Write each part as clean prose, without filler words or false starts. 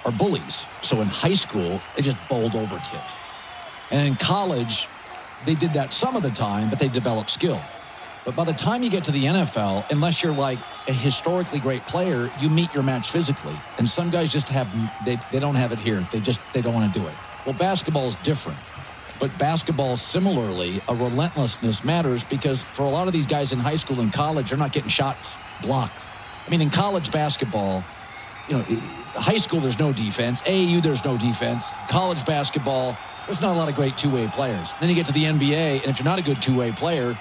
are bullies. So in high school, they just bowled over kids. And in college, they did that some of the time, but they developed skill. But by the time you get to the NFL, unless you're like a historically great player, you meet your match physically. And some guys just they don't have it here. They don't want to do it. Well, basketball is different. But basketball, similarly, a relentlessness matters because for a lot of these guys in high school and college, they're not getting shots blocked. I mean, in college basketball, high school, there's no defense. AAU, there's no defense. College basketball, there's not a lot of great two-way players. Then you get to the NBA, and if you're not a good two-way player,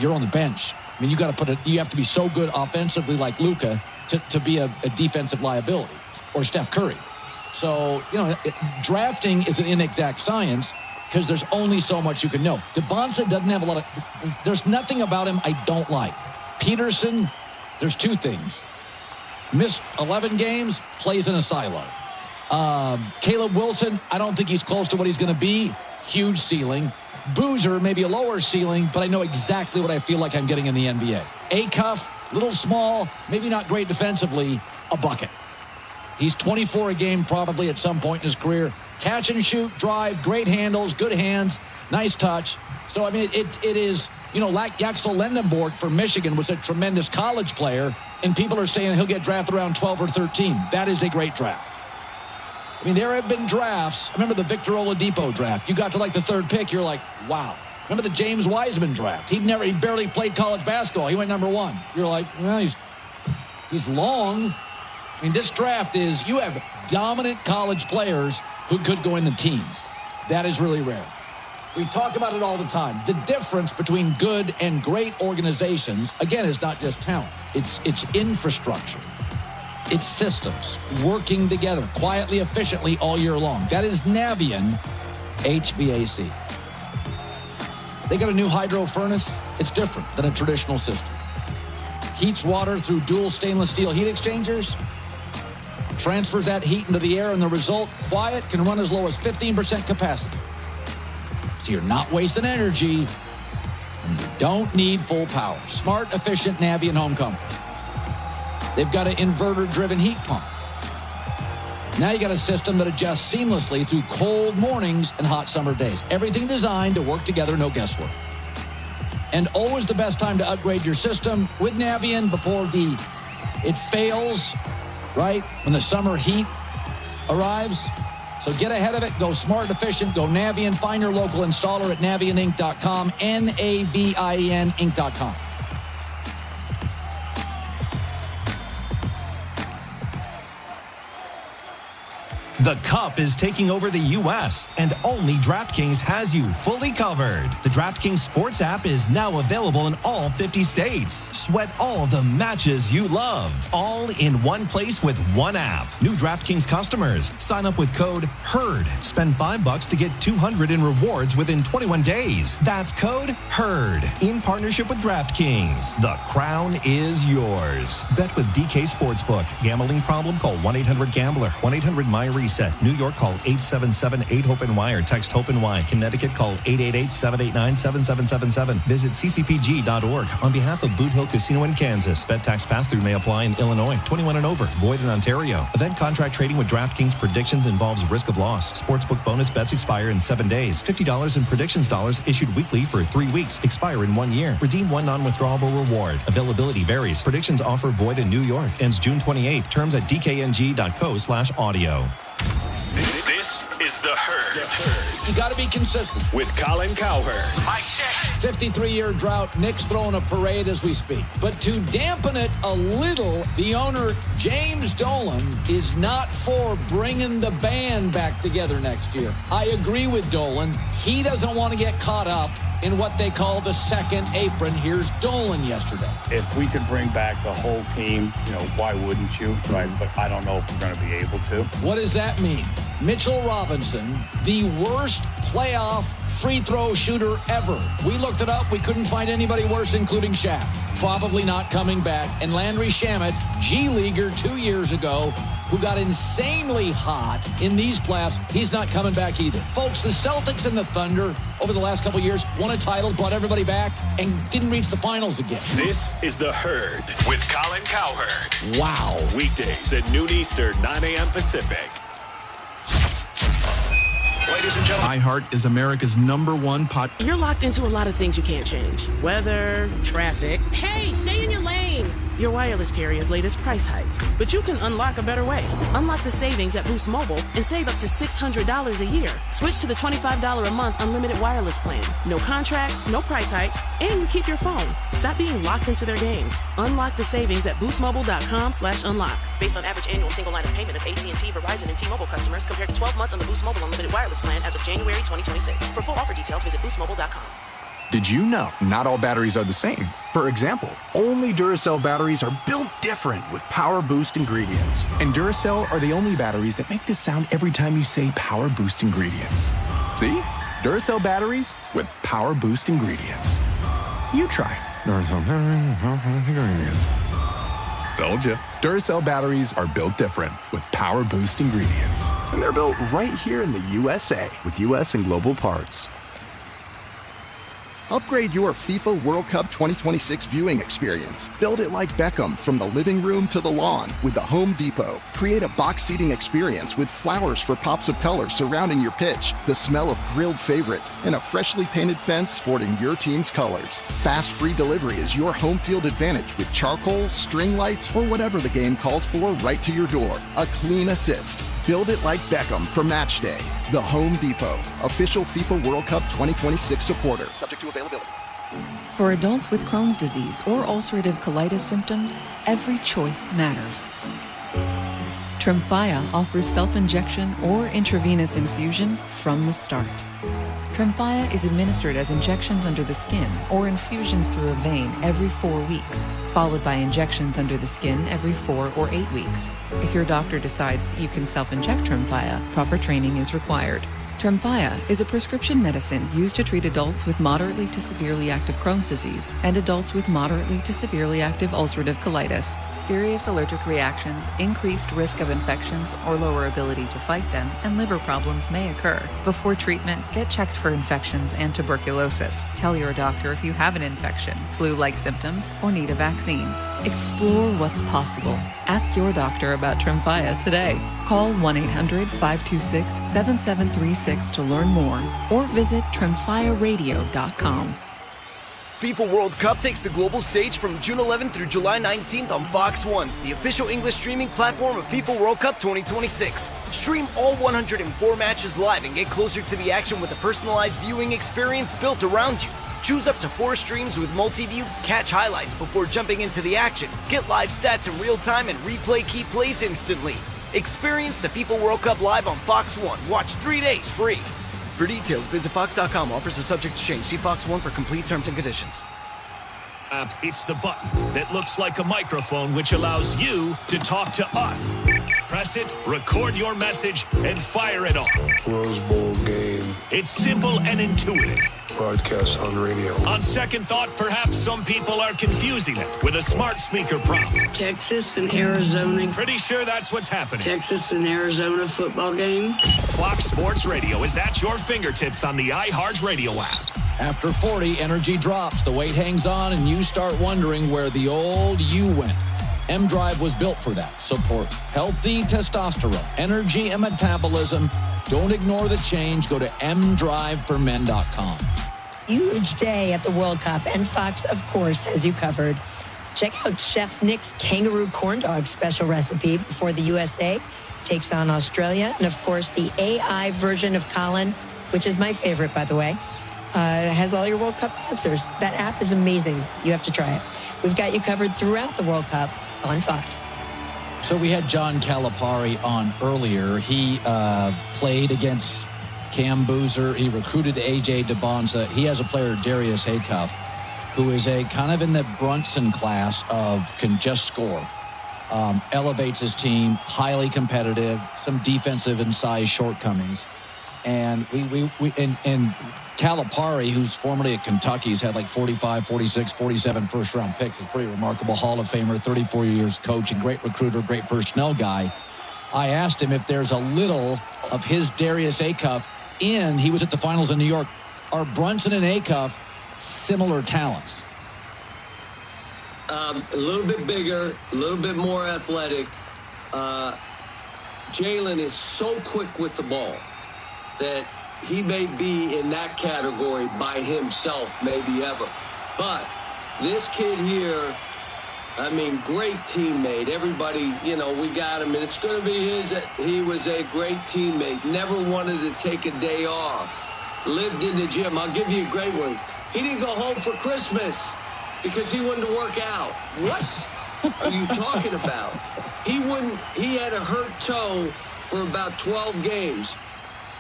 you're on the bench. I mean, you have to be so good offensively like Luka to be a defensive liability, or Steph Curry. So, drafting is an inexact science because there's only so much you can know. DeBonsa doesn't have a lot of... There's nothing about him I don't like. Peterson, there's two things. Missed 11 games, plays in a silo. Caleb Wilson, I don't think he's close to what he's going to be. Huge ceiling. Boozer, maybe a lower ceiling, but I know exactly what I feel like I'm getting in the NBA. Kickoff, little small, maybe not great defensively, a bucket. He's 24 a game probably at some point in his career. Catch and shoot, drive, great handles, good hands, nice touch. So, I mean, it is, like Yaxel Lendenborg for Michigan was a tremendous college player, and people are saying he'll get drafted around 12 or 13. That is a great draft. I mean, there have been drafts. I remember the Victor Oladipo draft. You got to like the third pick, you're like, wow. Remember the James Wiseman draft? He barely played college basketball. He went number 1. You're like, well, he's long. I mean, this draft is, you have dominant college players who could go in the teens. That is really rare. We talk about it all the time. The difference between good and great organizations, again, is not just talent. It's infrastructure. It's systems working together quietly, efficiently all year long. That is Navien HVAC. They got a new hydro furnace. It's different than a traditional system. Heats water through dual stainless steel heat exchangers. Transfers that heat into the air, and the result, quiet, can run as low as 15% capacity. So you're not wasting energy, and you don't need full power. Smart, efficient Navien home comfort. They've got an inverter-driven heat pump. Now you got a system that adjusts seamlessly through cold mornings and hot summer days. Everything designed to work together, no guesswork. And always the best time to upgrade your system with Navien before it fails, right? When the summer heat arrives. So get ahead of it. Go smart, efficient. Go Navien. Find your local installer at navieninc.com. Navien Inc.com. The Cup is taking over the U.S., and only DraftKings has you fully covered. The DraftKings Sports app is now available in all 50 states. Sweat all the matches you love, all in one place with one app. New DraftKings customers, sign up with code HERD. Spend $5 to get $200 in rewards within 21 days. That's code HERD. In partnership with DraftKings, the crown is yours. Bet with DK Sportsbook. Gambling problem? Call 1-800-GAMBLER. 1-800-MY-RESET. New York, call 877-8-HOPE-NY or text HOPE-NY. Connecticut, call 888-789-7777. Visit ccpg.org. On behalf of Boot Hill Casino in Kansas, bet tax pass-through may apply in Illinois. 21 and over. Void in Ontario. Event contract trading with DraftKings predictions involves risk of loss. Sportsbook bonus bets expire in 7 days. $50 in predictions dollars issued weekly for 3 weeks. Expire in 1 year. Redeem one non-withdrawable reward. Availability varies. Predictions offer void in New York. Ends June 28th. Terms at dkng.co/audio. This is The Herd. You got to be consistent. With Colin Cowherd. Mic check. 53-year drought. Nick's throwing a parade as we speak. But to dampen it a little, the owner, James Dolan, is not for bringing the band back together next year. I agree with Dolan. He doesn't want to get caught up in what they call the second apron. Here's Dolan yesterday. If we could bring back the whole team, why wouldn't you? Right, but I don't know if we're going to be able to. What does that mean? Mitchell Robinson, the worst playoff free throw shooter ever. We looked it up. We couldn't find anybody worse, including Shaq. Probably not coming back. And Landry Shamet, G-Leaguer 2 years ago, who got insanely hot in these playoffs, he's not coming back either. Folks, the Celtics and the Thunder over the last couple of years won a title, brought everybody back, and didn't reach the finals again. This is The Herd with Colin Cowherd. Wow. Weekdays at noon Eastern, 9 a.m. Pacific ladies and gentlemen. iHeart is America's #1 pod. You're locked into a lot of things you can't change. Weather, traffic. Hey, stay in your lane. Your wireless carrier's latest price hike. But you can unlock a better way. Unlock the savings at Boost Mobile and save up to $600 a year. Switch to the $25 a month unlimited wireless plan. No contracts, no price hikes, and you keep your phone. Stop being locked into their games. Unlock the savings at boostmobile.com/unlock. Based on average annual single line of payment of AT&T, Verizon, and T-Mobile customers compared to 12 months on the Boost Mobile unlimited wireless plan as of January 2026. For full offer details, visit boostmobile.com. Did you know not all batteries are the same? For example, only Duracell batteries are built different with Power Boost ingredients. And Duracell are the only batteries that make this sound every time you say Power Boost ingredients. See? Duracell batteries with Power Boost ingredients. You try. Told ya. Duracell batteries are built different with Power Boost ingredients. And they're built right here in the USA with US and global parts. Upgrade your FIFA World Cup 2026 viewing experience. Build it like Beckham from the living room to the lawn with the Home Depot. Create a box seating experience with flowers for pops of color surrounding your pitch, the smell of grilled favorites, and a freshly painted fence sporting your team's colors. Fast free delivery is your home field advantage with charcoal, string lights, or whatever the game calls for right to your door. A clean assist. Build it like Beckham for match day. The Home Depot, official FIFA World Cup 2026 supporter. Subject to availability. For adults with Crohn's disease or ulcerative colitis symptoms, every choice matters. Tremfya offers self-injection or intravenous infusion from the start. Tremfya is administered as injections under the skin or infusions through a vein every 4 weeks, followed by injections under the skin every 4 or 8 weeks. If your doctor decides that you can self-inject Tremfya, proper training is required. Tremfya is a prescription medicine used to treat adults with moderately to severely active Crohn's disease and adults with moderately to severely active ulcerative colitis. Serious allergic reactions, increased risk of infections or lower ability to fight them, and liver problems may occur. Before treatment, get checked for infections and tuberculosis. Tell your doctor if you have an infection, flu-like symptoms, or need a vaccine. Explore what's possible. Ask your doctor about Tremfya today. Call 1-800-526-7736 to learn more or visit tremfyaradio.com. FIFA World Cup takes the global stage from June 11th through July 19th on Fox 1, the official English streaming platform of FIFA World Cup 2026. Stream all 104 matches live and get closer to the action with a personalized viewing experience built around you. Choose up to 4 streams with multi-view, catch highlights before jumping into the action, get live stats in real time, and replay key plays instantly. Experience the FIFA World Cup live on Fox 1. Watch 3 days free. For details, visit Fox.com. Offers are subject to change. See Fox 1 for complete terms and conditions. It's the button that looks like a microphone, which allows you to talk to us. Press it, record your message, and fire it off. Rose Bowl game. It's simple and intuitive. Broadcast on radio. On second thought, perhaps some people are confusing it with a smart speaker prompt. Texas and Arizona. Pretty sure that's what's happening. Texas and Arizona football game. Fox Sports Radio is at your fingertips on the iHeart Radio app. After 40, energy drops, the weight hangs on, and you start wondering where the old you went. M-Drive was built for that. Support healthy testosterone, energy, and metabolism. Don't ignore the change. Go to mdriveformen.com. Huge day at the World Cup, and Fox, of course, has you covered. Check out Chef Nick's kangaroo corn dog special recipe before the USA takes on Australia. And, of course, the AI version of Colin, which is my favorite, by the way, has all your World Cup answers. That app is amazing. You have to try it. We've got you covered throughout the World Cup on Fox. So we had John Calipari on earlier. He played against Cam Boozer. He recruited A.J. DeBonza. He has a player, Darius Haycuff, who is a kind of in the Brunson class of can just score. Elevates his team, highly competitive, some defensive and size shortcomings. And and Calipari, who's formerly at Kentucky, has had like 45, 46, 47 first-round picks. It's pretty remarkable. Hall of Famer, 34 years coach, and great recruiter, great personnel guy. I asked him if there's a little of his Darius Haycuff in. He was at the finals in New York. Are Brunson and Haycuff similar talents? A little bit bigger, a little bit more athletic. Jalen is so quick with the ball that he may be in that category by himself, maybe ever. But this kid here, I mean, great teammate. Everybody, you know, we got him, and it's going to be his. He was a great teammate. Never wanted to take a day off. Lived in the gym. I'll give you a great one. He didn't go home for Christmas because he wanted to work out. What are you talking about? He had a hurt toe for about 12 games.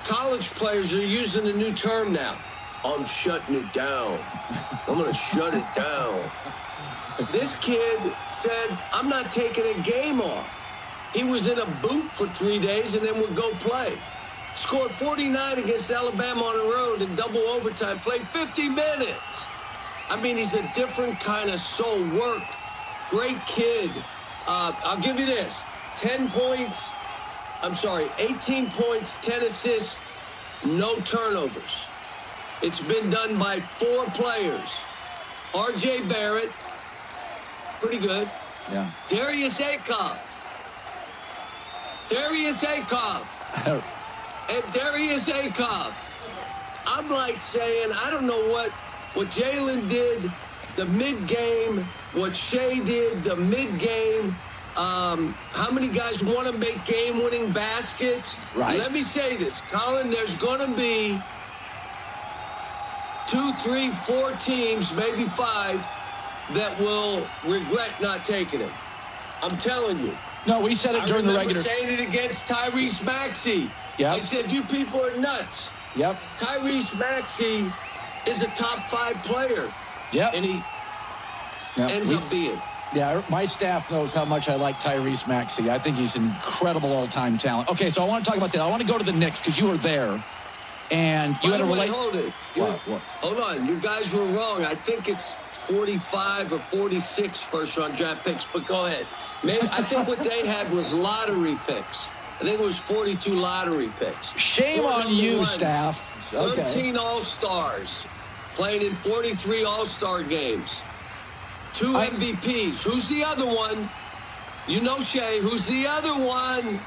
College players are using a new term now. I'm shutting it down. I'm going to shut it down. This kid said, I'm not taking a game off. He was in a boot for 3 days and then would go play. Scored 49 against Alabama on the road in double overtime. Played 50 minutes. I mean, he's a different kind of soul. Work. Great kid. I'll give you this. 18 points, 10 assists, no turnovers. It's been done by 4 players. R.J. Barrett, pretty good. Yeah. Darius Akoff. And Darius Akoff. I'm like saying, I don't know what Jalen did the mid-game, what Shea did the mid-game. How many guys want to make game-winning baskets? Right. Let me say this, Colin, there's going to be 2, 3, 4 teams, maybe 5, that will regret not taking him. I'm telling you. No, we said it during the regular. I remember saying it against Tyrese Maxey. Yep. I said, you people are nuts. Yep. Tyrese Maxey is a top 5 player. Yep. And he ends up being. Yeah, my staff knows how much I like Tyrese Maxey. I think he's an incredible all-time talent. Okay, so I want to talk about that. I want to go to the Knicks because you were there. And you had a relate. Hold it. What? Hold on. You guys were wrong. I think it's 45 or 46 first-round draft picks, but go ahead. Maybe I think what they had was lottery picks. I think it was 42 lottery picks. Shame on you, staff. 13 All-Stars, playing in 43 All-Star games. 2 MVPs. Who's the other one? You know Shea. Who's the other one?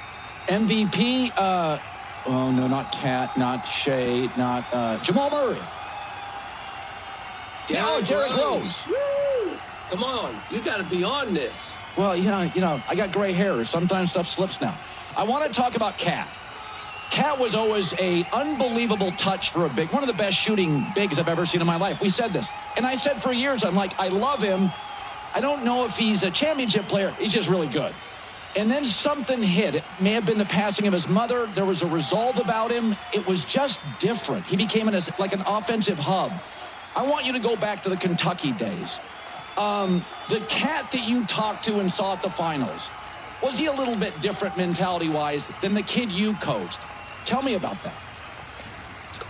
MVP, oh, no, not Cat, not Shea, not Jamal Murray. Derrick Rose. Woo! Come on. You got to be on this. Well, yeah, you know, I got gray hair. Sometimes stuff slips now. I want to talk about Cat. Cat was always an unbelievable touch for a big, one of the best shooting bigs I've ever seen in my life. We said this. And I said for years, I'm like, I love him. I don't know if he's a championship player. He's just really good. And then something hit. It may have been the passing of his mother. There was a resolve about him. It was just different. He became like an offensive hub. I want you to go back to the Kentucky days. The Cat that you talked to and saw at the finals, was he a little bit different mentality-wise than the kid you coached? Tell me about that.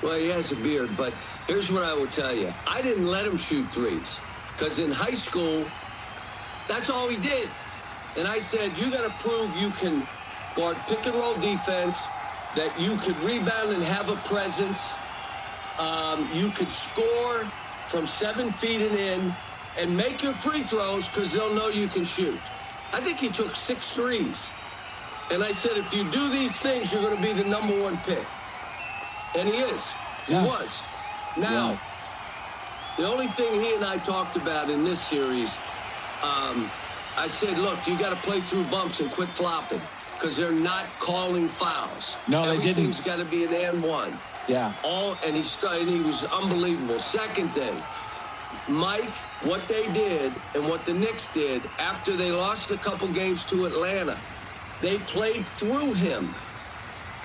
Well, he has a beard, but here's what I will tell you. I didn't let him shoot threes because in high school, that's all he did. And I said, you got to prove you can guard pick-and-roll defense, that you could rebound and have a presence. You could score from 7 feet and in and make your free throws because they'll know you can shoot. I think he took 6 threes. And I said, if you do these things, you're going to be the number 1 pick. And he is. He was. Now, the only thing he and I talked about in this series, I said, look, you got to play through bumps and quit flopping because they're not calling fouls. No, they didn't. Everything's got to be an and one. Yeah. And he was unbelievable. Second thing, Mike, what they did and what the Knicks did after they lost a couple games to Atlanta, they played through him.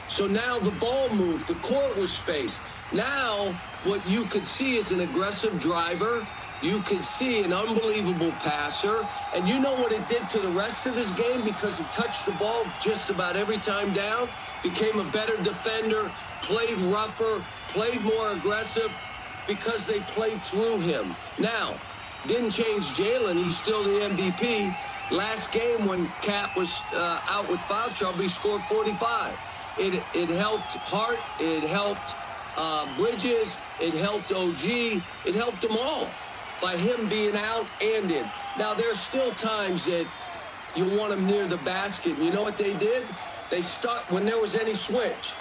So now the ball moved, the court was spaced. Now what you could see is an aggressive driver. You could see an unbelievable passer. And you know what it did to the rest of his game because he touched the ball just about every time down, became a better defender, played rougher, played more aggressive because they played through him. Now, didn't change Jalen. He's still the MVP. Last game when Cat was out with foul trouble, he scored 45. It helped Hart. It helped Bridges. It helped OG. It helped them all by him being out and in. Now, there's still times that you want him near the basket. And you know what they did? They start when there was any switch.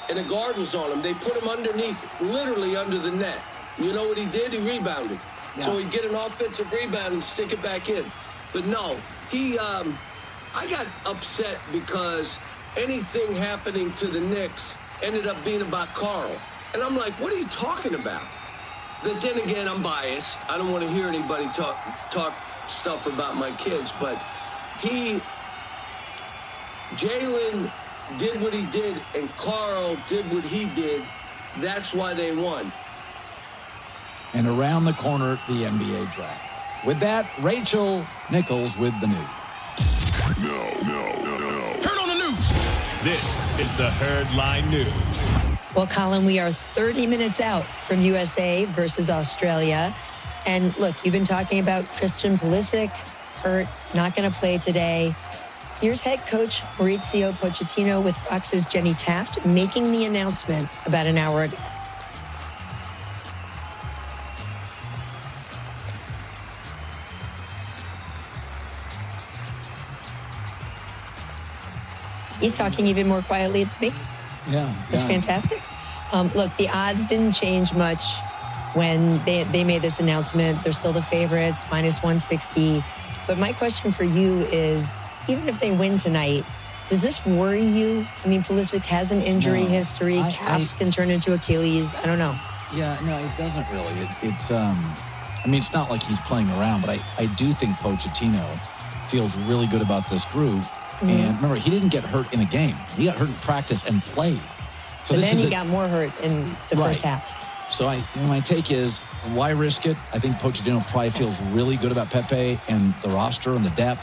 and a guard was on him. They put him underneath, literally under the net. You know what he did? He rebounded. Yeah. So he'd get an offensive rebound and stick it back in. But no, I got upset because anything happening to the Knicks ended up being about Carl. And I'm like, what are you talking about? But then again, I'm biased. I don't want to hear anybody talk stuff about my kids. But Jalen did what he did, and Carl did what he did. That's why they won. And around the corner, the NBA draft. With that, Rachel Nichols with the news. No. Turn on the news. This is the Herd Line News. Well, Colin, we are 30 minutes out from USA versus Australia. And look, you've been talking about Christian Pulisic, hurt, not going to play today. Here's head coach Mauricio Pochettino with Fox's Jenny Taft making the announcement about an hour ago. He's talking even more quietly than me. Yeah. That's fantastic. Look, the odds didn't change much when they made this announcement. They're still the favorites, minus 160. But my question for you is, even if they win tonight, does this worry you? I mean, Pulisic has an injury history. Calves can turn into Achilles. I don't know. Yeah, no, it doesn't really. It's not like he's playing around, but I do think Pochettino feels really good about this group. Mm-hmm. And remember, he didn't get hurt in a game. He got hurt in practice and played. So but then he got more hurt in the first half. So my take is, why risk it? I think Pochettino probably feels really good about Pepe and the roster and the depth.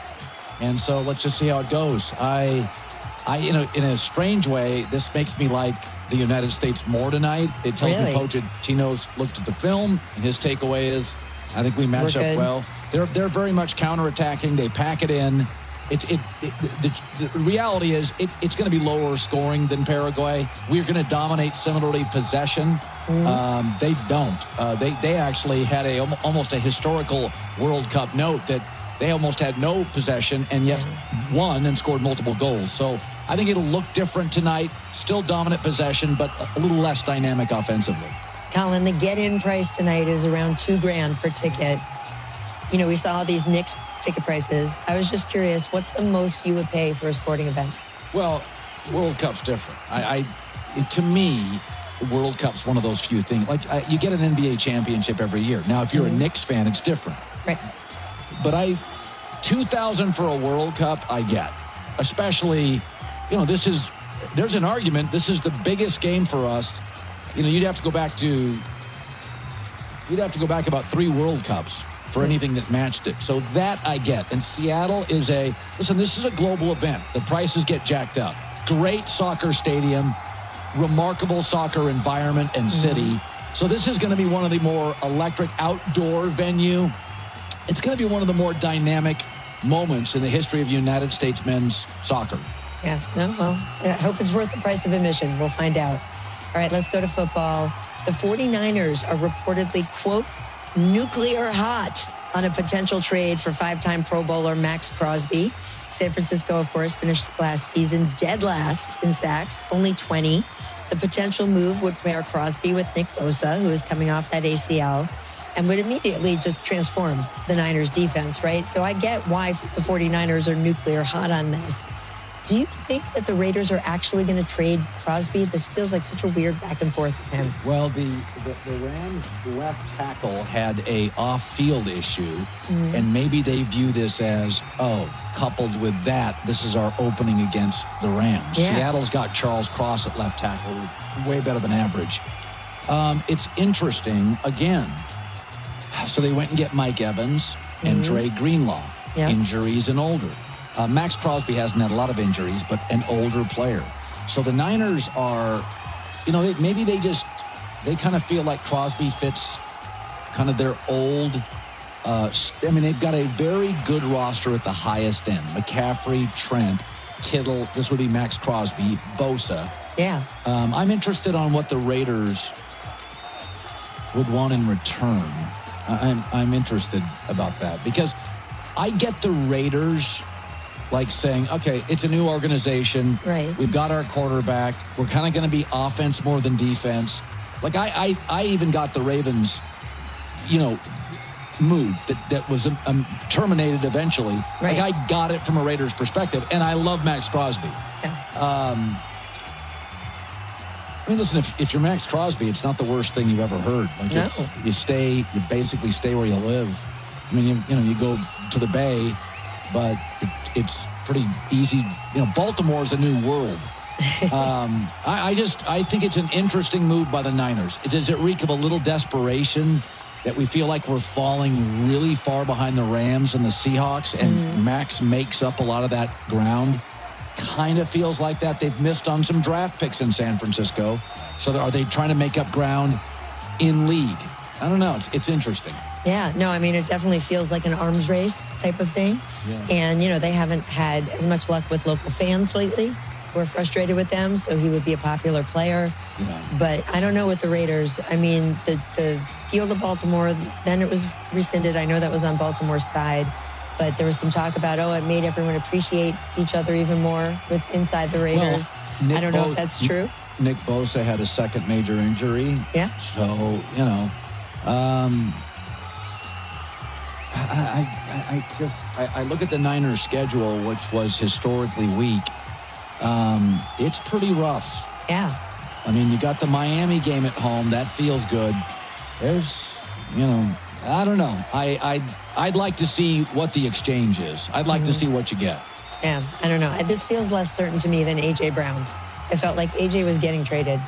And so let's just see how it goes. In a strange way, this makes me like the United States more tonight. It tells me Pochettino's looked at the film, and his takeaway is, I think we match up well. They're very much counterattacking. They pack it in. The reality is it's going to be lower scoring than Paraguay. We're going to dominate similarly possession. Mm-hmm. They don't. They actually had almost a historical World Cup note that they almost had no possession and yet won and scored multiple goals. So I think it'll look different tonight. Still dominant possession, but a little less dynamic offensively. Colin, the get-in price tonight is around $2,000 per ticket. You know, we saw all these Knicks ticket prices. I was just curious, what's the most you would pay for a sporting event? Well, World Cup's different. To me, the World Cup's one of those few things. Like, you get an NBA championship every year. Now, if you're a Knicks fan, it's different. Right. But $2,000 for a World Cup, I get. Especially, there's an argument. This is the biggest game for us. You'd have to go back about 3 World Cups for anything that matched it. So that I get. And Seattle is this is a global event. The prices get jacked up. Great soccer stadium, remarkable soccer environment and city. So this is going to be one of the more electric outdoor venue. It's going to be one of the more dynamic moments in the history of United States men's soccer. Yeah, I hope it's worth the price of admission. We'll find out. All right, let's go to football. The 49ers are reportedly, quote, nuclear hot on a potential trade for 5-time Pro Bowler Max Crosby. San Francisco, of course, finished last season dead last in sacks, only 20. The potential move would pair Crosby with Nick Bosa, who is coming off that ACL, and would immediately just transform the Niners defense, right? So I get why the 49ers are nuclear hot on this. Do you think that the Raiders are actually going to trade Crosby? This feels like such a weird back and forth with him. Well, the Rams left tackle had a off-field issue, and maybe they view this as, coupled with that, this is our opening against the Rams. Yeah. Seattle's got Charles Cross at left tackle, way better than average. It's interesting, again. So they went and get Mike Evans and Dre Greenlaw. Yeah. Injuries and older. Max Crosby hasn't had a lot of injuries, but an older player. So the Niners are, they kind of feel like Crosby fits kind of their old, they've got a very good roster at the highest end. McCaffrey, Trent, Kittle, this would be Max Crosby, Bosa. Yeah. I'm interested on what the Raiders would want in return. I'm interested about that because I get the Raiders. like saying, okay, it's a new organization. Right. We've got our quarterback. We're kind of going to be offense more than defense. Like I even got the Ravens, move that was terminated eventually. Right. Like I got it from a Raiders perspective, and I love Max Crosby. Yeah. Listen, if you're Max Crosby, it's not the worst thing you've ever heard. Like No. you basically stay where you live. I mean, you go to the Bay, but it's pretty easy. Baltimore is a new world. I think it's an interesting move by the Niners. Does it reek of a little desperation that we feel like we're falling really far behind the Rams and the Seahawks, and Max makes up a lot of that ground? Kind of feels like that. They've missed on some draft picks in San Francisco. So are they trying to make up ground in league? I don't know. It's interesting. Yeah, no, I mean, it definitely feels like an arms race type of thing. Yeah. And, they haven't had as much luck with local fans lately. We're frustrated with them, so he would be a popular player. Yeah. But I don't know with the Raiders. I mean, the deal to Baltimore, then it was rescinded. I know that was on Baltimore's side. But there was some talk about, it made everyone appreciate each other even more inside the Raiders. Well, I don't know if that's true. Nick Bosa had a second major injury. Yeah. So, I look at the Niners' schedule, which was historically weak. It's pretty rough. Yeah. I mean, you got the Miami game at home. That feels good. There's, I don't know. I'd like to see what the exchange is. I'd like to see what you get. Yeah, I don't know. This feels less certain to me than A.J. Brown. It felt like A.J. was getting traded.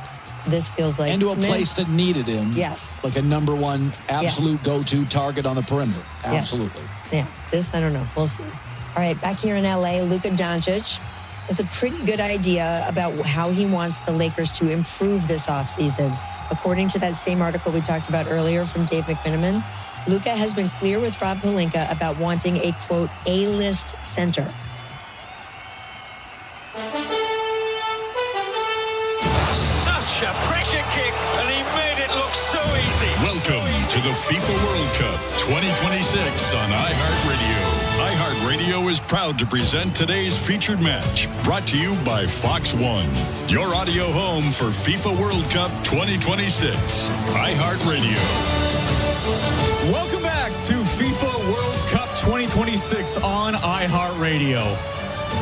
This feels like... And to a place that needed him. Yes. Like a number one absolute go-to target on the perimeter. Absolutely. Yes. Yeah, this, I don't know. We'll see. All right, back here in L.A., Luka Doncic has a pretty good idea about how he wants the Lakers to improve this offseason. According to that same article we talked about earlier from Dave McMenamin, Luka has been clear with Rob Pelinka about wanting a, quote, A-list center. Such a pressure kick, and he made it look so easy. Welcome to the FIFA World Cup 2026 on iHeartRadio. iHeartRadio is proud to present today's featured match, brought to you by Fox One, your audio home for FIFA World Cup 2026. iHeartRadio. Welcome back to FIFA World Cup 2026 on iHeartRadio.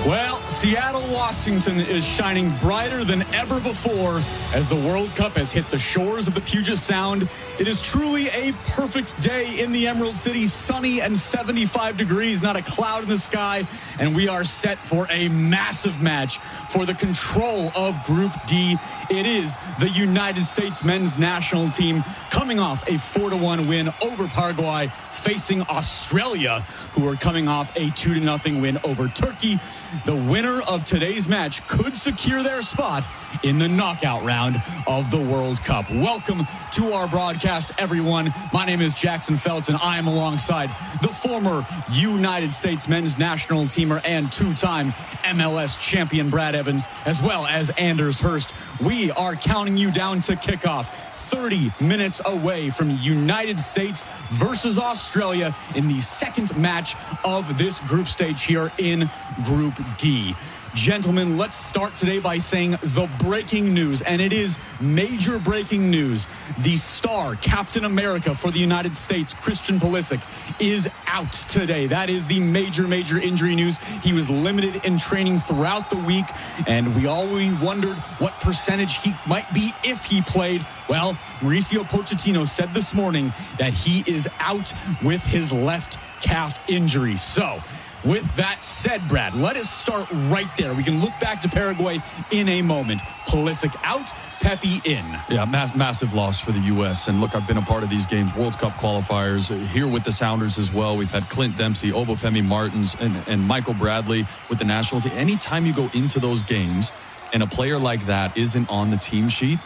Well, Seattle, Washington is shining brighter than ever before as the World Cup has hit the shores of the Puget Sound. It is truly a perfect day in the Emerald City, sunny and 75 degrees, not a cloud in the sky, and we are set for a massive match for the control of Group D. It is the United States men's national team coming off a 4-1 win over Paraguay, facing Australia, who are coming off a 2-0 win over Turkey. The winner of today's match could secure their spot in the knockout round of the World Cup. Welcome to our broadcast, everyone. My name is Jackson Feltz, and I am alongside the former United States men's national teamer and two-time MLS champion Brad Evans, as well as Anders Hurst. We are counting you down to kickoff, 30 minutes away from United States versus Australia in the second match of this group stage here in Group D. Gentlemen, let's start today by saying the breaking news, and it is major breaking news. The star Captain America for the United States, Christian Pulisic, is out today. That is the major injury news. He was limited in training throughout the week, and we always wondered what percentage he might be if he played. Well, Mauricio Pochettino said this morning that he is out with his left calf injury. So, with that said, Brad, let us start right there. We can look back to Paraguay in a moment. Pulisic out, Pepe in. Yeah, massive loss for the U.S. And look, I've been a part of these games, World Cup qualifiers, here with the Sounders as well. We've had Clint Dempsey, Obafemi Martins, and Michael Bradley with the national team. Anytime you go into those games and a player like that isn't on the team sheet,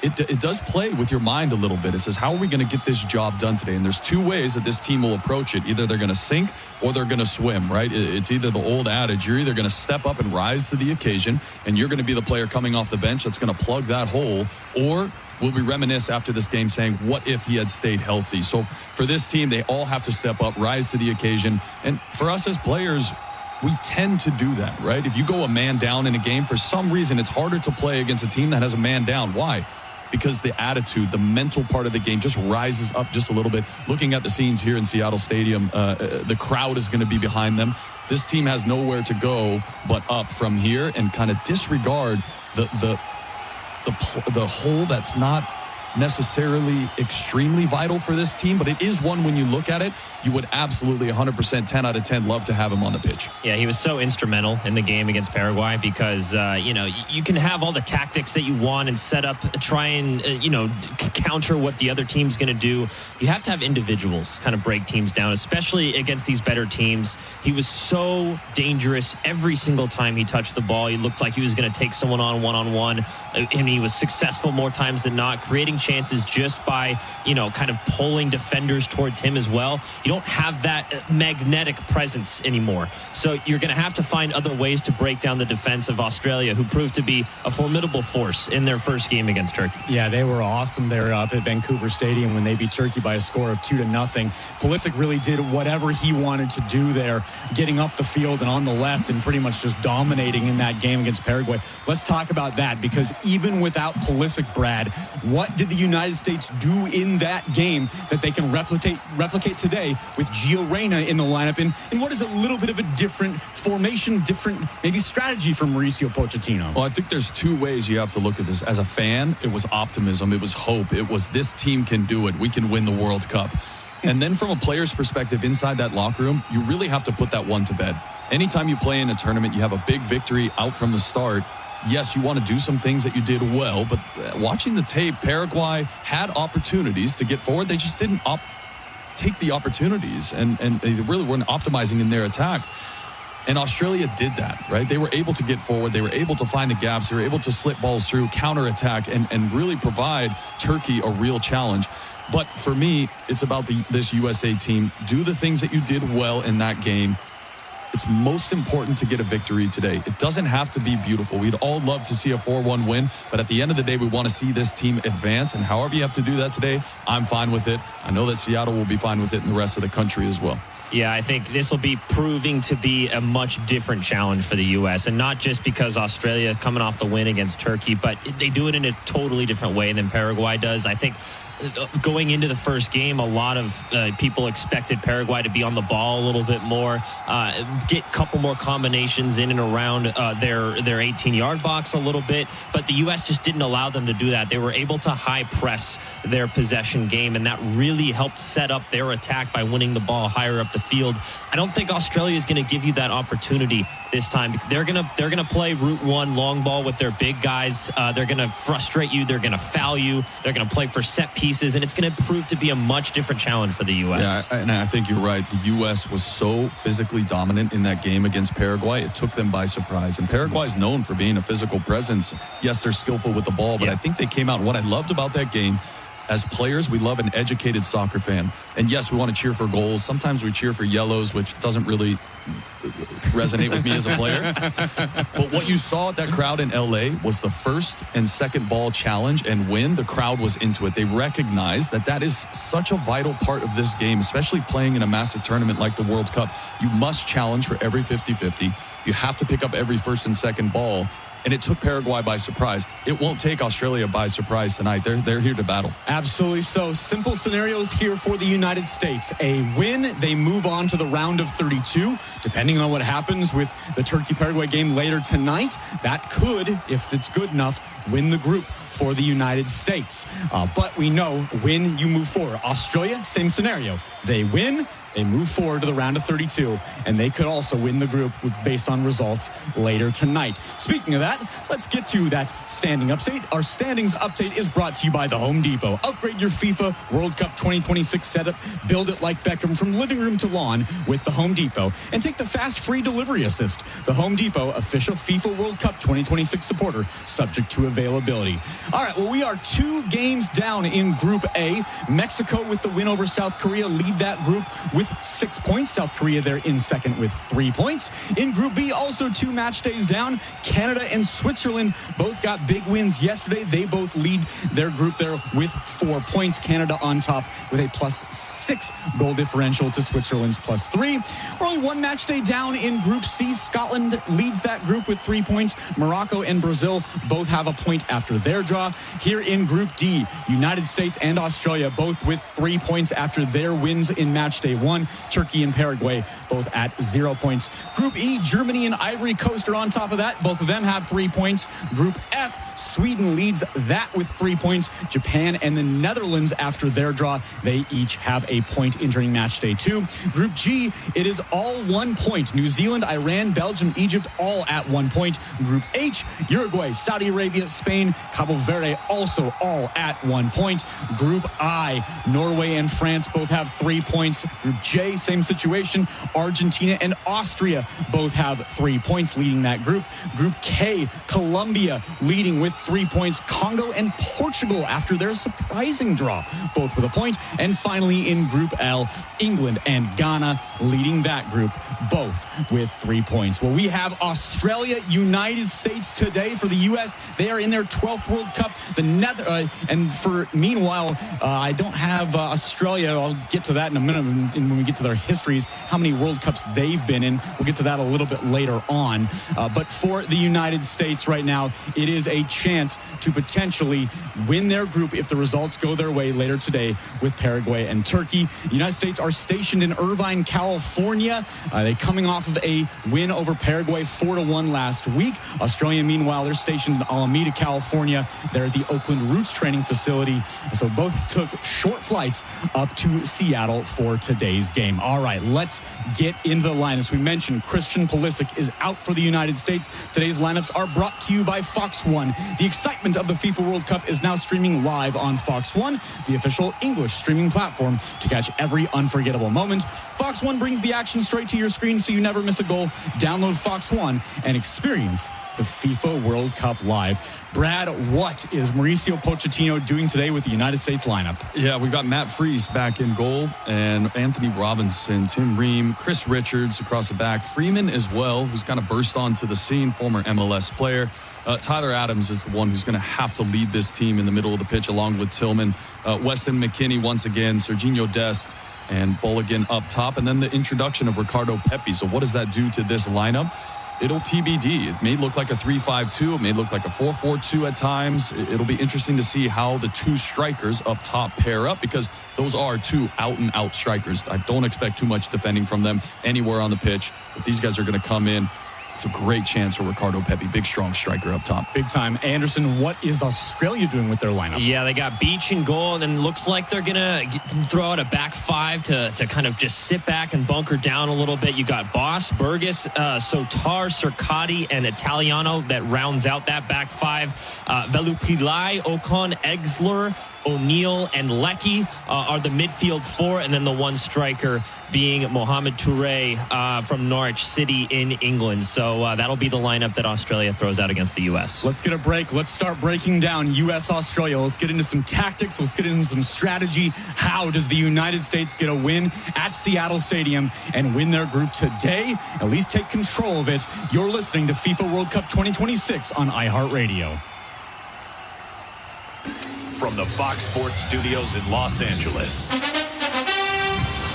it does play with your mind a little bit. It says, how are we going to get this job done today? And there's two ways that this team will approach it. Either they're going to sink or they're going to swim, right? It's either the old adage, you're either going to step up and rise to the occasion, and you're going to be the player coming off the bench that's going to plug that hole, or will we reminisce after this game saying, what if he had stayed healthy? So for this team, they all have to step up, rise to the occasion. And for us as players, we tend to do that, right? If you go a man down in a game, for some reason, it's harder to play against a team that has a man down. Why? Because the attitude, the mental part of the game just rises up just a little bit. Looking at the scenes here in Seattle Stadium, the crowd is going to be behind them. This team has nowhere to go but up from here, and kind of disregard the hole that's not necessarily extremely vital for this team, but it is one when you look at it, you would absolutely 100%, 10 out of 10, love to have him on the pitch. Yeah, he was so instrumental in the game against Paraguay because, you can have all the tactics that you want and set up, try and, counter what the other team's going to do. You have to have individuals kind of break teams down, especially against these better teams. He was so dangerous every single time he touched the ball. He looked like he was going to take someone on one-on-one, and he was successful more times than not, creating chances just by, kind of pulling defenders towards him as well. You don't have that magnetic presence anymore. So you're going to have to find other ways to break down the defense of Australia, who proved to be a formidable force in their first game against Turkey. Yeah, they were awesome there up at Vancouver Stadium when they beat Turkey by a score of 2-0. Pulisic really did whatever he wanted to do there, getting up the field and on the left and pretty much just dominating in that game against Paraguay. Let's talk about that, because even without Pulisic, Brad, what did the United States do in that game that they can replicate today with Gio Reyna in the lineup in what is a little bit of a different formation, different maybe strategy from Mauricio Pochettino? Well, I think there's two ways you have to look at this. As a fan, it was optimism, it was hope, it was this team can do it, we can win the World Cup. And then from a player's perspective inside that locker room, you really have to put that one to bed. Anytime you play in a tournament, you have a big victory out from the start. Yes, you want to do some things that you did well, but watching the tape, Paraguay had opportunities to get forward. They just didn't take the opportunities, and they really weren't optimizing in their attack. And Australia did that, right? They were able to get forward. They were able to find the gaps. They were able to slip balls through, counterattack, and really provide Turkey a real challenge. But for me, it's about this USA team. Do the things that you did well in that game. It's most important to get a victory today. It doesn't have to be beautiful. We'd all love to see a 4-1 win, but at the end of the day, we want to see this team advance, and however you have to do that today, I'm fine with it. I know that Seattle will be fine with it, and the rest of the country as well. Yeah, I think this will be proving to be a much different challenge for the U.S., and not just because Australia coming off the win against Turkey, but they do it in a totally different way than Paraguay does. I think going into the first game, a lot of people expected Paraguay to be on the ball a little bit more, get a couple more combinations in and around their 18-yard box a little bit, but the U.S. just didn't allow them to do that. They were able to high press their possession game, and that really helped set up their attack by winning the ball higher up the field. I don't think Australia is going to give you that opportunity this time. They're gonna play route one long ball with their big guys. They're going to frustrate you. They're going to foul you. They're going to play for set pieces, and it's going to prove to be a much different challenge for the U.S. Yeah, and I think you're right. The U.S. was so physically dominant in that game against Paraguay, it took them by surprise. And Paraguay is known for being a physical presence. Yes, they're skillful with the ball, but I think they came out. What I loved about that game, as players, we love an educated soccer fan. And yes, we want to cheer for goals. Sometimes we cheer for yellows, which doesn't really resonate with me as a player. But what you saw at that crowd in LA was the first and second ball challenge and win. The crowd was into it. They recognized that is such a vital part of this game, especially playing in a massive tournament like the World Cup. You must challenge for every 50-50. You have to pick up every first and second ball. And it took Paraguay by surprise. It won't take Australia by surprise tonight. They're here to battle. Absolutely so. Simple scenarios here for the United States. A win, they move on to the round of 32. Depending on what happens with the Turkey-Paraguay game later tonight, that could, if it's good enough, win the group for the United States. But we know when you move forward. Australia, same scenario. They win, they move forward to the round of 32, and they could also win the group based on results later tonight. Speaking of that, let's get to that standing update. Our standings update is brought to you by the Home Depot. Upgrade your FIFA World Cup 2026 setup. Build it like Beckham from living room to lawn with the Home Depot. And take the fast free delivery assist. The Home Depot, official FIFA World Cup 2026 supporter, subject to availability. All right, well, we are 2 games down in Group A. Mexico with the win over South Korea lead that group with 6 points. South Korea there in second with 3 points. In Group B, also 2 match days down. Canada and and Switzerland both got big wins yesterday. They both lead their group there with 4 points. Canada on top with a +6 goal differential to Switzerland's +3. We're only one match day down in Group C. Scotland leads that group with 3 points. Morocco and Brazil both have a point after their draw. Here in Group D, United States and Australia both with 3 points after their wins in match day 1. Turkey and Paraguay both at 0 points. Group E, Germany and Ivory Coast are on top of that. Both of them have 3 points. Group F, Sweden leads that with 3 points. Japan and the Netherlands after their draw, they each have a point entering match day 2. Group G, it is all 1 point. New Zealand, Iran, Belgium, Egypt all at 1 point. Group H, Uruguay, Saudi Arabia, Spain, Cabo Verde also all at 1 point. Group I, Norway and France both have 3 points. Group J, same situation. Argentina and Austria both have 3 points leading that group. Group K, Colombia leading with 3 points. Congo and Portugal after their surprising draw, both with a point. And finally in Group L, England and Ghana leading that group, both with 3 points. Well, we have Australia, United States today for the U.S. They are in their 12th World Cup. Meanwhile, I don't have Australia. I'll get to that in a minute when we get to their histories, how many World Cups they've been in. We'll get to that a little bit later on. But for the United States right now, it is a chance to potentially win their group if the results go their way later today with Paraguay and Turkey. The United States are stationed in Irvine, California. They're coming off of a win over Paraguay 4-1 last week. Australia, meanwhile, they're stationed in Alameda, California. They're at the Oakland Roots training facility. So both took short flights up to Seattle for today's game. All right, let's get into the lineups. We mentioned Christian Pulisic is out for the United States. Today's lineups are brought to you by Fox One. The excitement of the FIFA World Cup is now streaming live on Fox One, the official English streaming platform to catch every unforgettable moment. Fox One brings the action straight to your screen so you never miss a goal. Download Fox One and experience the FIFA World Cup live. Brad, what is Mauricio Pochettino doing today with the United States lineup? Yeah, we got Matt Freese back in goal and Anthony Robinson, Tim Ream, Chris Richards across the back, Freeman as well, who's kind of burst onto the scene, former MLS player. Tyler Adams is the one who's going to have to lead this team in the middle of the pitch along with Tillman. Weston McKennie once again, Serginho Dest, and Bulligan up top. And then the introduction of Ricardo Pepi. So what does that do to this lineup? It'll TBD. It may look like a 3-5-2. It may look like a 4-4-2 at times. It'll be interesting to see how the two strikers up top pair up because those are two out-and-out strikers. I don't expect too much defending from them anywhere on the pitch, but these guys are going to come in. It's a great chance for Ricardo Pepi, big, strong striker up top. Big time. Anderson, what is Australia doing with their lineup? Yeah, they got Beach in goal, and then looks like they're going to throw out a back five to kind of just sit back and bunker down a little bit. You got Boss, Burgess, Sotar, Circati, and Italiano that rounds out that back five. Velupilai, Ocon, Exler, O'Neill, and Leckie are the midfield four, and then the one striker being Mohamed Touré from Norwich City in England. So that'll be the lineup that Australia throws out against the U.S. Let's get a break. Let's start breaking down U.S.-Australia. Let's get into some tactics. Let's get into some strategy. How does the United States get a win at Seattle Stadium and win their group today? At least take control of it. You're listening to FIFA World Cup 2026 on iHeartRadio. From the Fox Sports Studios in Los Angeles,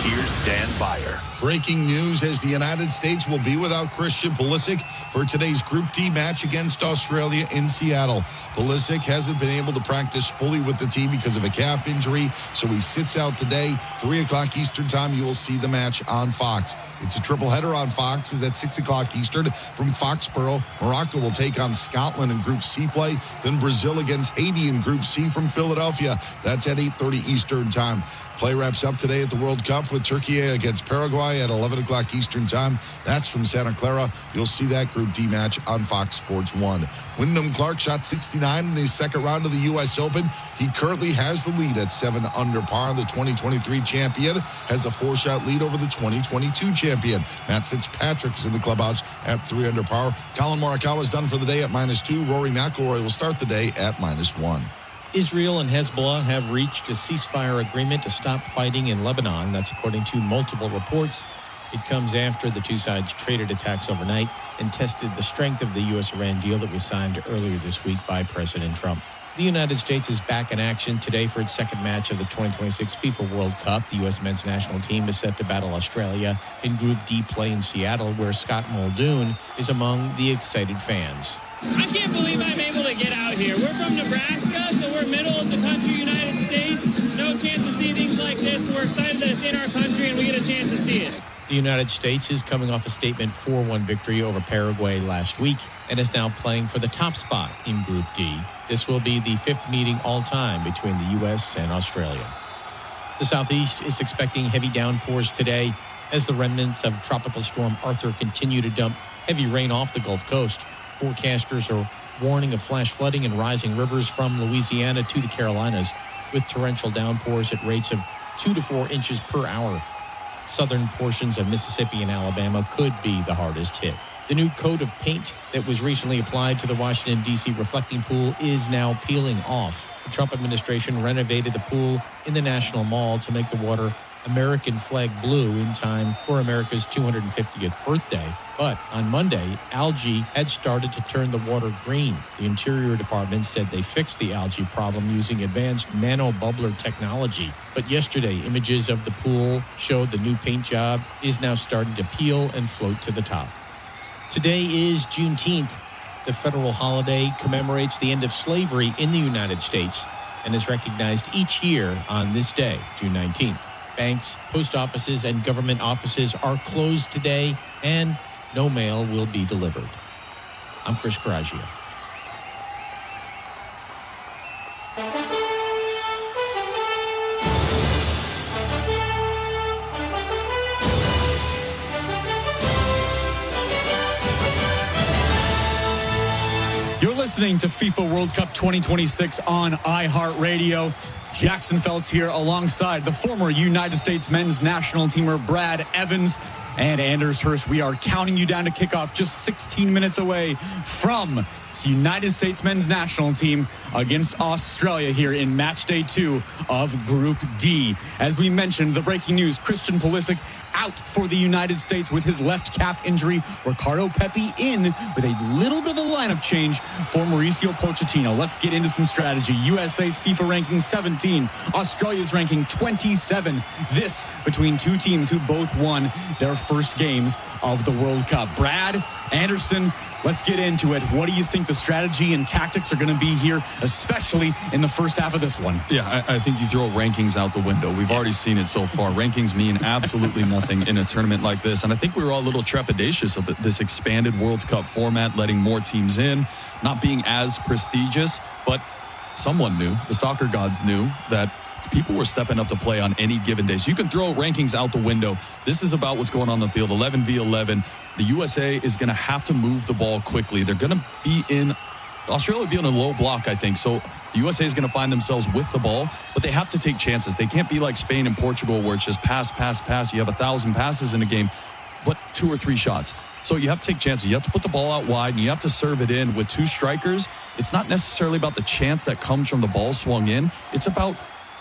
here's Dan Beyer. Breaking news as the United States will be without Christian Pulisic for today's Group D match against Australia in Seattle. Pulisic hasn't been able to practice fully with the team because of a calf injury, so he sits out today. 3 o'clock Eastern time, you will see the match on Fox. It's a triple header on Fox. It's at 6 o'clock Eastern from Foxborough. Morocco will take on Scotland in Group C play. Then Brazil against Haiti in Group C from Philadelphia. That's at 8:30 Eastern time. Play wraps up today at the World Cup with Turkey against Paraguay at 11 o'clock Eastern time. That's from Santa Clara. You'll see that Group D match on Fox Sports 1. Wyndham Clark shot 69 in the second round of the U.S. Open. He currently has the lead at 7 under par. The 2023 champion has a 4-shot lead over the 2022 champion. Matt Fitzpatrick's in the clubhouse at 3 under par. Colin Morikawa is done for the day at -2. Rory McIlroy will start the day at -1. Israel and Hezbollah have reached a ceasefire agreement to stop fighting in Lebanon. That's according to multiple reports. It comes after the two sides traded attacks overnight and tested the strength of the U.S.-Iran deal that was signed earlier this week by President Trump. The United States is back in action today for its second match of the 2026 FIFA World Cup. The U.S. men's national team is set to battle Australia in Group D play in Seattle, where Scott Muldoon is among the excited fans. I can't believe I'm able to get out here. We're from Nebraska, so we're middle of the country, United States. No chance to see things like this. We're excited that it's in our country and we get a chance to see it. The United States is coming off a statement 4-1 victory over Paraguay last week and is now playing for the top spot in Group D. This will be the fifth meeting all-time between the U.S. and Australia. The Southeast is expecting heavy downpours today as the remnants of Tropical Storm Arthur continue to dump heavy rain off the Gulf Coast. Forecasters are warning of flash flooding and rising rivers from Louisiana to the Carolinas, with torrential downpours at rates of 2 to 4 inches per hour. Southern portions of Mississippi and Alabama could be the hardest hit. The new coat of paint that was recently applied to the Washington, D.C. reflecting pool is now peeling off. The Trump administration renovated the pool in the National Mall to make the water American flag blue in time for America's 250th birthday. But on Monday, algae had started to turn the water green. The Interior Department said they fixed the algae problem using advanced nano-bubbler technology. But yesterday, images of the pool showed the new paint job is now starting to peel and float to the top. Today is Juneteenth. The federal holiday commemorates the end of slavery in the United States and is recognized each year on this day, June 19th. Banks, post offices, and government offices are closed today, and no mail will be delivered. I'm Chris Carraggio. You're listening to FIFA World Cup 2026 on iHeartRadio. Jackson Feltz here alongside the former United States men's national teamer Brad Evans and Anders Hurst. We are counting you down to kickoff, just 16 minutes away from the United States men's national team against Australia here in match day 2 of Group D. As we mentioned, the breaking news, Christian Pulisic out for the United States with his left calf injury. Ricardo Pepi in with a little bit of a lineup change for Mauricio Pochettino. Let's get into some strategy. USA's FIFA ranking 17, Australia's ranking 27. This between two teams who both won their first games of the World Cup. Brad, Anderson, let's get into it. What do you think the strategy and tactics are going to be here, especially in the first half of this one? Yeah, I think you throw rankings out the window. We've already seen it so far. Rankings mean absolutely nothing in a tournament like this. And I think we were all a little trepidatious of this expanded World Cup format, letting more teams in, not being as prestigious. But someone knew, the soccer gods knew, that people were stepping up to play on any given day. So you can throw rankings out the window. This is about what's going on the field, 11v11. The USA is going to have to move the ball quickly. They're going to be in, Australia will be in a low block, I think. So the USA is going to find themselves with the ball, but they have to take chances. They can't be like Spain and Portugal where it's just pass, pass, pass. You have 1,000 passes in a game, but 2 or 3 shots. So you have to take chances. You have to put the ball out wide, and you have to serve it in. With 2 strikers, it's not necessarily about the chance that comes from the ball swung in. It's about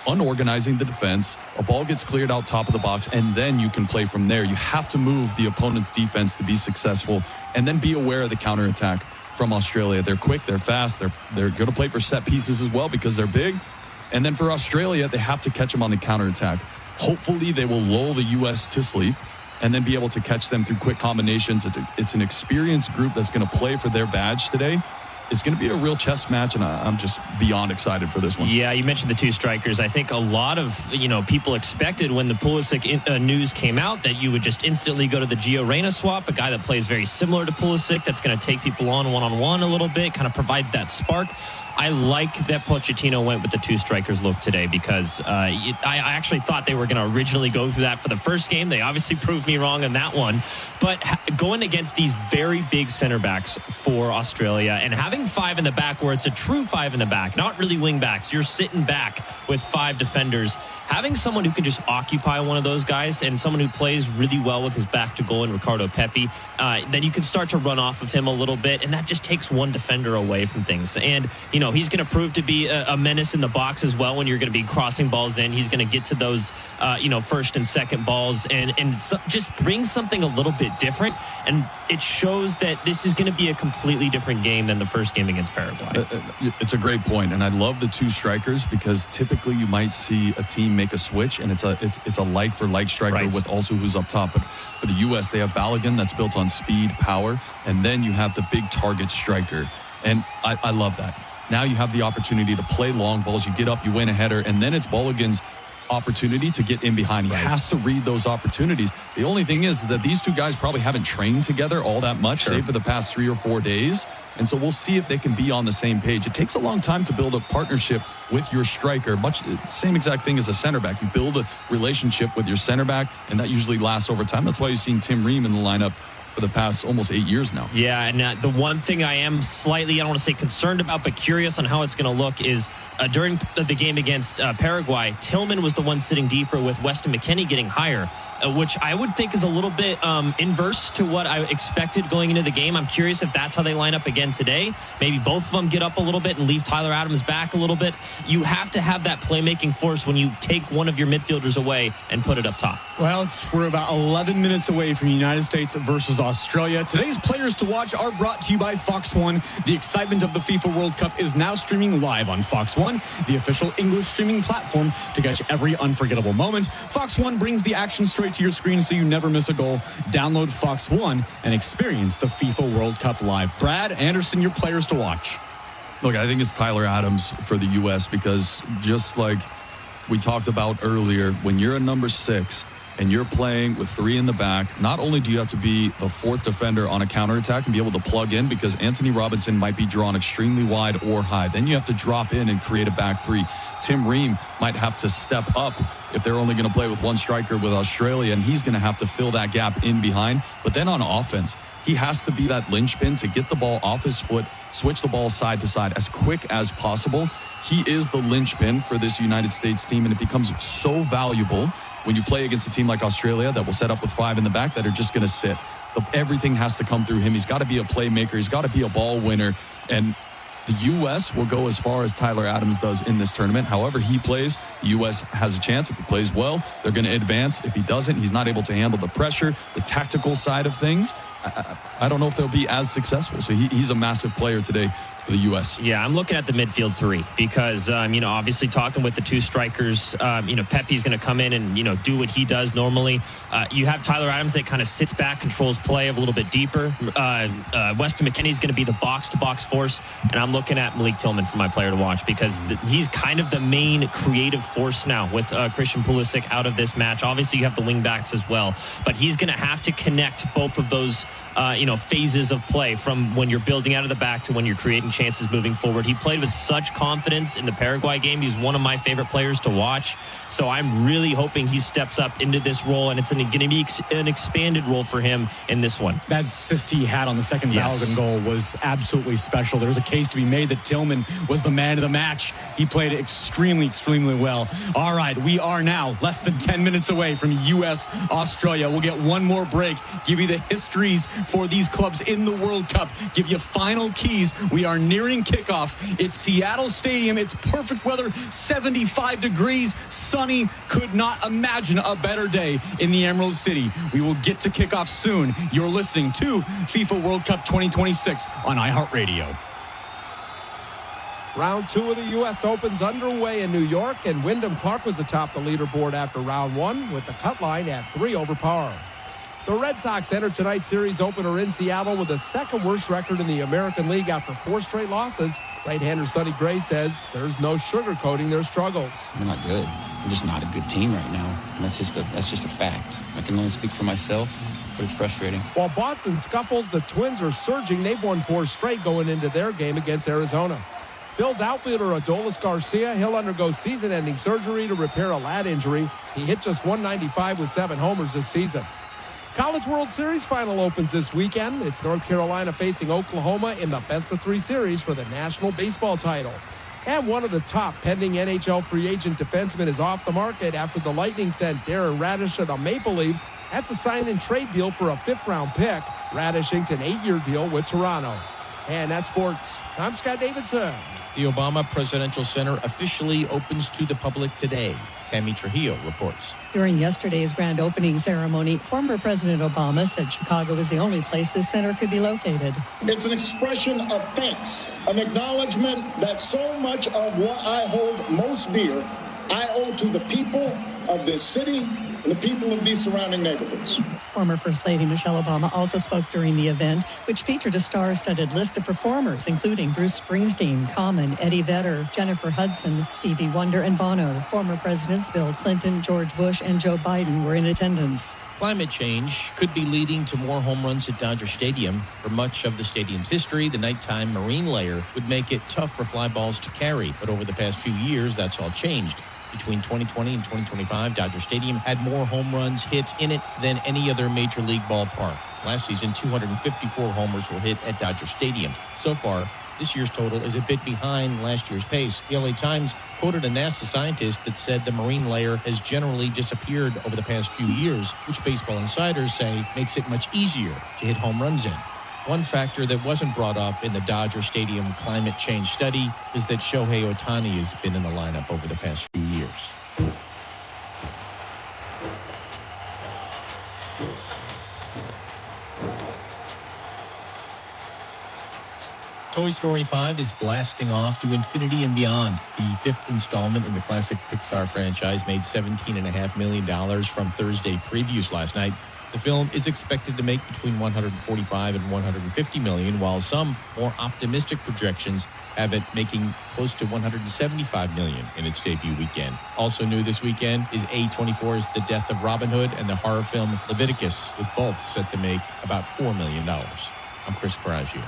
unorganizing the defense. A ball gets cleared out top of the box, and then you can play from there. You have to move the opponent's defense to be successful, and then be aware of the counterattack from Australia. They're quick, they're fast, they're going to play for set pieces as well because they're big. And then for Australia, they have to catch them on the counterattack. Hopefully they will lull the U.S. to sleep and then be able to catch them through quick combinations. It's an experienced group that's going to play for their badge today. It's going to be a real chess match, and I'm just beyond excited for this one. Yeah, you mentioned the 2 strikers. I think a lot of people expected when the Pulisic news came out that you would just instantly go to the Gio Reyna swap, a guy that plays very similar to Pulisic, that's going to take people on one-on-one a little bit, kind of provides that spark. I like that Pochettino went with the 2 strikers look today because I actually thought they were going to originally go through that for the first game. They obviously proved me wrong on that one. But going against these very big center backs for Australia and having having 5 in the back where it's a true 5 in the back, not really wing backs. You're sitting back with 5 defenders. Having someone who can just occupy one of those guys and someone who plays really well with his back to goal in Ricardo Pepi, then you can start to run off of him a little bit, and that just takes one defender away from things. And, he's going to prove to be a menace in the box as well when you're going to be crossing balls in. He's going to get to those, first and second balls and just bring something a little bit different. And it shows that this is going to be a completely different game than the first game against Paraguay. It's a great point, and I love the 2 strikers because typically you might see a team make a switch, and it's a like for like striker with also who's up top. But for the U.S., they have Balogun that's built on speed, power, and then you have the big target striker, and I love that. Now you have the opportunity to play long balls. You get up, you win a header, and then it's Balogun's opportunity to get in behind. He has to read those opportunities. The only thing is that these 2 guys probably haven't trained together all that much, save for the past 3 or 4 days. And so we'll see if they can be on the same page. It takes a long time to build a partnership with your striker. Much same exact thing as a center back. You build a relationship with your center back, and that usually lasts over time. That's why you've seen Tim Ream in the lineup for the past almost 8 years now. Yeah, and the one thing I am slightly, I don't want to say concerned about, but curious on how it's going to look is during the game against Paraguay, Tillman was the one sitting deeper with Weston McKennie getting higher, which I would think is a little bit inverse to what I expected going into the game. I'm curious if that's how they line up again today. Maybe both of them get up a little bit and leave Tyler Adams back a little bit. You have to have that playmaking force when you take one of your midfielders away and put it up top. Well, we're about 11 minutes away from the United States versus Australia. Today's players to watch are brought to you by Fox One. The excitement of the FIFA World Cup is now streaming live on Fox One, the official English streaming platform to catch every unforgettable moment. Fox One brings the action straight to your screen so you never miss a goal. Download Fox One and experience the FIFA World Cup live. Brad Anderson, your players to watch. Look, I think it's Tyler Adams for the U.S. because just like we talked about earlier, when you're a number 6 and you're playing with 3 in the back, not only do you have to be the 4th defender on a counterattack and be able to plug in because Anthony Robinson might be drawn extremely wide or high. Then you have to drop in and create a back 3. Tim Ream might have to step up if they're only going to play with 1 striker with Australia, and he's going to have to fill that gap in behind. But then on offense, he has to be that linchpin to get the ball off his foot, switch the ball side to side as quick as possible. He is the linchpin for this United States team, and it becomes so valuable when you play against a team like Australia that will set up with 5 in the back that are just going to sit. Everything has to come through him. He's got to be a playmaker. He's got to be a ball winner. And the U.S. will go as far as Tyler Adams does in this tournament. However he plays, the U.S. has a chance. If he plays well, they're going to advance. If he doesn't, he's not able to handle the pressure, the tactical side of things. I don't know if they'll be as successful. So he's a massive player today for the U.S. Yeah, I'm looking at the midfield 3 because, obviously talking with the 2 strikers, Pepe's going to come in and, do what he does normally. You have Tyler Adams that kind of sits back, controls play a little bit deeper. Weston McKennie's going to be the box-to-box force, and I'm looking at Malik Tillman for my player to watch because he's kind of the main creative force now with Christian Pulisic out of this match. Obviously, you have the wing backs as well, but he's going to have to connect both of those phases of play from when you're building out of the back to when you're creating chances moving forward. He played with such confidence in the Paraguay game. He's one of my favorite players to watch. So I'm really hoping he steps up into this role, and it's going to be an expanded role for him in this one. That assist he had on the second Balogun goal was absolutely special. There's a case to be made that Tillman was the man of the match. He played extremely, extremely well. All right, we are now less than 10 minutes away from U.S. Australia. We'll get one more break, give you the histories for these clubs in the World Cup, give you final keys. We are nearing kickoff. It's Seattle Stadium. It's perfect weather, 75 degrees, sunny. Could not imagine a better day in the Emerald City. We will get to kickoff soon. You're listening to FIFA World Cup 2026 on iHeartRadio. Round 2 of the U.S. Open's underway in New York, and Wyndham Clark was atop the leaderboard after round 1 with the cut line at 3 over par. The Red Sox entered tonight's series opener in Seattle with the second worst record in the American League after 4 straight losses. Right-hander Sonny Gray says there's no sugarcoating their struggles. We're not good. We're just not a good team right now. And that's just a fact. I can only speak for myself, but it's frustrating. While Boston scuffles, the Twins are surging. They've won 4 straight going into their game against Arizona. Phil's outfielder Adolis Garcia, he'll undergo season-ending surgery to repair a lat injury. He hit just .195 with 7 homers this season. College World Series final opens this weekend. It's North Carolina facing Oklahoma in the best-of-3 series for the national baseball title. And one of the top pending NHL free agent defensemen is off the market after the Lightning sent Darren Radish to the Maple Leafs. That's a sign-and-trade deal for a 5th-round pick. Radish inked an 8-year deal with Toronto. And that's sports. I'm Scott Davidson. The Obama Presidential Center officially opens to the public today. Tammy Trujillo reports. During yesterday's grand opening ceremony, former President Obama said Chicago was the only place this center could be located. It's an expression of thanks, an acknowledgement that so much of what I hold most dear, I owe to the people of this city and the people of these surrounding neighborhoods. Former First Lady Michelle Obama also spoke during the event, which featured a star-studded list of performers, including Bruce Springsteen, Common, Eddie Vedder, Jennifer Hudson, Stevie Wonder, and Bono. Former presidents Bill Clinton, George Bush, and Joe Biden were in attendance. Climate change could be leading to more home runs at Dodger Stadium. For much of the stadium's history, the nighttime marine layer would make it tough for fly balls to carry. But over the past few years, that's all changed. Between 2020 and 2025, Dodger Stadium had more home runs hit in it than any other major league ballpark. Last season, 254 homers were hit at Dodger Stadium. So far, this year's total is a bit behind last year's pace. The LA Times quoted a NASA scientist that said the marine layer has generally disappeared over the past few years, which baseball insiders say makes it much easier to hit home runs in. One factor that wasn't brought up in the Dodger Stadium climate change study is that Shohei Ohtani has been in the lineup over the past few years. Toy Story 5 is blasting off to infinity and beyond. The 5th installment in the classic Pixar franchise made $17.5 million from Thursday previews last night. The film is expected to make between 145 and 150 million, while some more optimistic projections have it making close to 175 million in its debut weekend. Also new this weekend is A24's The Death of Robin Hood and the horror film Leviticus, with both set to make about $4 million. I'm Chris Coraggio.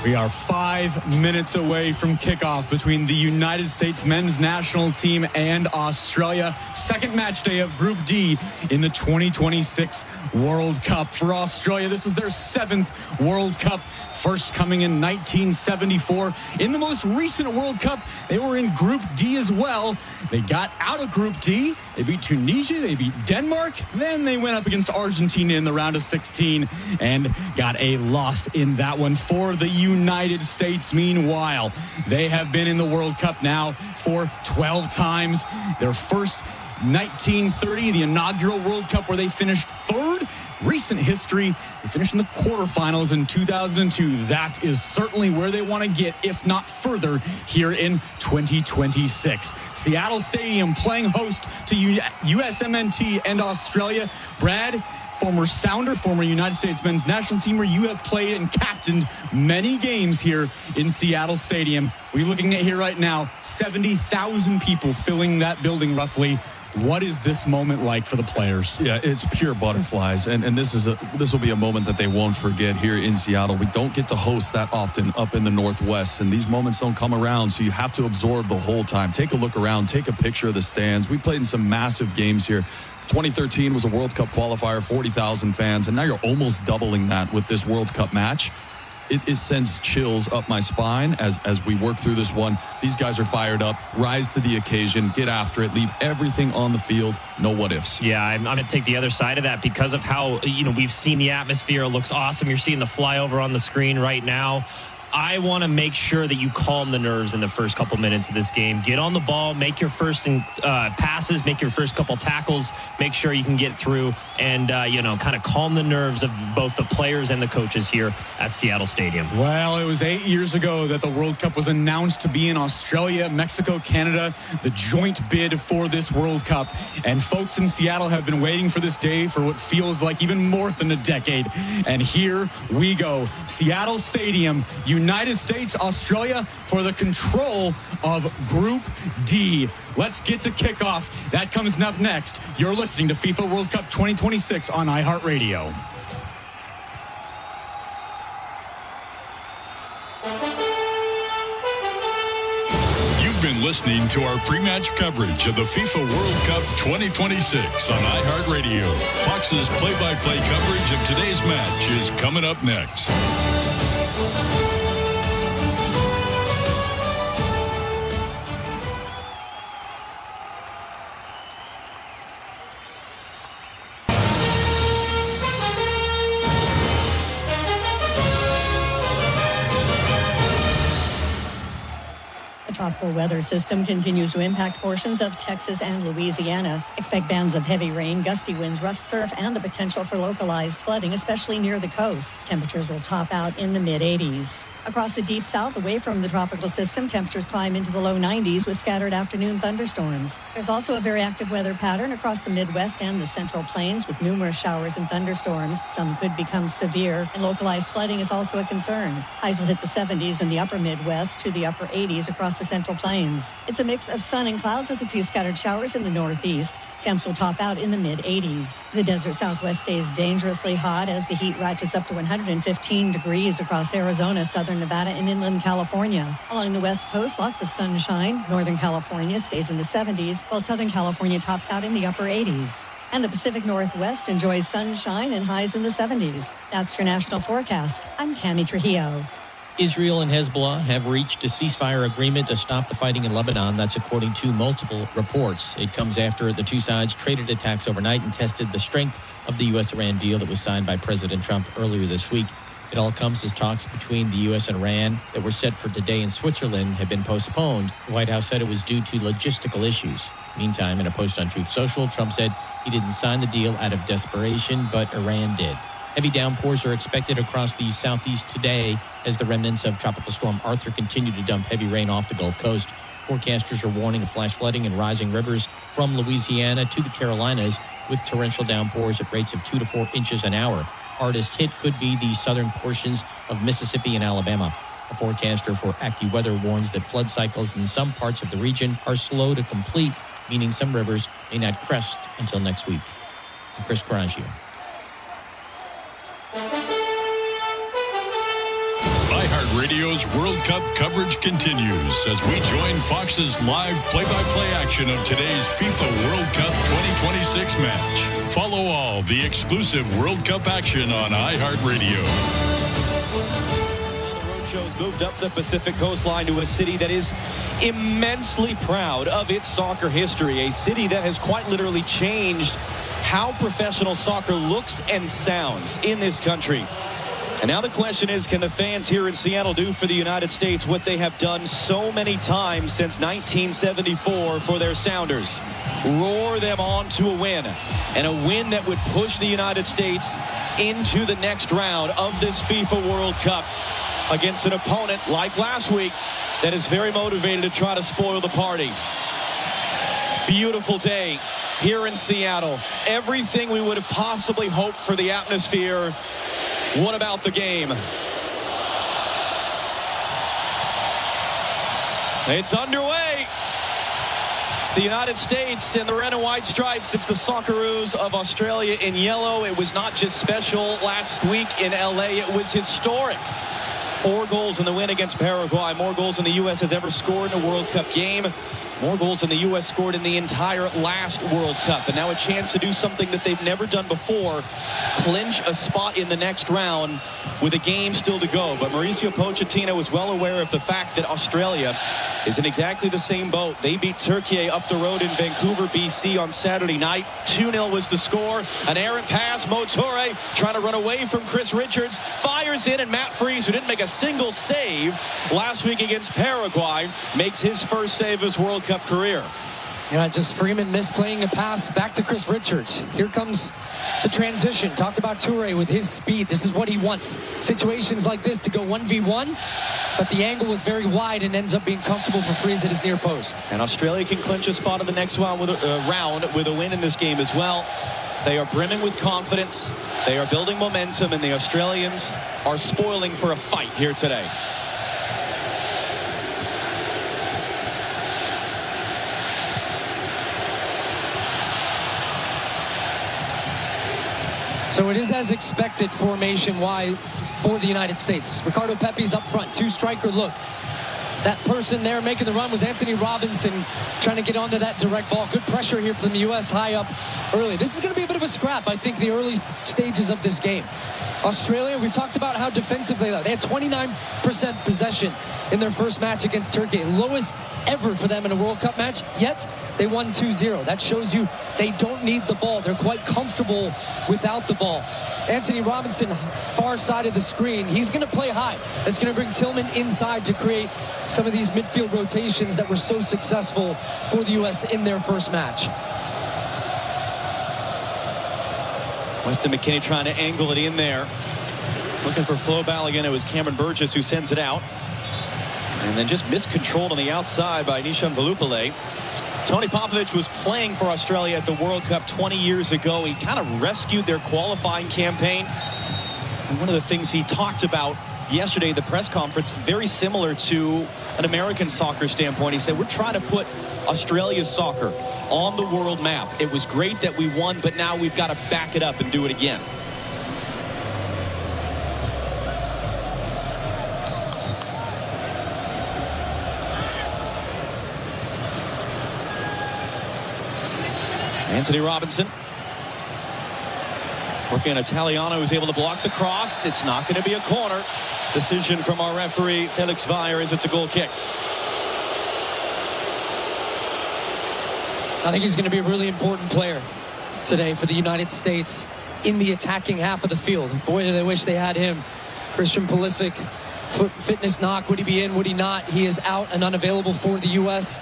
We are 5 minutes away from kickoff between the United States men's national team and Australia. Second match day of Group D in the 2026 World Cup. For Australia, this is their 7th World Cup, first coming in 1974. In the most recent World Cup, they were in Group D as well. They got out of Group D. They beat Tunisia. They beat Denmark. Then they went up against Argentina in the round of 16 and got a loss in that one for the United States. Meanwhile, they have been in the World Cup now for 12 times. Their first 1930, the inaugural World Cup, where they finished 3rd. Recent history, they finished in the quarterfinals in 2002. That is certainly where they want to get, if not further, here in 2026. Seattle Stadium playing host to USMNT and Australia. Brad, former Sounder, former United States men's national teamer, you have played and captained many games here in Seattle Stadium. We're looking at here right now, 70,000 people filling that building roughly. What is this moment like for the players? Yeah, it's pure butterflies, and this will be a moment that they won't forget here in Seattle. We don't get to host that often up in the Northwest, and these moments don't come around, so you have to absorb the whole time. Take a look around, take a picture of the stands. We played in some massive games here. 2013 was a World Cup qualifier, 40,000 fans, and now you're almost doubling that with this World Cup match. It sends chills up my spine as we work through this one. These guys are fired up, rise to the occasion, get after it, leave everything on the field, no what ifs. Yeah, I'm going to take the other side of that because of how, we've seen the atmosphere. It looks awesome. You're seeing the flyover on the screen right now. I want to make sure that you calm the nerves in the first couple minutes of this game. Get on the ball, make your first passes, make your first couple tackles, make sure you can get through and, kind of calm the nerves of both the players and the coaches here at Seattle Stadium. Well, it was 8 years ago that the World Cup was announced to be in Australia, Mexico, Canada, the joint bid for this World Cup. And folks in Seattle have been waiting for this day for what feels like even more than a decade. And here we go. Seattle Stadium, United States, Australia for the control of Group D. Let's get to kickoff. That comes up next. You're listening to FIFA World Cup 2026 on iHeartRadio. listening to our pre-match coverage of the FIFA World Cup 2026 on iHeartRadio. Fox's play-by-play coverage of today's match is coming up next. Tropical weather system continues to impact portions of Texas and Louisiana. Expect bands of heavy rain, gusty winds, rough surf, and the potential for localized flooding, especially near the coast. Temperatures will top out in the mid-80s. Across the deep south, away from the tropical system, temperatures climb into the low 90s with scattered afternoon thunderstorms. There's also a very active weather pattern across the Midwest and the Central Plains with numerous showers and thunderstorms. Some could become severe, and localized flooding is also a concern. Highs will hit the 70s in the upper Midwest to the upper 80s across the Central Plains. It's a mix of sun and clouds with a few scattered showers in the Northeast. Temps will top out in the mid-80s. The desert Southwest stays dangerously hot as the heat ratchets up to 115 degrees across Arizona, southern Nevada, and inland California. Along the West Coast, lots of sunshine. Northern California stays in the 70s, while Southern California tops out in the upper 80s. And the Pacific Northwest enjoys sunshine and highs in the 70s. That's your national forecast. I'm Tammy Trujillo. Israel and Hezbollah have reached a ceasefire agreement to stop the fighting in Lebanon. That's according to multiple reports. It comes after the two sides traded attacks overnight and tested the strength of the U.S.-Iran deal that was signed by President Trump earlier this week. It all comes as talks between the U.S. and Iran that were set for today in Switzerland have been postponed. The White House said it was due to logistical issues. Meantime, in a post on Truth Social, Trump said he didn't sign the deal out of desperation, but Iran did. Heavy downpours are expected across the southeast today as the remnants of Tropical Storm Arthur continue to dump heavy rain off the Gulf Coast. Forecasters are warning of flash flooding and rising rivers from Louisiana to the Carolinas with torrential downpours at rates of 2 to 4 inches an hour. Hardest hit could be the southern portions of Mississippi and Alabama. A forecaster for AccuWeather warns that flood cycles in some parts of the region are slow to complete, meaning some rivers may not crest until next week. I'm Chris Coraggio. iHeartRadio's World Cup coverage continues as we join Fox's live play-by-play action of today's FIFA World Cup 2026 match. Follow all the exclusive World Cup action on iHeartRadio. The roadshow's moved up the Pacific coastline to a city that is immensely proud of its soccer history, a city that has quite literally changed how professional soccer looks and sounds in this country. And now the question is, can the fans here in Seattle do for the United States what they have done so many times since 1974 for their Sounders? Roar them on to a win, and a win that would push the United States into the next round of this FIFA World Cup against an opponent like last week that is very motivated to try to spoil the party. Beautiful day here in Seattle. Everything we would have possibly hoped for the atmosphere. What about the game? It's underway. It's the United States in the red and white stripes. It's the Socceroos of Australia in yellow. It was not just special last week in LA. It was historic. 4 goals in the win against Paraguay. More goals than the U.S. has ever scored in a World Cup game. More goals than the U.S. scored in the entire last World Cup. And now a chance to do something that they've never done before. Clinch a spot in the next round with a game still to go. But Mauricio Pochettino is well aware of the fact that Australia is in exactly the same boat. They beat Turkey up the road in Vancouver, BC on Saturday night. 2-0 was the score. An errant pass. Mo Toure trying to run away from Chris Richards. Fires in, and Matt Freese, who didn't make a single save last week against Paraguay, makes his first save of his World Cup career. Yeah, just Freeman misplaying a pass back to Chris Richards. Here comes the transition. Talked about Toure with his speed. This is what he wants. Situations like this to go 1v1, but the angle was very wide and ends up being comfortable for Freese at his near post. And Australia can clinch a spot in the next round with a win in this game as well. They are brimming with confidence. They are building momentum, and the Australians are spoiling for a fight here today. So it is as expected formation-wise for the United States. Ricardo Pepi's up front, 2-striker look. That person there making the run was Anthony Robinson, trying to get onto that direct ball. Good pressure here from the U.S. high up early. This is going to be a bit of a scrap, I think, the early stages of this game. Australia, we've talked about how defensive they are. They had 29% possession in their first match against Turkey. Lowest ever for them in a World Cup match, yet they won 2-0. That shows you they don't need the ball. They're quite comfortable without the ball. Anthony Robinson, far side of the screen. He's going to play high. That's going to bring Tillman inside to create some of these midfield rotations that were so successful for the U.S. in their first match. Weston McKennie trying to angle it in there. Looking for Flo Balogun. It was Cameron Burgess who sends it out. And then just miscontrolled on the outside by Nishan Velupillay. Tony Popovich was playing for Australia at the World Cup 20 years ago. He kind of rescued their qualifying campaign. And one of the things he talked about yesterday at the press conference, very similar to an American soccer standpoint. He said, we're trying to put Australia's soccer on the world map. It was great that we won, but now we've got to back it up and do it again. Anthony Robinson working on Italiano, who's able to block the cross. It's not going to be a corner. Decision from our referee, Felix Weyer, is it's a goal kick. I think he's going to be a really important player today for the United States in the attacking half of the field. Boy, do they wish they had him. Christian Pulisic, foot fitness knock. Would he be in? Would he not? He is out and unavailable for the U.S.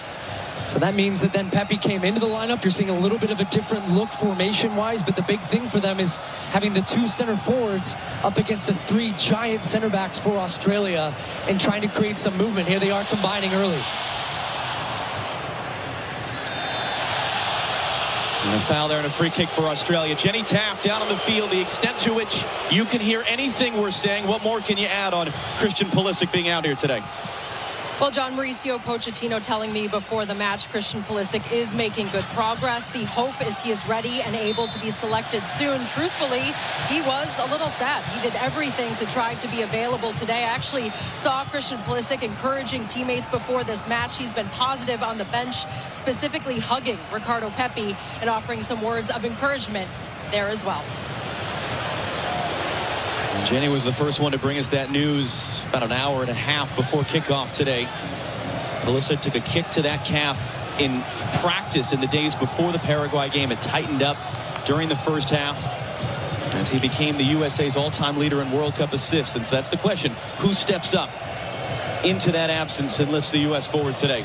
So that means that then Pepe came into the lineup. You're seeing a little bit of a different look formation-wise, but the big thing for them is having the two center forwards up against the three giant center backs for Australia and trying to create some movement. Here they are combining early. And a foul there and a free kick for Australia. Jenny Taft down on the field. The extent to which you can hear anything we're saying. What more can you add on Christian Pulisic being out here today? Well, John, Mauricio Pochettino telling me before the match, Christian Pulisic is making good progress. The hope is he is ready and able to be selected soon. Truthfully, he was a little sad. He did everything to try to be available today. I actually saw Christian Pulisic encouraging teammates before this match. He's been positive on the bench, specifically hugging Ricardo Pepi and offering some words of encouragement there as well. And Jenny was the first one to bring us that news about an hour and a half before kickoff today. Pulisic took a kick to that calf in practice in the days before the Paraguay game. It tightened up during the first half as he became the USA's all-time leader in World Cup assists. And so that's the question. Who steps up into that absence and lifts the U.S. forward today?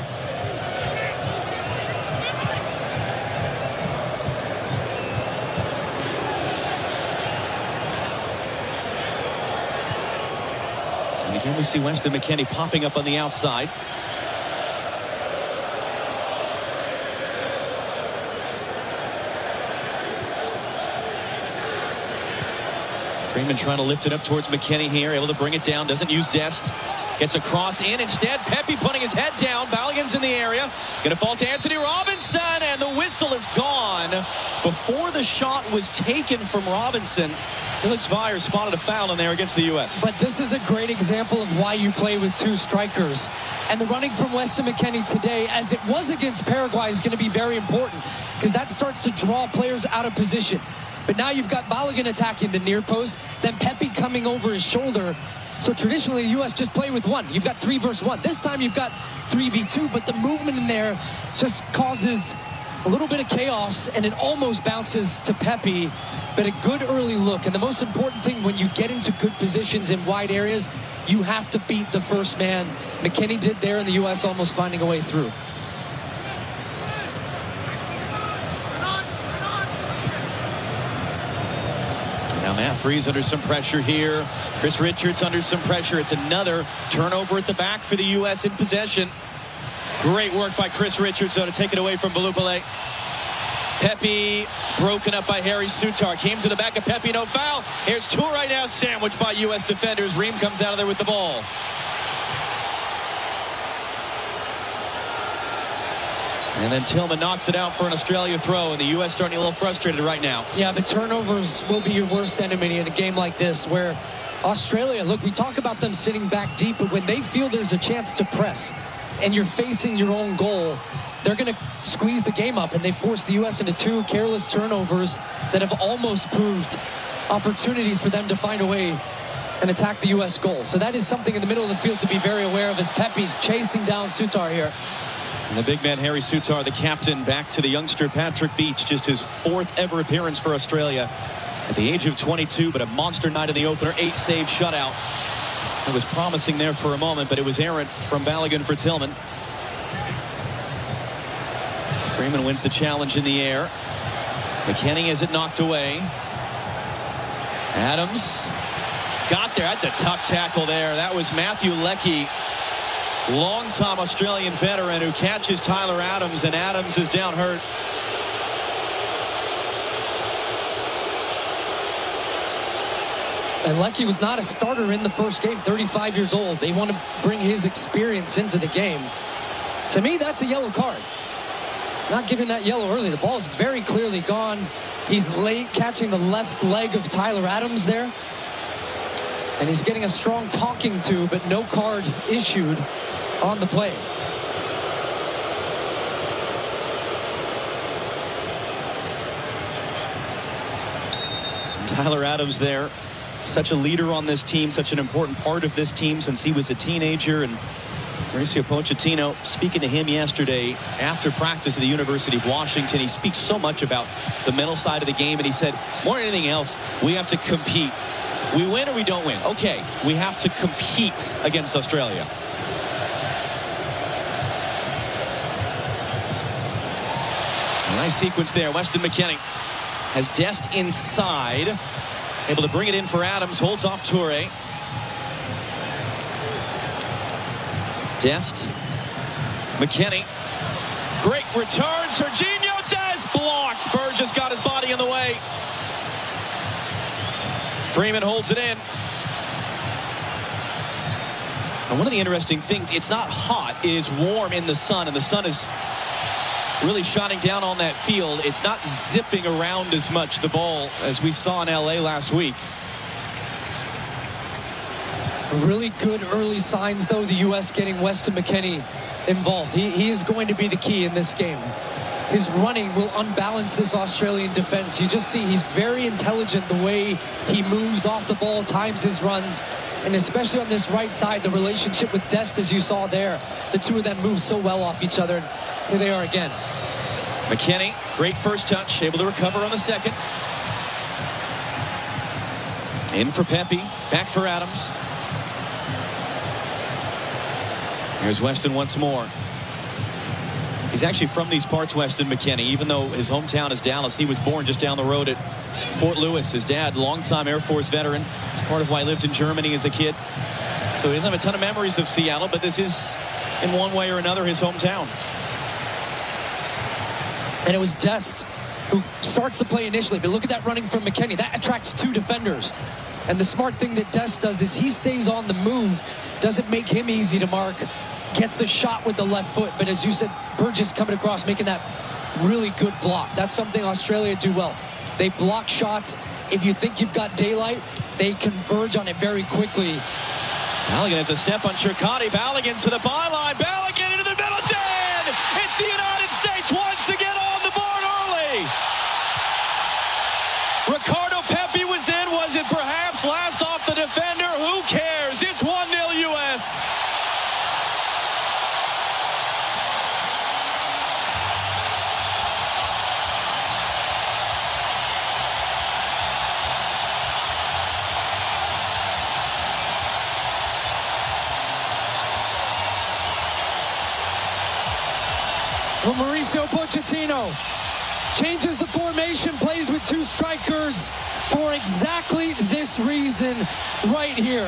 And again, we see Weston McKennie popping up on the outside. Freeman trying to lift it up towards McKennie here, able to bring it down, doesn't use Dest. Gets a cross in instead. Pepe putting his head down. Balogun's in the area. Going to fall to Anthony Robinson, and the whistle is gone. Before the shot was taken from Robinson, Felix Weyer spotted a foul in there against the U.S. But this is a great example of why you play with two strikers. And the running from Weston McKennie today, as it was against Paraguay, is going to be very important because that starts to draw players out of position. But now you've got Balogun attacking the near post, then Pepe coming over his shoulder. So traditionally, the U.S. just play with one. You've got 3 versus 1. This time you've got 3v2, but the movement in there just causes a little bit of chaos, and it almost bounces to Pepe. But a good early look, and the most important thing when you get into good positions in wide areas, you have to beat the first man. McKennie did there, and the U.S. almost finding a way through. Now Matt Freese under some pressure here. Chris Richards under some pressure. It's another turnover at the back for the U.S. in possession. Great work by Chris Richards, though, to take it away from Velupillay. Pepe broken up by Harry Sutar. Came to the back of Pepe, no foul. Here's Toure right now, sandwiched by U.S. defenders. Ream comes out of there with the ball. And then Tillman knocks it out for an Australia throw, and the U.S. starting a little frustrated right now. Yeah, but turnovers will be your worst enemy in a game like this, where Australia, look, we talk about them sitting back deep, but when they feel there's a chance to press and you're facing your own goal, they're going to squeeze the game up, and they forced the U.S. into 2 careless turnovers that have almost proved opportunities for them to find a way and attack the U.S. goal. So that is something in the middle of the field to be very aware of as Pepe's chasing down Sutar here. And the big man, Harry Sutar, the captain, back to the youngster Patrick Beach, just his 4th ever appearance for Australia at the age of 22, but a monster night in the opener, 8-save shutout. It was promising there for a moment, but it was errant from Balogun for Tillman. Freeman wins the challenge in the air. McKennie has it knocked away. Adams got there. That's a tough tackle there. That was Matthew Leckie, long-time Australian veteran, who catches Tyler Adams, and Adams is down hurt. And Leckie was not a starter in the first game, 35 years old. They want to bring his experience into the game. To me, that's a yellow card. Not giving that yellow early. The ball's very clearly gone. He's late catching the left leg of Tyler Adams there. And he's getting a strong talking to, but no card issued on the play. Tyler Adams there, such a leader on this team, such an important part of this team since he was a teenager. And Mauricio Pochettino, speaking to him yesterday after practice at the University of Washington, he speaks so much about the mental side of the game, and he said, more than anything else, we have to compete. We win or we don't win. Okay, we have to compete against Australia. A nice sequence there. Weston McKennie has Dest inside, able to bring it in for Adams, holds off Toure. Dest, McKennie, great return. Serginho Dest blocked. Burgess got his body in the way. Freeman holds it in. And one of the interesting things, it's not hot, it is warm in the sun, and the sun is really shining down on that field. It's not zipping around as much, the ball, as we saw in LA last week. Really good early signs, though, the U.S. getting Weston McKennie involved. He is going to be the key in this game. His running will unbalance this Australian defense. You just see he's very intelligent the way he moves off the ball, times his runs, and especially on this right side, the relationship with Dest, as you saw there. The two of them move so well off each other. Here they are again. McKennie, great first touch, able to recover on the second. In for Pepe, back for Adams. Here's Weston once more. He's actually from these parts, Weston McKennie, even though his hometown is Dallas. He was born just down the road at Fort Lewis. His dad, longtime Air Force veteran. It's part of why he lived in Germany as a kid. So he doesn't have a ton of memories of Seattle, but this is, in one way or another, his hometown. And it was Dest who starts the play initially. But look at that running from McKennie. That attracts 2 defenders. And the smart thing that Dest does is he stays on the move. Doesn't make him easy to mark. Gets the shot with the left foot. But as you said, Burgess coming across, making that really good block. That's something Australia do well. They block shots. If you think you've got daylight, they converge on it very quickly. Balogun has a step on Shirkati. Balogun to the byline. Balogun into the middle. Dead! It's the United States once again on the board early. Ricardo Pepi was in. Was it perhaps last off the defender? Who cares? It's 1-0 U.S. Well, Mauricio Pochettino changes the formation, plays with 2 strikers for exactly this reason right here.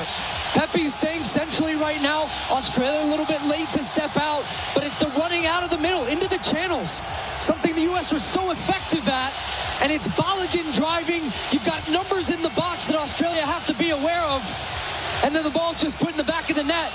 Pepe's staying centrally right now. Australia a little bit late to step out, but it's the running out of the middle into the channels, something the U.S. was so effective at, and it's Balogun driving. You've got numbers in the box that Australia have to be aware of, and then the ball's just put in the back of the net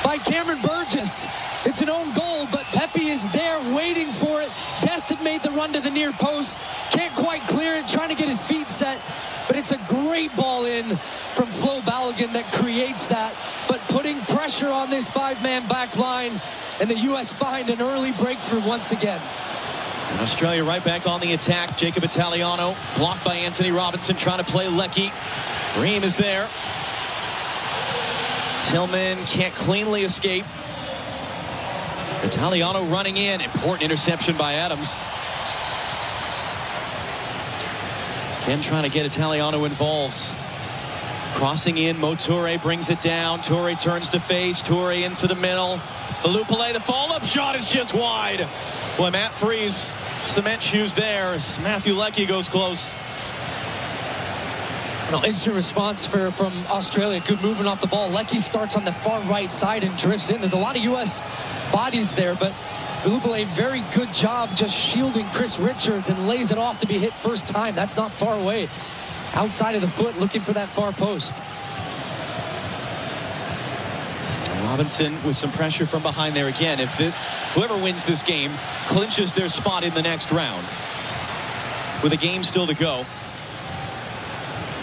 by Cameron Burgess. It's an own goal, but Pepe is there waiting for it. Dest Weston made the run to the near post. Can't quite clear it, trying to get his feet set. But it's a great ball in from Flo Balogun that creates that. But putting pressure on this five-man back line, and the U.S. find an early breakthrough once again. And Australia right back on the attack. Jacob Italiano blocked by Anthony Robinson, trying to play Leckie. Ream is there. Tillman can't cleanly escape. Italiano running in. Important interception by Adams. Again, trying to get Italiano involved. Crossing in, Mo Toure brings it down. Toure turns to face. Toure into the middle. Valupale, the follow-up shot is just wide. Boy, Matt Freese, cement shoes there as Matthew Leckie goes close. No, instant response from Australia. Good movement off the ball. Leckie starts on the far right side and drifts in. There's a lot of U.S. bodies there, but Valupale, very good job just shielding Chris Richards and lays it off to be hit first time. That's not far away. Outside of the foot, looking for that far post. Robinson with some pressure from behind there again. If whoever wins this game clinches their spot in the next round with a game still to go.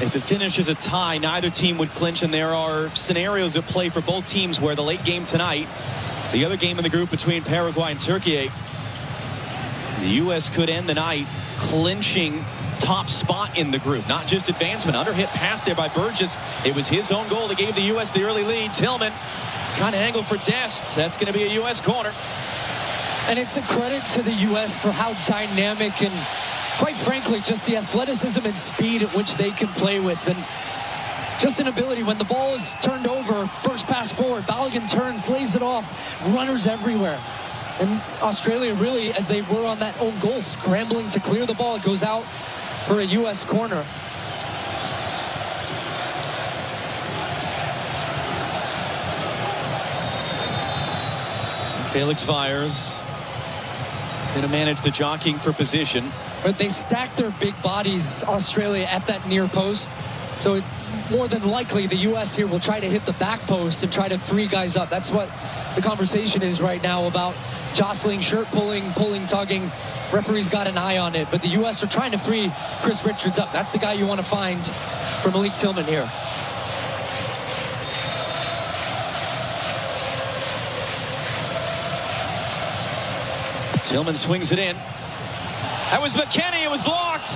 If it finishes a tie, neither team would clinch, and there are scenarios at play for both teams where the late game tonight, the other game in the group between Paraguay and Turkey, the U.S. could end the night clinching top spot in the group, not just advancement. Under-hit pass there by Burgess. It was his own goal that gave the U.S. the early lead. Tillman trying to angle for Dest. That's going to be a U.S. corner. And it's a credit to the U.S. for how dynamic and, quite frankly, just the athleticism and speed at which they can play with. And just an ability when the ball is turned over, first pass forward, Balogun turns, lays it off, runners everywhere. And Australia really, as they were on that own goal, scrambling to clear the ball. It goes out for a U.S. corner. Felix fires. Going to manage the jockeying for position. But they stack their big bodies, Australia, at that near post. So more than likely the U.S. here will try to hit the back post and try to free guys up. That's what the conversation is right now about jostling, shirt pulling, tugging. Referee's got an eye on it. But the U.S. are trying to free Chris Richards up. That's the guy you want to find for Malik Tillman here. Tillman swings it in. That was McKennie. It was blocked.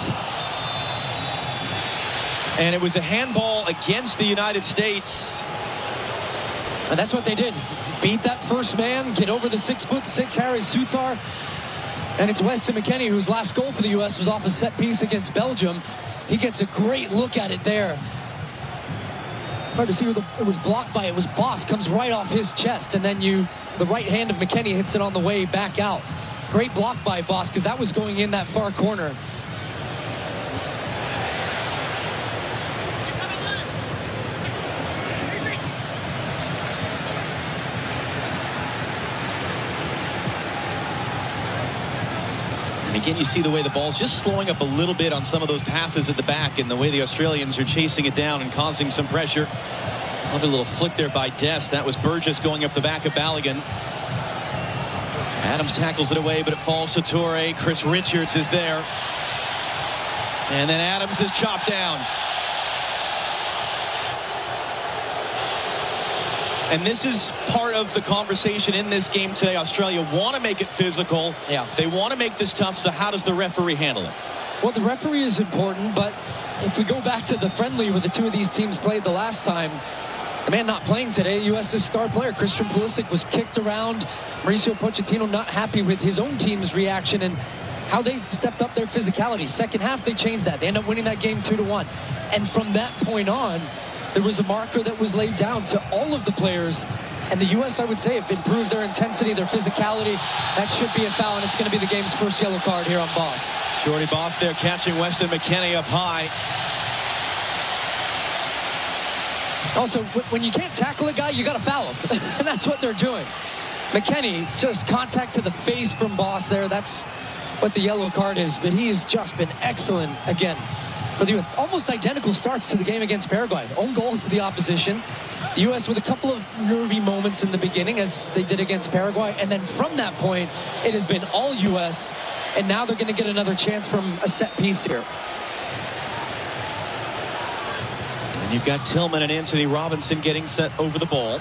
And it was a handball against the United States. And that's what they did. Beat that first man, get over the 6'6" Harry Sutar. And it's Weston McKennie, whose last goal for the U.S. was off a set piece against Belgium. He gets a great look at it there. Hard to see where it was blocked by. It was Boss, comes right off his chest. And then the right hand of McKennie hits it on the way back out. Great block by Boss, because that was going in that far corner. And again, you see the way the ball's just slowing up a little bit on some of those passes at the back, and the way the Australians are chasing it down and causing some pressure. Love a little flick there by Dest. That was Burgess going up the back of Balogun. Adams tackles it away, but it falls to Toure. Chris Richards is there. And then Adams is chopped down. And this is part of the conversation in this game today. Australia want to make it physical. Yeah. They want to make this tough, so how does the referee handle it? Well, the referee is important, but if we go back to the friendly where the two of these teams played the last time, the man not playing today, U.S.'s star player, Christian Pulisic, was kicked around. Mauricio Pochettino not happy with his own team's reaction and how they stepped up their physicality. Second half, they changed that. They ended up winning that game 2-1. And from that point on, there was a marker that was laid down to all of the players. And the U.S., I would say, have improved their intensity, their physicality. That should be a foul, and it's going to be the game's first yellow card here on Boss. Jordy Boss there catching Weston McKennie up high. Also, when you can't tackle a guy, you got to foul him. And that's what they're doing. McKennie, just contact to the face from Boss there. That's what the yellow card is. But he's just been excellent again for the U.S. Almost identical starts to the game against Paraguay. Own goal for the opposition. The U.S. with a couple of nervy moments in the beginning, as they did against Paraguay. And then from that point, it has been all U.S. And now they're going to get another chance from a set piece here. And you've got Tillman and Anthony Robinson getting set over the ball.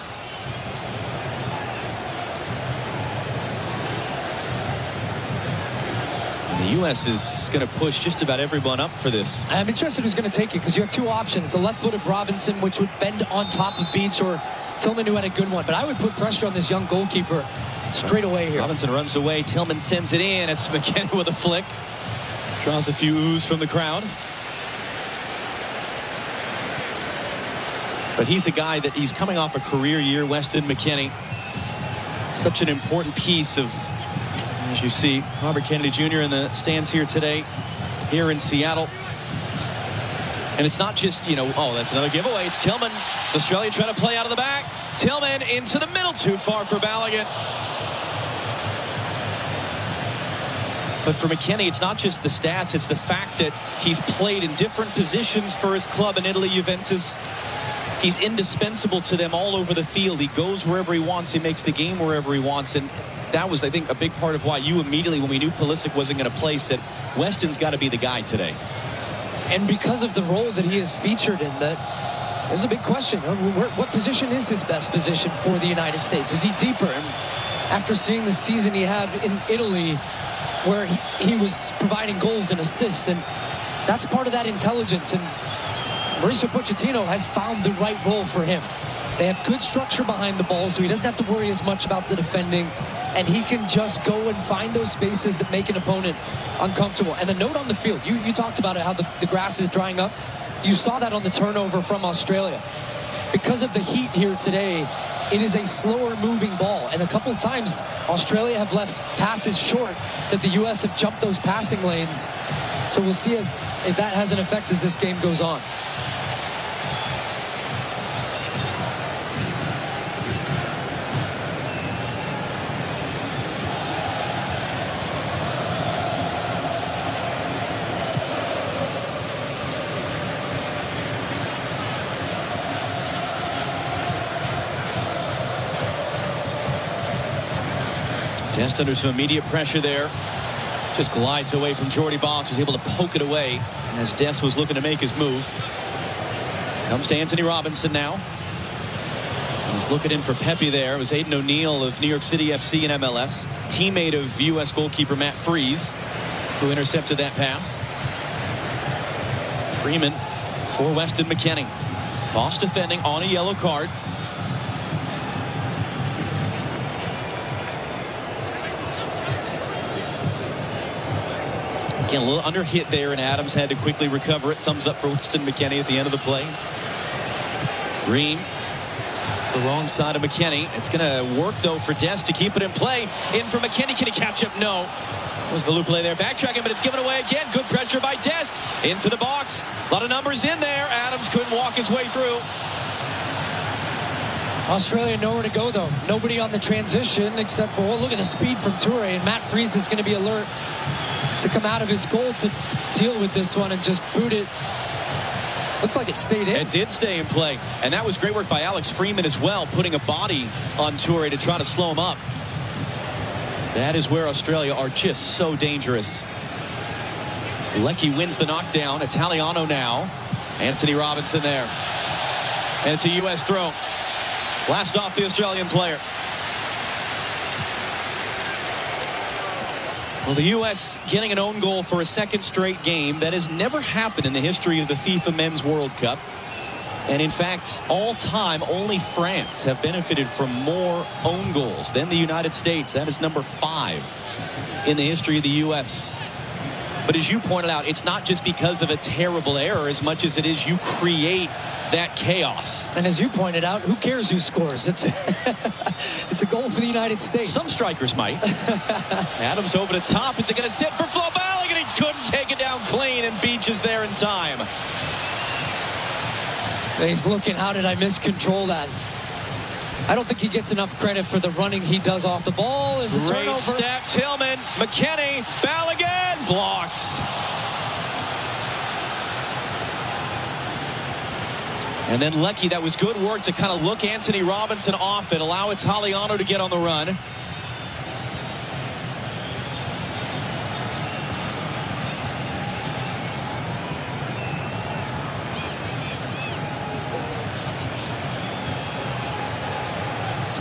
The U.S. is going to push just about everyone up for this. I'm interested who's going to take it because you have two options. The left foot of Robinson, which would bend on top of Beach, or Tillman, who had a good one. But I would put pressure on this young goalkeeper straight away here. Robinson runs away. Tillman sends it in. It's McKennie with a flick. Draws a few oohs from the crowd. But he's a guy that he's coming off a career year, Weston McKennie. Such an important piece of, as you see, Robert Kennedy Jr. in the stands here today, here in Seattle. And it's not just, oh, that's another giveaway. It's Tillman. It's Australia trying to play out of the back. Tillman into the middle, too far for Balogun. But for McKennie, it's not just the stats. It's the fact that he's played in different positions for his club in Italy, Juventus. He's indispensable to them all over the field. He goes wherever he wants. He makes the game wherever he wants. And that was, I think, a big part of why you immediately, when we knew Pulisic wasn't going to play, said Weston's got to be the guy today. And because of the role that he is featured in, that there's a big question. What position is his best position for the United States? Is he deeper? And after seeing the season he had in Italy, where he was providing goals and assists, and that's part of that intelligence. And Mauricio Pochettino has found the right role for him. They have good structure behind the ball, so he doesn't have to worry as much about the defending, and he can just go and find those spaces that make an opponent uncomfortable. And the note on the field, you talked about it, how the grass is drying up. You saw that on the turnover from Australia. Because of the heat here today, it is a slower moving ball, and a couple of times Australia have left passes short that the U.S. have jumped those passing lanes. So we'll see if that has an effect as this game goes on. Dest under some immediate pressure there. Just glides away from Jordy Boss, who's able to poke it away as Dest was looking to make his move. Comes to Anthony Robinson now. He's looking in for Pepe there. It was Aiden O'Neill of New York City FC and MLS, teammate of U.S. goalkeeper Matt Freese, who intercepted that pass. Freeman for Weston McKennie. Boss defending on a yellow card. Again, a little under hit there, and Adams had to quickly recover it. Thumbs up for Weston McKennie at the end of the play. Ream. It's the wrong side of McKennie. It's going to work, though, for Dest to keep it in play. In for McKennie. Can he catch up? No. That was Valuplay there. Backtracking, but it's given away again. Good pressure by Dest. Into the box. A lot of numbers in there. Adams couldn't walk his way through. Australia nowhere to go, though. Nobody on the transition except for, look at the speed from Toure, and Matt Freese is going to be alert to come out of his goal to deal with this one and just boot it. Looks like it stayed in. It did stay in play, and that was great work by Alex Freeman as well, putting a body on Toure to try to slow him up. That is where Australia are just so dangerous. Leckie wins the knockdown. Italiano now. Anthony Robinson there. And it's a U.S. throw. Last off the Australian player. Well, the U.S. getting an own goal for a second straight game. That has never happened in the history of the FIFA Men's World Cup. And in fact, all time, only France have benefited from more own goals than the United States. That is number 5 in the history of the U.S. But as you pointed out, it's not just because of a terrible error as much as it is you create that chaos. And as you pointed out, who cares who scores? It's it's a goal for the United States. Some strikers might. Adams over the top. Is it going to sit for Flo Balogun? He couldn't take it down clean, and Beach is there in time. He's looking, how did I miscontrol that? I don't think he gets enough credit for the running he does off the ball. Is a Great turnover. step, Tillman, McKennie, Balogun, blocked. And then Leckie, that was good work to kind of look Anthony Robinson off and allow Italiano to get on the run.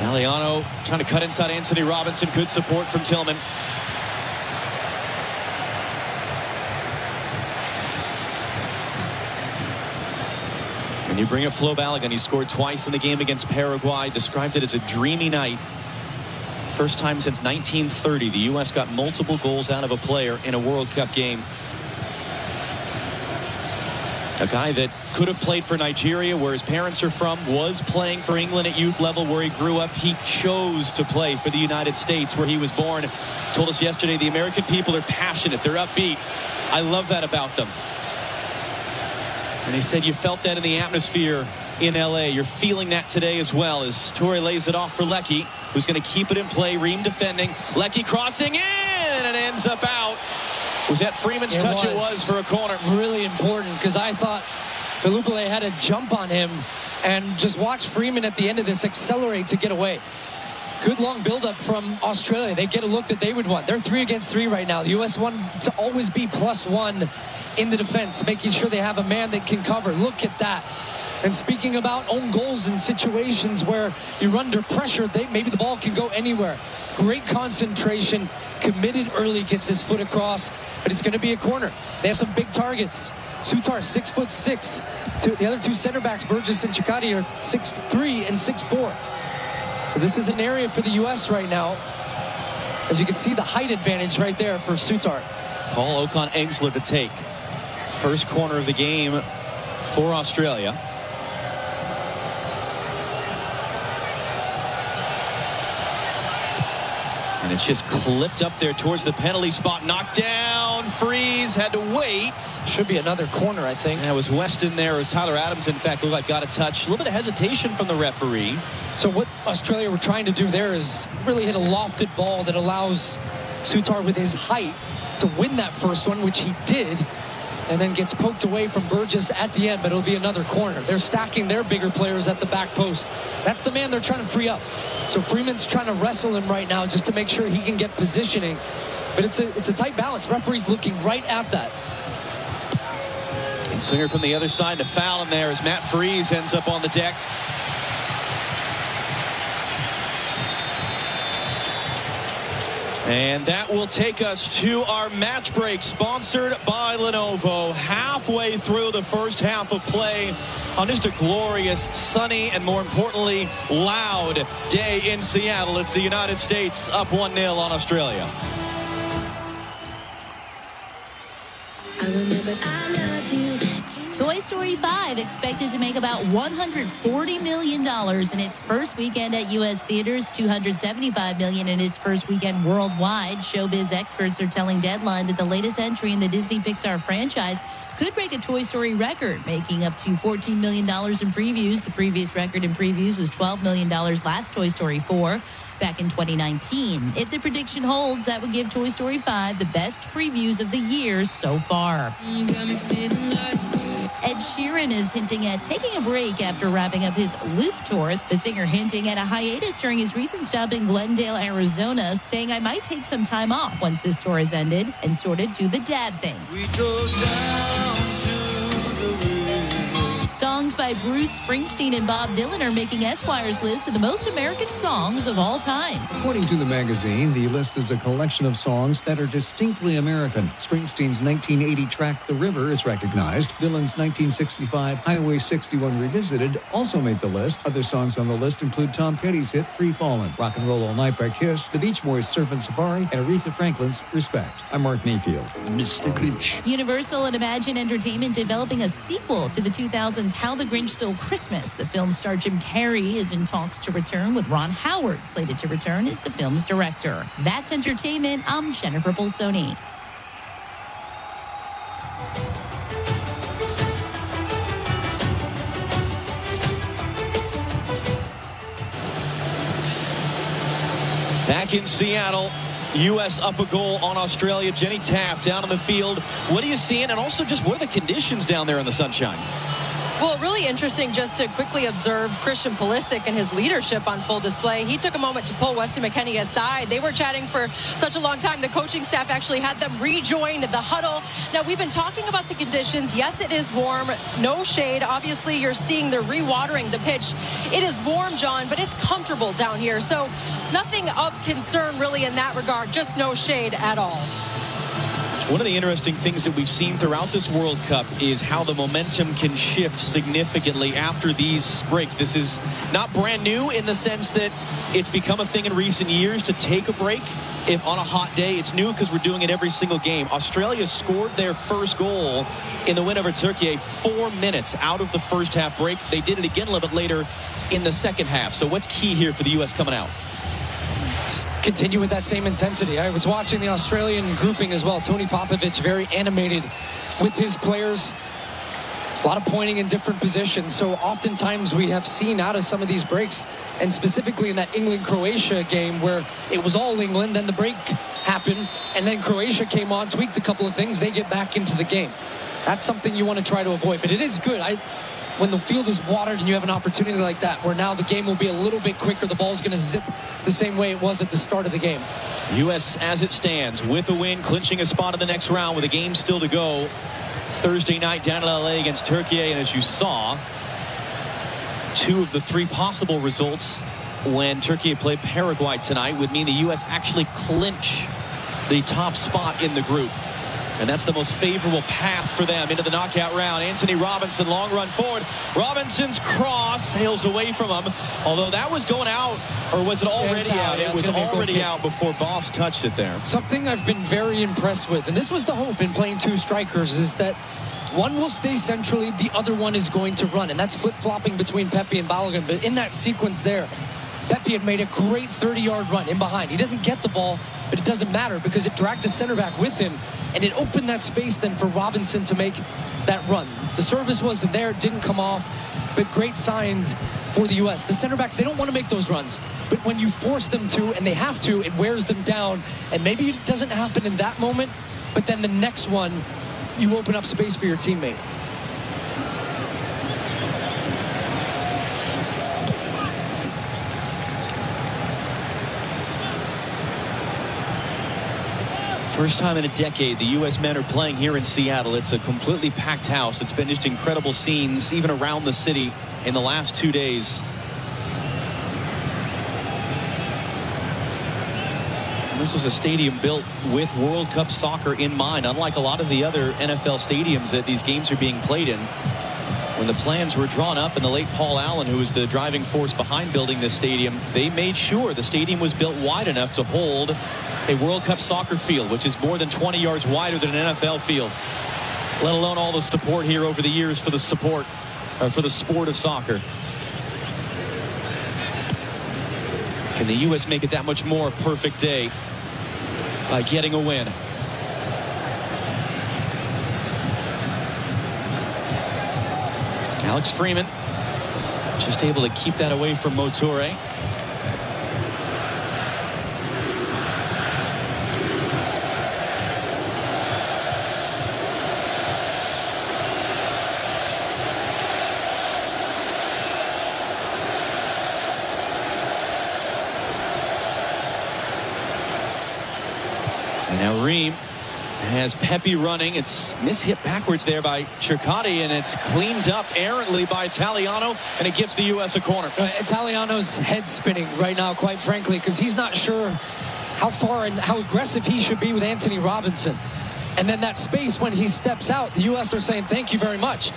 Aliano trying to cut inside Anthony Robinson. Good support from Tillman. And you bring up Flo Balogun. He scored twice in the game against Paraguay. Described it as a dreamy night. First time since 1930 the U.S. got multiple goals out of a player in a World Cup game. A guy that could have played for Nigeria, where his parents are from, was playing for England at youth level where he grew up. He chose to play for the United States where he was born. Told us yesterday the American people are passionate. They're upbeat. I love that about them. And he said you felt that in the atmosphere in LA. You're feeling that today as well as Toure lays it off for Leckie, who's going to keep it in play. Ream defending. Leckie crossing in and ends up out. Was that Freeman's touch? It was for a corner. Really important, because I thought Felipe had a jump on him, and just watch Freeman at the end of this accelerate to get away. Good long buildup from Australia. They get a look that they would want. They're 3 against 3 right now. The U.S. want to always be +1 in the defense, making sure they have a man that can cover. Look at that. And speaking about own goals in situations where you're under pressure, maybe the ball can go anywhere. Great concentration, committed early, gets his foot across, but it's going to be a corner. They have some big targets. Sutar, 6'6". The other two center backs, Burgess and Chikati, are 6'3" and 6'4". So this is an area for the U.S. right now. As you can see, the height advantage right there for Sutar. Paul Ocon-Engsler to take. First corner of the game for Australia. And it's just clipped up there towards the penalty spot. Knocked down. Freeze had to wait. Should be another corner, I think. That was Weston there. It was Tyler Adams, in fact, looked like got a touch. A little bit of hesitation from the referee. So what Australia were trying to do there is really hit a lofted ball that allows Sutar with his height to win that first one, which he did, and then gets poked away from Burgess at the end, but it'll be another corner. They're stacking their bigger players at the back post. That's the man they're trying to free up. So Freeman's trying to wrestle him right now just to make sure he can get positioning. But it's a tight balance. Referee's looking right at that. And swinger from the other side to foul him there as Matt Freese ends up on the deck. And that will take us to our match break, sponsored by Lenovo. Halfway through the first half of play on just a glorious, sunny, and more importantly, loud day in Seattle. It's the United States up 1-0 on Australia. I remember I loved you. Toy Story 5 expected to make about $140 million in its first weekend at U.S. theaters, $275 million in its first weekend worldwide. Showbiz experts are telling Deadline that the latest entry in the Disney Pixar franchise could break a Toy Story record, making up to $14 million in previews. The previous record in previews was $12 million last Toy Story 4 back in 2019. If the prediction holds, that would give Toy Story 5 the best previews of the year so far. Ed Sheeran is hinting at taking a break after wrapping up his Loop tour. The singer hinting at a hiatus during his recent stop in Glendale, Arizona, saying, "I might take some time off once this tour is ended," and sort of do the dad thing. We go down to the river. Songs by Bruce Springsteen and Bob Dylan are making Esquire's list of the most American songs of all time. According to the magazine, the list is a collection of songs that are distinctly American. Springsteen's 1980 track The River is recognized. Dylan's 1965 Highway 61 Revisited also made the list. Other songs on the list include Tom Petty's hit Free Fallin', Rock and Roll All Night by Kiss, The Beach Boys' Surfin' Safari, and Aretha Franklin's Respect. I'm Mark Mayfield. Mr. Grinch. Universal and Imagine Entertainment developing a sequel to the 2000s How the Grinch Stole Christmas. The film star Jim Carrey is in talks to return, with Ron Howard slated to return as the film's director. That's entertainment. I'm Jennifer Bolsoni. Back in Seattle, U.S. up a goal on Australia. Jenny Taft down on the field. What are you seeing? And also just what are the conditions down there in the sunshine? Well, really interesting just to quickly observe Christian Pulisic and his leadership on full display. He took a moment to pull Weston McKennie aside. They were chatting for such a long time. The coaching staff actually had them rejoin the huddle. Now, we've been talking about the conditions. Yes, it is warm. No shade. Obviously, you're seeing they're rewatering the pitch. It is warm, John, but it's comfortable down here. So nothing of concern really in that regard. Just no shade at all. One of the interesting things that we've seen throughout this World Cup is how the momentum can shift significantly after these breaks. This is not brand new in the sense that it's become a thing in recent years to take a break if on a hot day. It's new because we're doing it every single game. Australia scored their first goal in the win over Turkey 4 minutes out of the first half break. They did it again a little bit later in the second half. So what's key here for the U.S. coming out? Continue with that same intensity. I was watching the Australian grouping as well. Tony Popovich very animated with his players. A lot of pointing in different positions. So oftentimes we have seen out of some of these breaks, and specifically in that England-Croatia game where it was all England, then the break happened, and then Croatia came on, tweaked a couple of things, they get back into the game. That's something you want to try to avoid. But it is good. When the field is watered and you have an opportunity like that, where now the game will be a little bit quicker, the ball's going to zip the same way it was at the start of the game. U.S. as it stands with a win, clinching a spot in the next round with a game still to go. Thursday night down in L.A. against Turkey, and as you saw, 2 of the 3 possible results when Turkey played Paraguay tonight would mean the U.S. actually clinch the top spot in the group. And that's the most favorable path for them into the knockout round. Anthony Robinson, long run forward. Robinson's cross sails away from him. Although that was going out, or was it already out? It was already out before Boss touched it there. Something I've been very impressed with, and this was the hope in playing 2 strikers, is that one will stay centrally, the other one is going to run. And that's flip-flopping between Pepe and Balogun. But in that sequence there, Pepe had made a great 30-yard run in behind. He doesn't get the ball, but it doesn't matter because it dragged a center back with him, and it opened that space then for Robinson to make that run. The service wasn't there, it didn't come off, but great signs for the U.S. The center backs, they don't want to make those runs, but when you force them to, and they have to, it wears them down, and maybe it doesn't happen in that moment, but then the next one, you open up space for your teammate. First time in a decade the U.S. men are playing here in Seattle. It's a completely packed house. It's been just incredible scenes even around the city in the last 2 days. And this was a stadium built with World Cup soccer in mind, unlike a lot of the other NFL stadiums that these games are being played in. When the plans were drawn up, and the late Paul Allen, who was the driving force behind building this stadium, they made sure the stadium was built wide enough to hold a World Cup soccer field, which is more than 20 yards wider than an NFL field, let alone all the support here over the years for the sport of soccer. Can the U.S. make it that much more a perfect day by getting a win? Alex Freeman just able to keep that away from Motore. And now Ream has Pepe running. It's mishit backwards there by Cherkati, and it's cleaned up errantly by Italiano, and it gives the U.S. a corner. Italiano's head spinning right now, quite frankly, because he's not sure how far and how aggressive he should be with Anthony Robinson. And then that space when he steps out, the U.S. are saying thank you very much,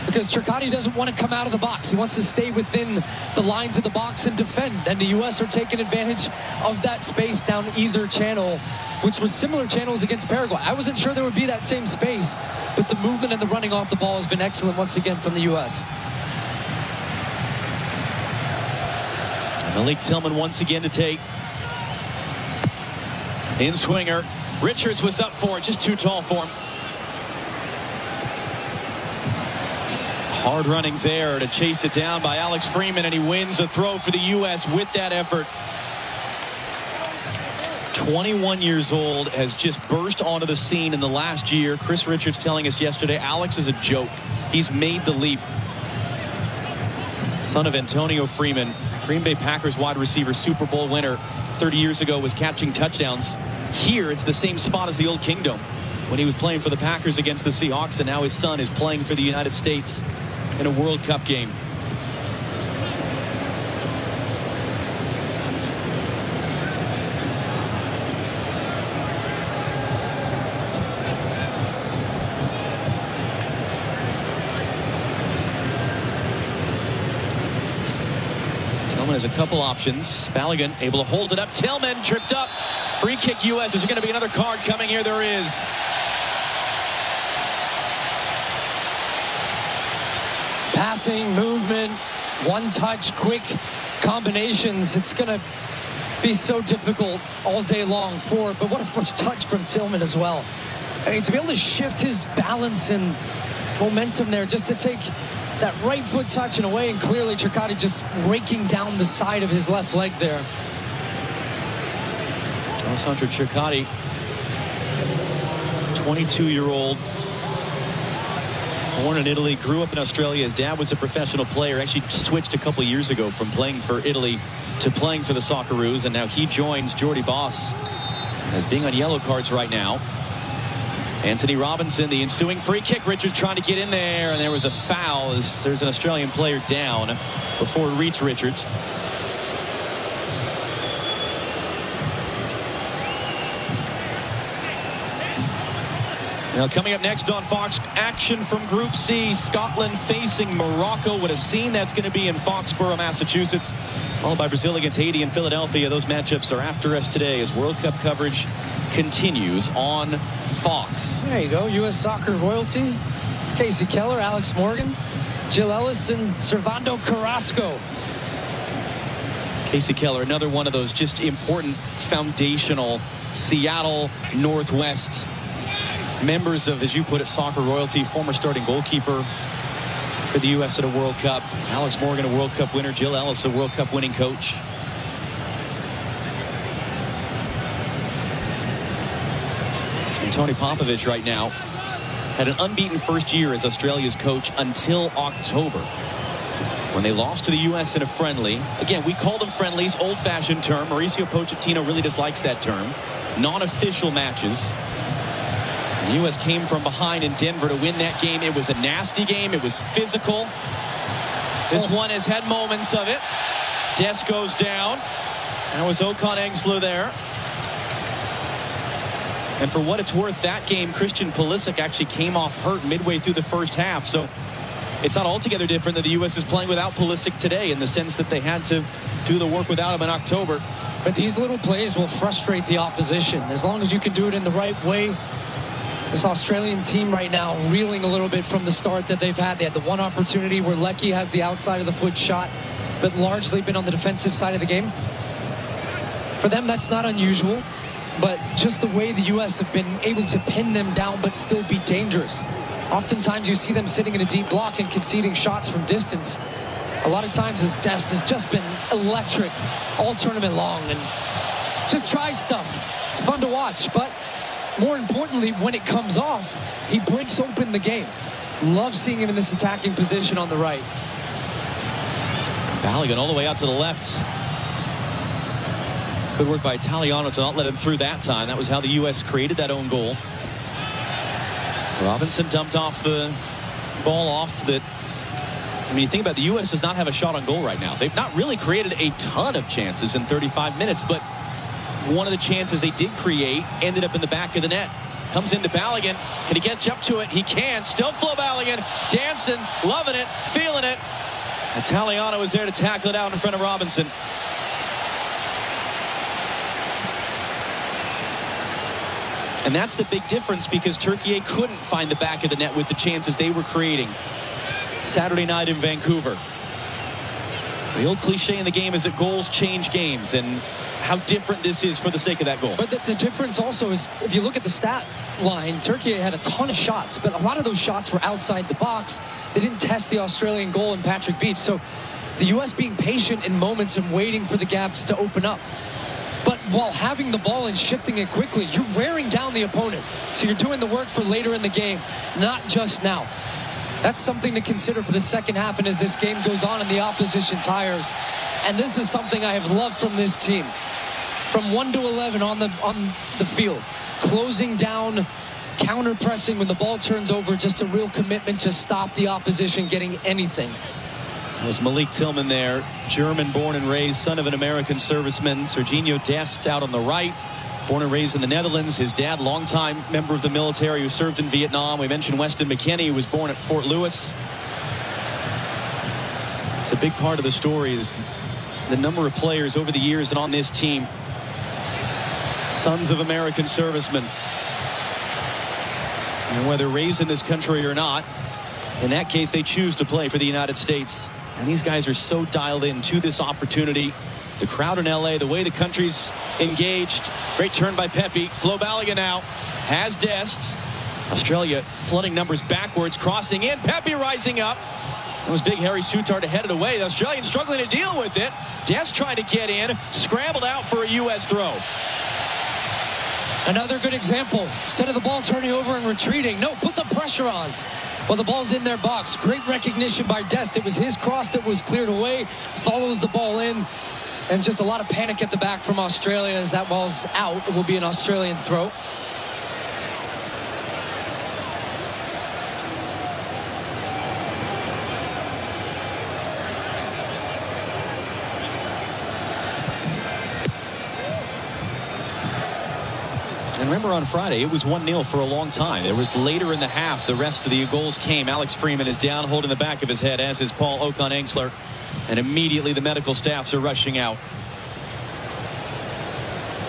because Cherkati doesn't want to come out of the box. He wants to stay within the lines of the box and defend. And the U.S. are taking advantage of that space down either channel, which was similar channels against Paraguay. I wasn't sure there would be that same space, but the movement and the running off the ball has been excellent once again from the U.S. Malik Tillman once again to take. In swinger. Richards was up for it, just too tall for him. Hard running there to chase it down by Alex Freeman, and he wins a throw for the U.S. with that effort. 21 years old, has just burst onto the scene in the last year. Chris Richards telling us yesterday, Alex is a joke. He's made the leap. Son of Antonio Freeman, Green Bay Packers wide receiver, Super Bowl winner 30 years ago, was catching touchdowns. Here, it's the same spot as the old Kingdom when he was playing for the Packers against the Seahawks, and now his son is playing for the United States in a World Cup game. Has a couple options. Balogun able to hold it up. Tillman tripped up. Free kick U.S. Is there going to be another card coming here? There is. Passing, movement, one touch, quick combinations. It's going to be so difficult all day long for, but what a first touch from Tillman as well. I mean, to be able to shift his balance and momentum there, just to take that right foot touch and away, and clearly Circotti just raking down the side of his left leg there. Alessandro Circotti, 22-year-old, born in Italy, grew up in Australia. His dad was a professional player, actually switched a couple years ago from playing for Italy to playing for the Socceroos, and now he joins Jordy Boss as being on yellow cards right now. Anthony Robinson, the ensuing free kick. Richards trying to get in there, and there was a foul as there's an Australian player down before it reached Richards. Now coming up next on Fox, action from Group C, Scotland facing Morocco. What a scene that's going to be in Foxborough, Massachusetts, followed by Brazil against Haiti in Philadelphia. Those matchups are after us today as World Cup coverage continues on Fox. There you go, U.S. soccer royalty. Casey Keller, Alex Morgan, Jill Ellis, and Servando Carrasco. Casey Keller, another one of those just important foundational Seattle Northwest members of, as you put it, soccer royalty. Former starting goalkeeper for the U.S. at a World Cup. Alex Morgan, a World Cup winner. Jill Ellis, a World Cup winning coach. And Tony Popovich right now had an unbeaten first year as Australia's coach until October, when they lost to the U.S. in a friendly. Again, we call them friendlies, old-fashioned term. Mauricio Pochettino really dislikes that term. Non-official matches. The U.S. came from behind in Denver to win that game. It was a nasty game. It was physical. This one has had moments of it. Des goes down. That was Okan Engsler there. And for what it's worth, that game, Christian Pulisic actually came off hurt midway through the first half. So it's not altogether different that the U.S. is playing without Pulisic today, in the sense that they had to do the work without him in October. But these little plays will frustrate the opposition as long as you can do it in the right way. This Australian team right now reeling a little bit from the start that they've had. They had the one opportunity where Leckie has the outside of the foot shot, but largely been on the defensive side of the game. For them, that's not unusual, but just the way the U.S. have been able to pin them down but still be dangerous. Oftentimes you see them sitting in a deep block and conceding shots from distance. A lot of times his test has just been electric all tournament long, and just tries stuff. It's fun to watch, but more importantly, when it comes off, he breaks open the game. Love seeing him in this attacking position on the right. Balogun all the way out to the left. Good work by Italiano to not let him through that time. That was how the U.S. created that own goal. Robinson dumped off the ball off that. I mean, you think about it, the U.S. does not have a shot on goal right now. They've not really created a ton of chances in 35 minutes, but one of the chances they did create ended up in the back of the net. Comes into Balogun. Can he get up to it? He can. Still Flo Balogun. Dancing, loving it, feeling it. Italiano is there to tackle it out in front of Robinson. And that's the big difference, because Turkey couldn't find the back of the net with the chances they were creating Saturday night in Vancouver. The old cliche in the game is that goals change games, and how different this is for the sake of that goal. But the difference also is, if you look at the stat line, Turkey had a ton of shots, but a lot of those shots were outside the box. They didn't test the Australian goal in Patrick Beach. So the U.S. being patient in moments and waiting for the gaps to open up. But while having the ball and shifting it quickly, you're wearing down the opponent. So you're doing the work for later in the game, not just now. That's something to consider for the second half and as this game goes on and the opposition tires. And this is something I have loved from this team. From 1 to 11 on the field, closing down, counter-pressing when the ball turns over, just a real commitment to stop the opposition getting anything. It was Malik Tillman there, German born and raised, son of an American serviceman. Serginho Dest out on the right, born and raised in the Netherlands. His dad, longtime member of the military who served in Vietnam. We mentioned Weston McKennie, who was born at Fort Lewis. It's a big part of the story is the number of players over the years and on this team, sons of American servicemen. And whether raised in this country or not, in that case, they choose to play for the United States. And these guys are so dialed in to this opportunity. The crowd in LA, the way the country's engaged. Great turn by Pepe. Flo Balogun now has Dest. Australia flooding numbers backwards, crossing in. Pepe rising up. It was big Harry Souttar to head it away. The Australians struggling to deal with it. Dest trying to get in. Scrambled out for a U.S. throw. Another good example. Instead of the ball turning over and retreating, no, put the pressure on. Well, the ball's in their box. Great recognition by Dest. It was his cross that was cleared away. Follows the ball in. And just a lot of panic at the back from Australia as that ball's out. It will be an Australian throw. And remember on Friday, it was 1-0 for a long time. It was later in the half. The rest of the goals came. Alex Freeman is down, holding the back of his head, as is Paul Okan-Engsler. And immediately the medical staffs are rushing out.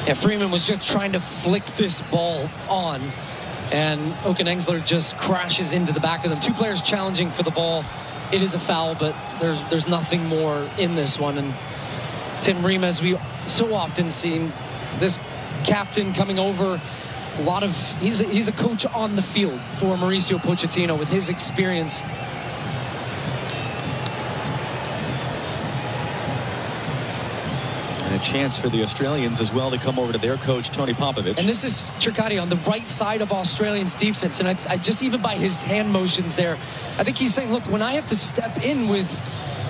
Yeah, Freeman was just trying to flick this ball on. And Okan-Engsler just crashes into the back of them. Two players challenging for the ball. It is a foul, but there's nothing more in this one. And Tim Ream, as we so often see, this captain coming over, a lot of he's a coach on the field for Mauricio Pochettino with his experience. And a chance for the Australians as well to come over to their coach, Tony Popovich. And this is Chircati on the right side of Australians defense. And I just, even by his hand motions there, I think he's saying, look, when I have to step in with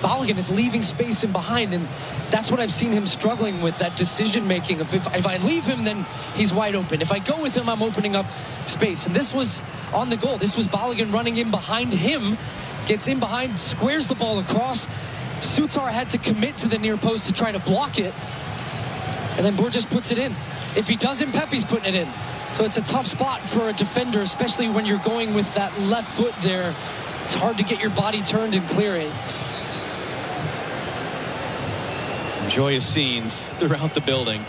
Balogun, it's leaving space in behind. And that's what I've seen him struggling with, that decision making. If I leave him, then he's wide open. If I go with him, I'm opening up space. And this was on the goal. This was Balogun running in behind him, gets in behind, squares the ball across. Souttar had to commit to the near post to try to block it. And then Borges puts it in. If he doesn't, Pepe's putting it in. So it's a tough spot for a defender, especially when you're going with that left foot there. It's hard to get your body turned and clear it. Joyous scenes throughout the building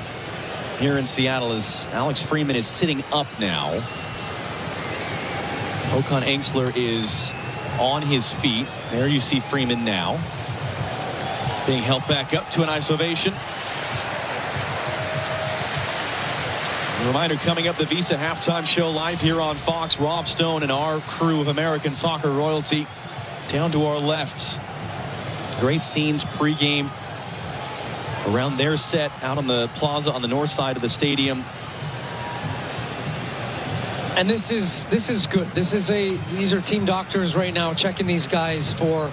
here in Seattle as Alex Freeman is sitting up now. Okan-Engsler is on his feet. There you see Freeman now being helped back up to an isolation. A reminder, coming up, the Visa halftime show live here on Fox. Rob Stone and our crew of American soccer royalty down to our left. Great scenes pregame around their set out on the plaza on the north side of the stadium. And this is good. These are team doctors right now checking these guys for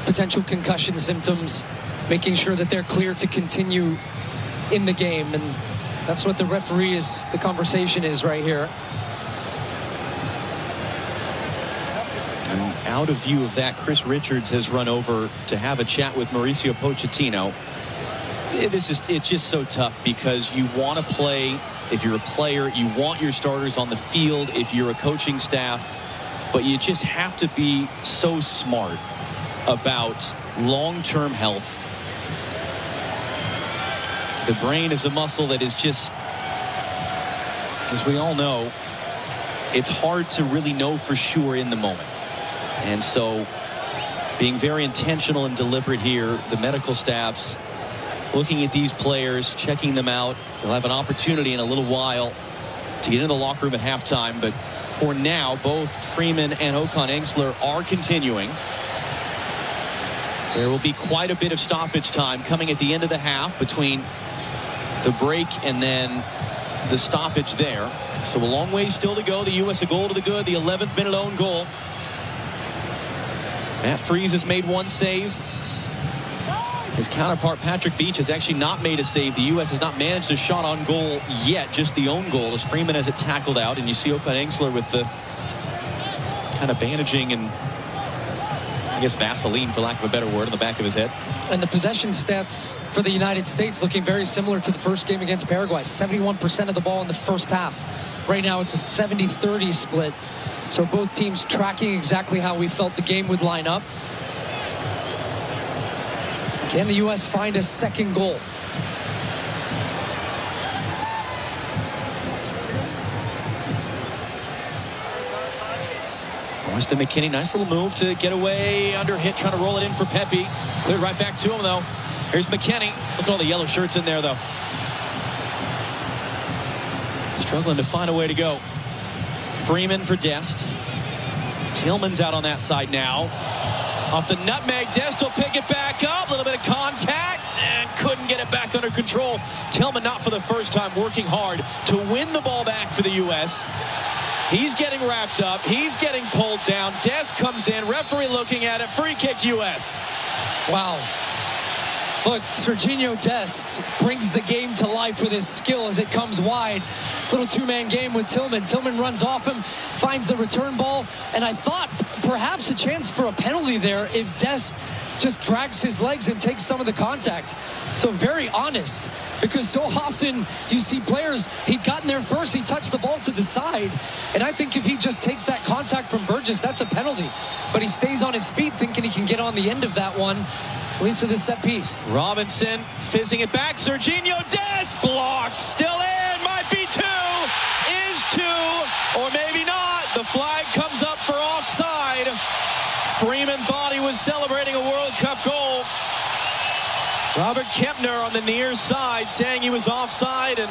potential concussion symptoms, making sure that they're clear to continue in the game. And that's what the conversation is right here. And out of view of that, Chris Richards has run over to have a chat with Mauricio Pochettino. It's just so tough because you want to play. If you're a player, you want your starters on the field. If you're a coaching staff, but you just have to be so smart about long-term health. The brain is a muscle that is just, as we all know, it's hard to really know for sure in the moment. And so being very intentional and deliberate here, the medical staffs looking at these players, checking them out. They'll have an opportunity in a little while to get into the locker room at halftime. But for now, both Freeman and Okan-Engsler are continuing. There will be quite a bit of stoppage time coming at the end of the half between the break and then the stoppage there. So a long way still to go. The U.S. a goal to the good, the 11th minute own goal. Matt Freese has made one save. His counterpart, Patrick Beach, has actually not made a save. The U.S. has not managed a shot on goal yet, just the own goal, as Freeman has it tackled out. And you see Okan Engsler with the kind of bandaging and, I guess, Vaseline, for lack of a better word, on the back of his head. And the possession stats for the United States looking very similar to the first game against Paraguay. 71% of the ball in the first half. Right now, it's a 70-30 split. So both teams tracking exactly how we felt the game would line up. Can the U.S. find a second goal? Weston McKennie, nice little move to get away under hit, trying to roll it in for Pepe. Cleared right back to him, though. Here's McKennie. Look at all the yellow shirts in there, though. Struggling to find a way to go. Freeman for Dest. Tillman's out on that side now. Off the nutmeg, Dest will pick it back up. A little bit of contact and couldn't get it back under control. Tillman, not for the first time, working hard to win the ball back for the U.S. He's getting wrapped up. He's getting pulled down. Dest comes in. Referee looking at it. Free kick, U.S. Wow. Look, Serginho Dest brings the game to life with his skill as it comes wide. Little two-man game with Tillman. Tillman runs off him, finds the return ball, and I thought perhaps a chance for a penalty there if Dest just drags his legs and takes some of the contact. So very honest, because so often you see players, he'd gotten there first, he touched the ball to the side, and I think if he just takes that contact from Burgess, that's a penalty. But he stays on his feet thinking he can get on the end of that one. Leads to the set piece. Robinson fizzing it back. Serginho Dest blocked. Still in. Might be two. Is two. Or maybe not. The flag comes up for offside. Freeman thought he was celebrating a World Cup goal. Robert Kempner on the near side saying he was offside, and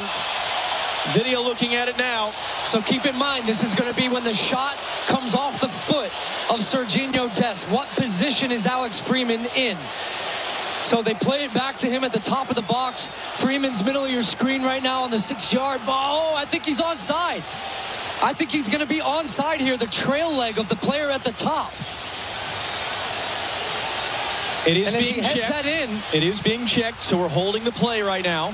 video looking at it now. So keep in mind, this is going to be when the shot comes off the foot of Serginho Dest. What position is Alex Freeman in? So they play it back to him at the top of the box. Freeman's middle of your screen right now on the 6-yard ball. Oh, I think he's onside. I think he's going to be onside here, the trail leg of the player at the top. It is being checked. It is being checked, so we're holding the play right now.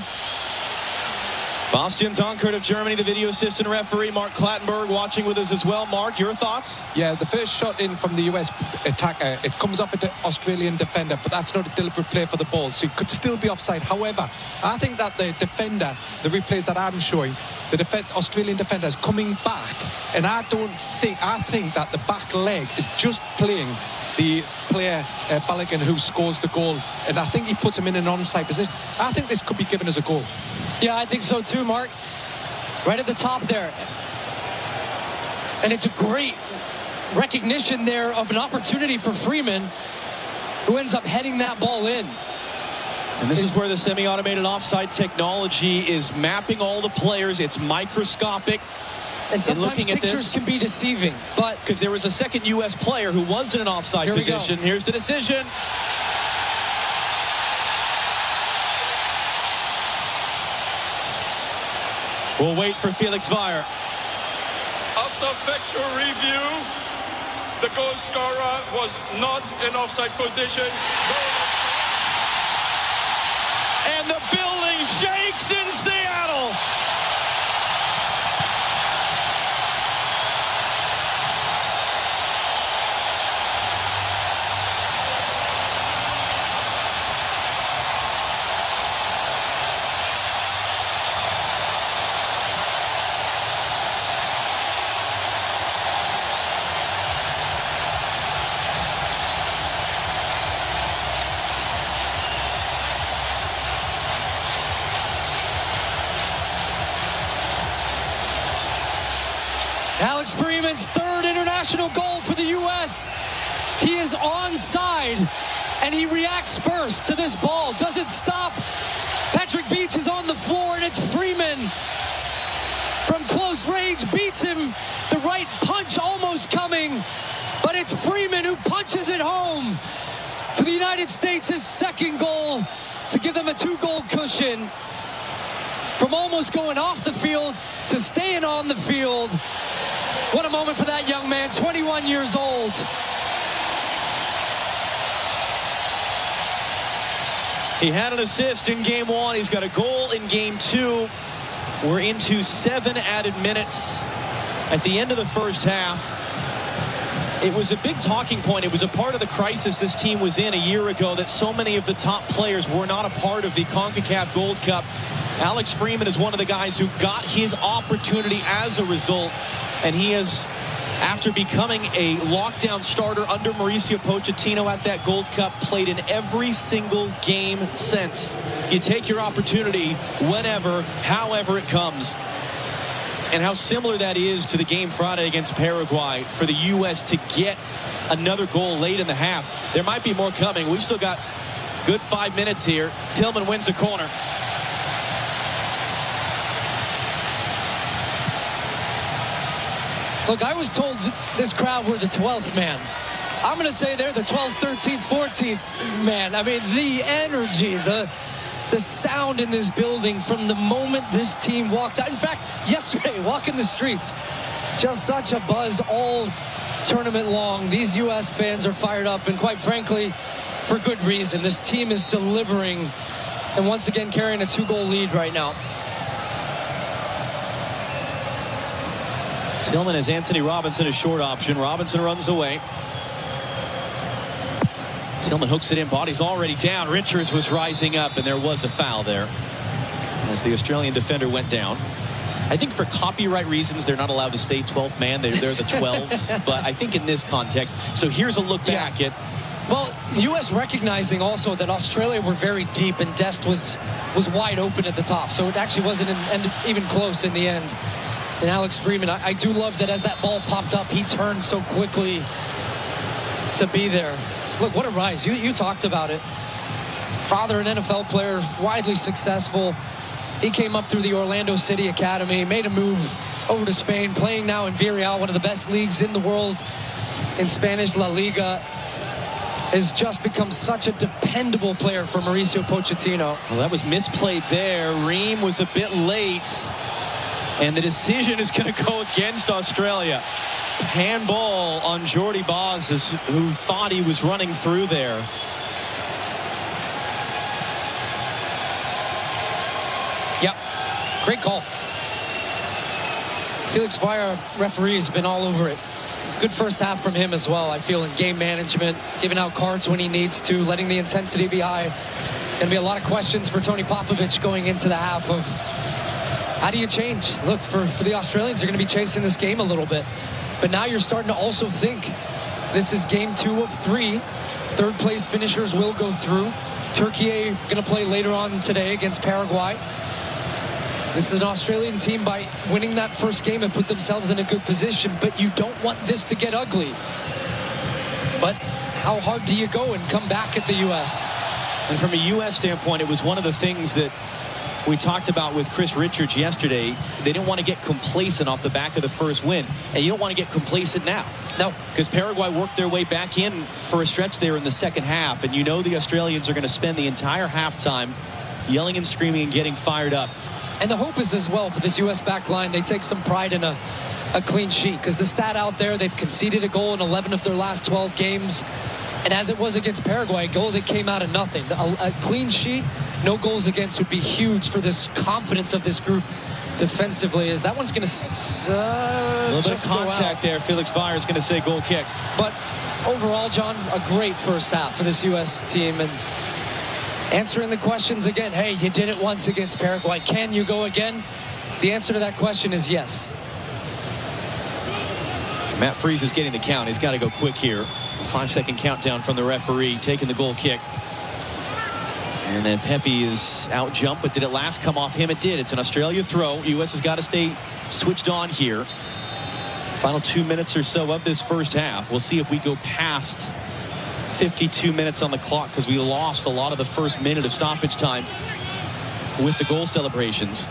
Bastian Donkert of Germany, the video assistant referee. Mark Clattenburg watching with us as well. Mark, your thoughts? Yeah, the first shot in from the US attacker, it comes off at the Australian defender, but that's not a deliberate play for the ball, so it could still be offside. However, I think that the defender, the replays that I'm showing, the Australian defender is coming back, and I think that the back leg is just playing the player, Balogun, who scores the goal, and I think he puts him in an onside position. I think this could be given as a goal. Yeah, I think so too, Mark. Right at the top there. And it's a great recognition there of an opportunity for Freeman, who ends up heading that ball in. And this is where the semi-automated offside technology is mapping all the players. It's microscopic. And sometimes pictures can be deceiving, but because there was a second U.S. player who was in an offside position. Here's the decision. We'll wait for Felix Weyer. After factual review, the goal scorer was not in offside position. And the building shakes in Seattle. Alex Freeman's third international goal for the U.S. He is onside, and he reacts first to this ball. Doesn't stop. Patrick Beach is on the floor, and it's Freeman from close range. Beats him. The right punch almost coming, but it's Freeman who punches it home for the United States, his second goal to give them a 2-goal cushion. From almost going off the field to staying on the field. What a moment for that young man, 21 years old. He had an assist in game 1. He's got a goal in game 2. We're into 7 added minutes at the end of the first half. It was a big talking point. It was a part of the crisis this team was in a year ago, that so many of the top players were not a part of the CONCACAF Gold Cup. Alex Freeman is one of the guys who got his opportunity as a result, and he has, after becoming a lockdown starter under Mauricio Pochettino at that Gold Cup, played in every single game since. You take your opportunity whenever, however it comes. And how similar that is to the game Friday against Paraguay for the U.S. to get another goal late in the half. There might be more coming. We've still got good 5 minutes here. Tillman wins the corner. Look, I was told this crowd were the 12th man. I'm going to say they're the 12th, 13th, 14th man. I mean, the energy, the sound in this building from the moment this team walked out. In fact, yesterday, walking the streets, just such a buzz all tournament long. These U.S. fans are fired up, and quite frankly, for good reason. This team is delivering, and once again carrying a 2-goal lead right now. Tillman has Anthony Robinson a short option. Robinson runs away. Tillman hooks it in. Body's already down. Richards was rising up, and there was a foul there as the Australian defender went down. I think for copyright reasons, they're not allowed to say 12th man. They're the 12s. But I think in this context, so here's a look back at. Well, the U.S. recognizing also that Australia were very deep, and Dest was wide open at the top. So it actually wasn't even close in the end. And Alex Freeman, I do love that as that ball popped up, he turned so quickly to be there. Look, what a rise. You talked about it. Father, an NFL player, widely successful. He came up through the Orlando City Academy, made a move over to Spain, playing now in Villarreal, one of the best leagues in the world in Spanish La Liga. Has just become such a dependable player for Mauricio Pochettino. Well, that was misplayed there. Ream was a bit late. And the decision is going to go against Australia. Handball on Jordi Baz, who thought he was running through there. Yep, great call. Felix Vire, referee, has been all over it. Good first half from him as well, I feel, in game management, giving out cards when he needs to, letting the intensity be high. Going to be a lot of questions for Tony Popovich going into the half of how do you change? Look, for the Australians, they're going to be chasing this game a little bit. But now you're starting to also think this is game 2 of 3. Third place finishers will go through. Turkey going to play later on today against Paraguay. This is an Australian team, by winning that first game, and put themselves in a good position. But you don't want this to get ugly. But how hard do you go and come back at the U.S.? And from a U.S. standpoint, it was one of the things that we talked about with Chris Richards yesterday. They didn't want to get complacent off the back of the first win. And you don't want to get complacent now. No. Because Paraguay worked their way back in for a stretch there in the second half. And you know the Australians are going to spend the entire halftime yelling and screaming and getting fired up. And the hope is as well for this U.S. back line, they take some pride in a clean sheet. Because the stat out there, they've conceded a goal in 11 of their last 12 games. And as it was against Paraguay, a goal that came out of nothing. A clean sheet, no goals against, would be huge for this confidence of this group defensively, as that one's going to a little bit of contact there. Felix Vire is going to say goal kick. But overall, John, a great first half for this U.S. team. And answering the questions again, hey, you did it once against Paraguay. Can you go again? The answer to that question is yes. Matt Freese is getting the count. He's got to go quick here. A 5-second countdown from the referee, taking the goal kick. And then Pepe is out jump, but did it last come off him? It did. It's an Australia throw. U.S. has got to stay switched on here. Final 2 minutes or so of this first half. We'll see if we go past 52 minutes on the clock, because we lost a lot of the first minute of stoppage time with the goal celebrations.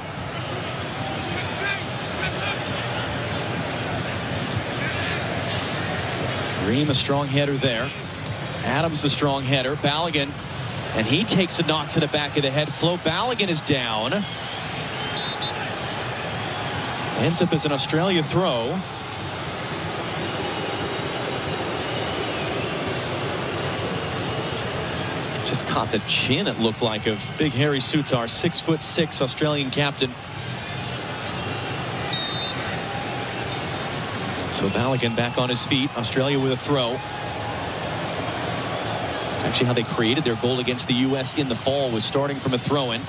Ream, a strong header there. Adams, a strong header. Balogun, and he takes a knock to the back of the head. Flo Balogun is down. Ends up as an Australia throw. Just Just caught the chin, it looked like, of big Harry Sutar, 6'6" Australian captain. So Balogun back on his feet. Australia with a throw. It's actually how they created their goal against the U.S. in the fall, was starting from a throw-in.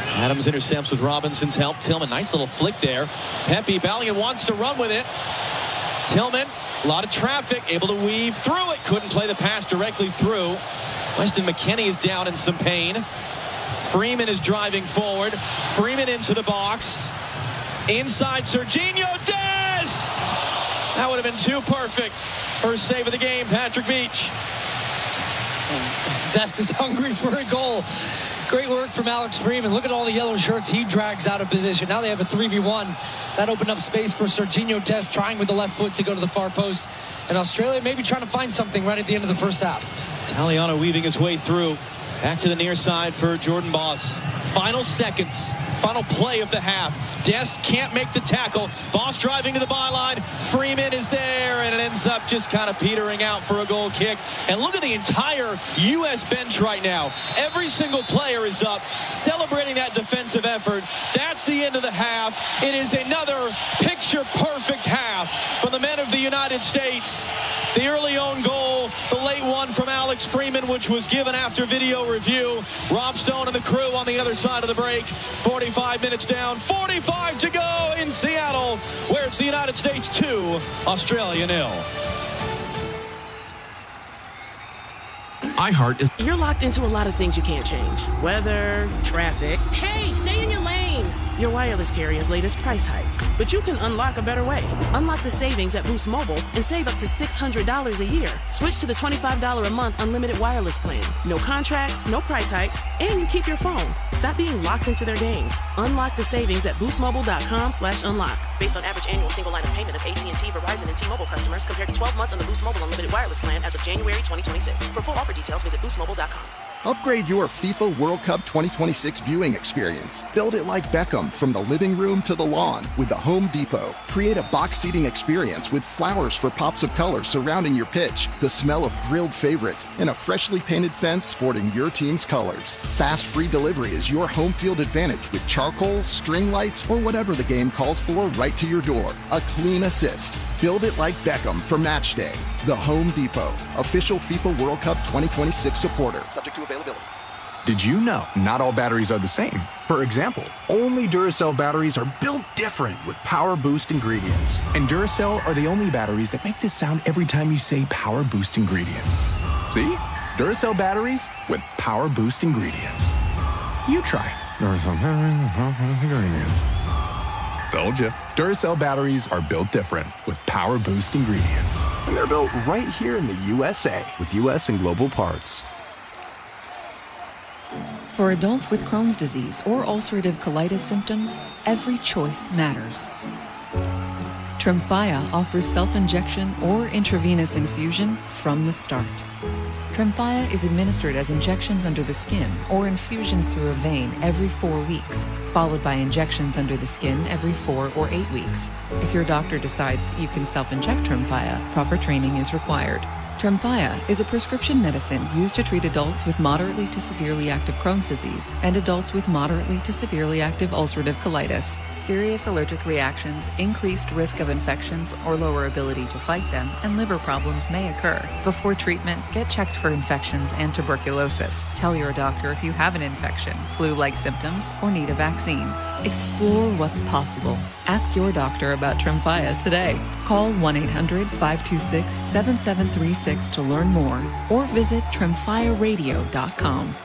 Adams intercepts with Robinson's help. Tillman, nice little flick there. Pepe, Balogun wants to run with it. Tillman, a lot of traffic, able to weave through it. Couldn't play the pass directly through. Weston McKennie is down in some pain. Freeman is driving forward. Freeman into the box. Inside Serginho Dest! That would have been too perfect. First save of the game, Patrick Beach. Dest is hungry for a goal. Great work from Alex Freeman. Look at all the yellow shirts he drags out of position. Now they have a 3v1. That opened up space for Serginho Dest, trying with the left foot to go to the far post. And Australia maybe trying to find something right at the end of the first half. Taliano weaving his way through. Back to the near side for Jordan Boss. Final seconds. Final play of the half. Dest can't make the tackle. Boss driving to the byline. Freeman is there, and it ends up just kind of petering out for a goal kick. And look at the entire U.S. bench right now. Every single player is up, celebrating that defensive effort. That's the end of the half. It is another picture-perfect half for the men of the United States. The early own goal, the late one from Alex Freeman, which was given after video review. Rob Stone and the crew on the other side of the break. 45 minutes down, 45 to go in Seattle, where it's the United States 2, Australia 0. iHeart is... You're locked into a lot of things you can't change. Weather, traffic. Hey, stay in your lane. Your wireless carrier's latest price hike. But you can unlock a better way. Unlock the savings at Boost Mobile and save up to $600 a year. Switch to the $25 a month unlimited wireless plan. No contracts, no price hikes, and you keep your phone. Stop being locked into their games. Unlock the savings at boostmobile.com/unlock. Based on average annual single line of payment of AT&T, Verizon, and T-Mobile customers compared to 12 months on the Boost Mobile unlimited wireless plan as of January 2026. For full offer details, visit boostmobile.com. Upgrade your FIFA World Cup 2026 viewing experience. Build it like Beckham from the living room to the lawn with the Home Depot. Create a box seating experience with flowers for pops of color surrounding your pitch, the smell of grilled favorites, and a freshly painted fence sporting your team's colors. Fast free delivery is your home field advantage with charcoal, string lights, or whatever the game calls for right to your door. A clean assist. Build it like Beckham for match day. The Home Depot, official FIFA World Cup 2026 supporter. Subject to availability. Did you know not all batteries are the same? For example, only Duracell batteries are built different with Power Boost ingredients. And Duracell are the only batteries that make this sound every time you say Power Boost ingredients. See? Duracell batteries with Power Boost ingredients. You try. Told you. Duracell batteries are built different with Power Boost ingredients. And they're built right here in the USA with US and global parts. For adults with Crohn's disease or ulcerative colitis symptoms, every choice matters. Tremfya offers self-injection or intravenous infusion from the start. Tremfya is administered as injections under the skin or infusions through a vein every 4 weeks, followed by injections under the skin every 4 or 8 weeks. If your doctor decides that you can self-inject Tremfya, proper training is required. Tremfya is a prescription medicine used to treat adults with moderately to severely active Crohn's disease and adults with moderately to severely active ulcerative colitis. Serious allergic reactions, increased risk of infections or lower ability to fight them, and liver problems may occur. Before treatment, get checked for infections and tuberculosis. Tell your doctor if you have an infection, flu-like symptoms, or need a vaccine. Explore what's possible. Ask your doctor about Tremfya today. Call 1-800-526-7736 to learn more or visit tremfyaradio.com.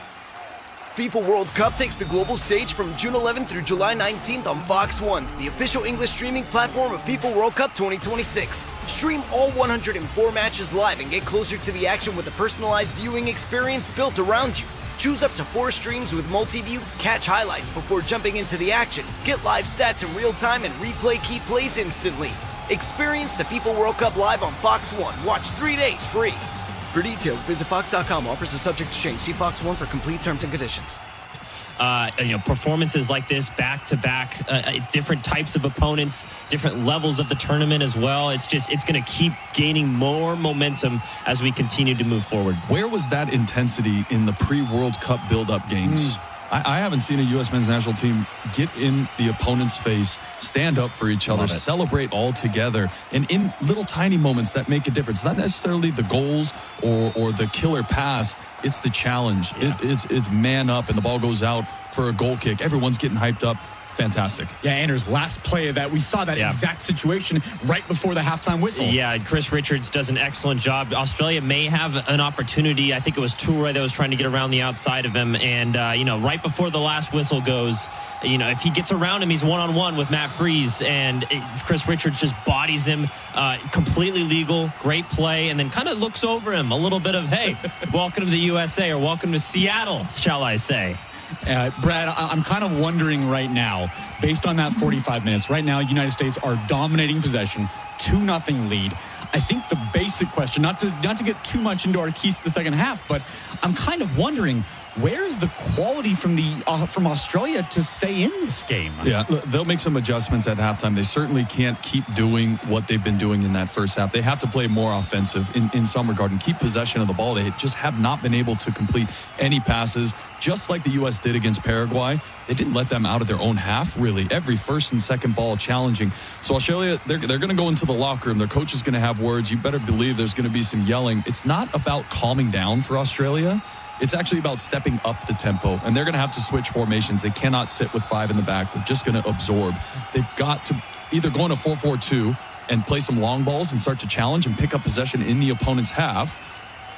FIFA World Cup takes the global stage from June 11th through July 19th on Fox One, the official English streaming platform of FIFA World Cup 2026. Stream all 104 matches live and get closer to the action with a personalized viewing experience built around you. Choose up to 4 streams with multi-view, catch highlights before jumping into the action, get live stats in real time, and replay key plays instantly. Experience the FIFA World Cup live on Fox One. Watch 3 days free. For details, visit Fox.com. Offers are subject to change. See Fox One for complete terms and conditions. performances like this back to back, different types of opponents, different levels of the tournament as well. It's going to keep gaining more momentum as we continue to move forward. Where was that intensity in the pre-World Cup build-up games? I haven't seen a U.S. men's national team get in the opponent's face, stand up for each other, celebrate all together, and in little tiny moments that make a difference. Not necessarily the goals or the killer pass. It's the challenge. Yeah. It's man up and the ball goes out for a goal kick. Everyone's getting hyped up. Fantastic. Yeah, Anders, last play of that, we saw that exact situation right before the halftime whistle. Yeah, Chris Richards does an excellent job. Australia may have an opportunity. I think it was Toure that was trying to get around the outside of him. And, right before the last whistle goes, if he gets around him, he's one-on-one with Matt Freese. And Chris Richards just bodies him. Completely legal, great play. And then kind of looks over him. A little bit of, hey, welcome to the USA, or welcome to Seattle, shall I say. Brad, I'm kind of wondering right now, based on that 45 minutes, right now, United States are dominating possession, 2-0 lead. I think the basic question, not to get too much into our keys to the second half, but I'm kind of wondering, where is the quality from Australia to stay in this game? Yeah, they'll make some adjustments at halftime. They certainly can't keep doing what they've been doing in that first half. They have to play more offensive in some regard and keep possession of the ball. They just have not been able to complete any passes, just like the U.S. did against Paraguay. They didn't let them out of their own half, really. Every first and second ball challenging. So Australia, they're going to go into the locker room. Their coach is going to have words. You better believe there's going to be some yelling. It's not about calming down for Australia. It's actually about stepping up the tempo, and they're going to have to switch formations. They cannot sit with 5 in the back. They're just going to absorb. They've got to either go into 4-4-2 and play some long balls and start to challenge and pick up possession in the opponent's half,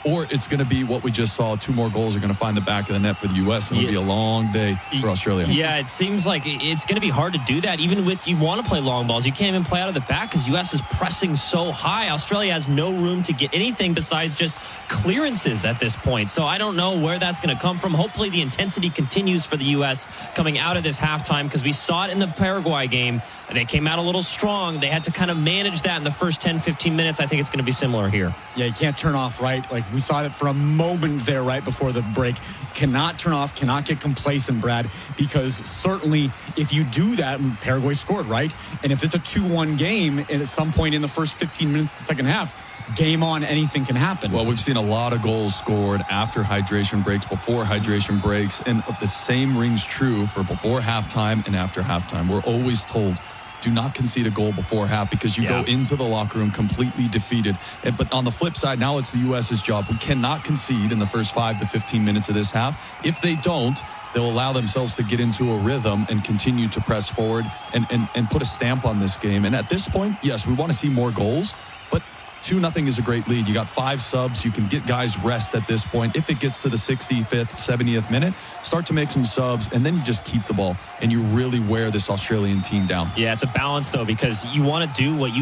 or it's going to be what we just saw. 2 more goals are going to find the back of the net for the U.S., and it'll be a long day for Australia. Yeah, it seems like it's going to be hard to do that. Even with you want to play long balls, you can't even play out of the back because U.S. is pressing so high. Australia has no room to get anything besides just clearances at this point. So I don't know where that's going to come from. Hopefully the intensity continues for the U.S. coming out of this halftime, because we saw it in the Paraguay game. They came out a little strong. They had to kind of manage that in the first 10-15 minutes. I think it's going to be similar here. Yeah, you can't turn off, right? Like we saw it for a moment there right before the break. Cannot turn off, cannot get complacent, Brad, because certainly if you do that, Paraguay scored, right? And if it's a 2-1 game and at some point in the first 15 minutes of the second half, game on, anything can happen. Well, we've seen a lot of goals scored after hydration breaks, before hydration breaks, and the same rings true for before halftime and after halftime. We're always told, do not concede a goal before half, because you go into the locker room completely defeated. But on the flip side, now it's the U.S.'s job. We cannot concede in the first 5 to 15 minutes of this half. If they don't, they'll allow themselves to get into a rhythm and continue to press forward and put a stamp on this game. And at this point, yes, we want to see more goals, but 2-0 is a great lead. You got 5 subs. You can get guys rest at this point. If it gets to the 65th, 70th minute, start to make some subs, and then you just keep the ball, and you really wear this Australian team down. Yeah, it's a balance, though, because you want to do what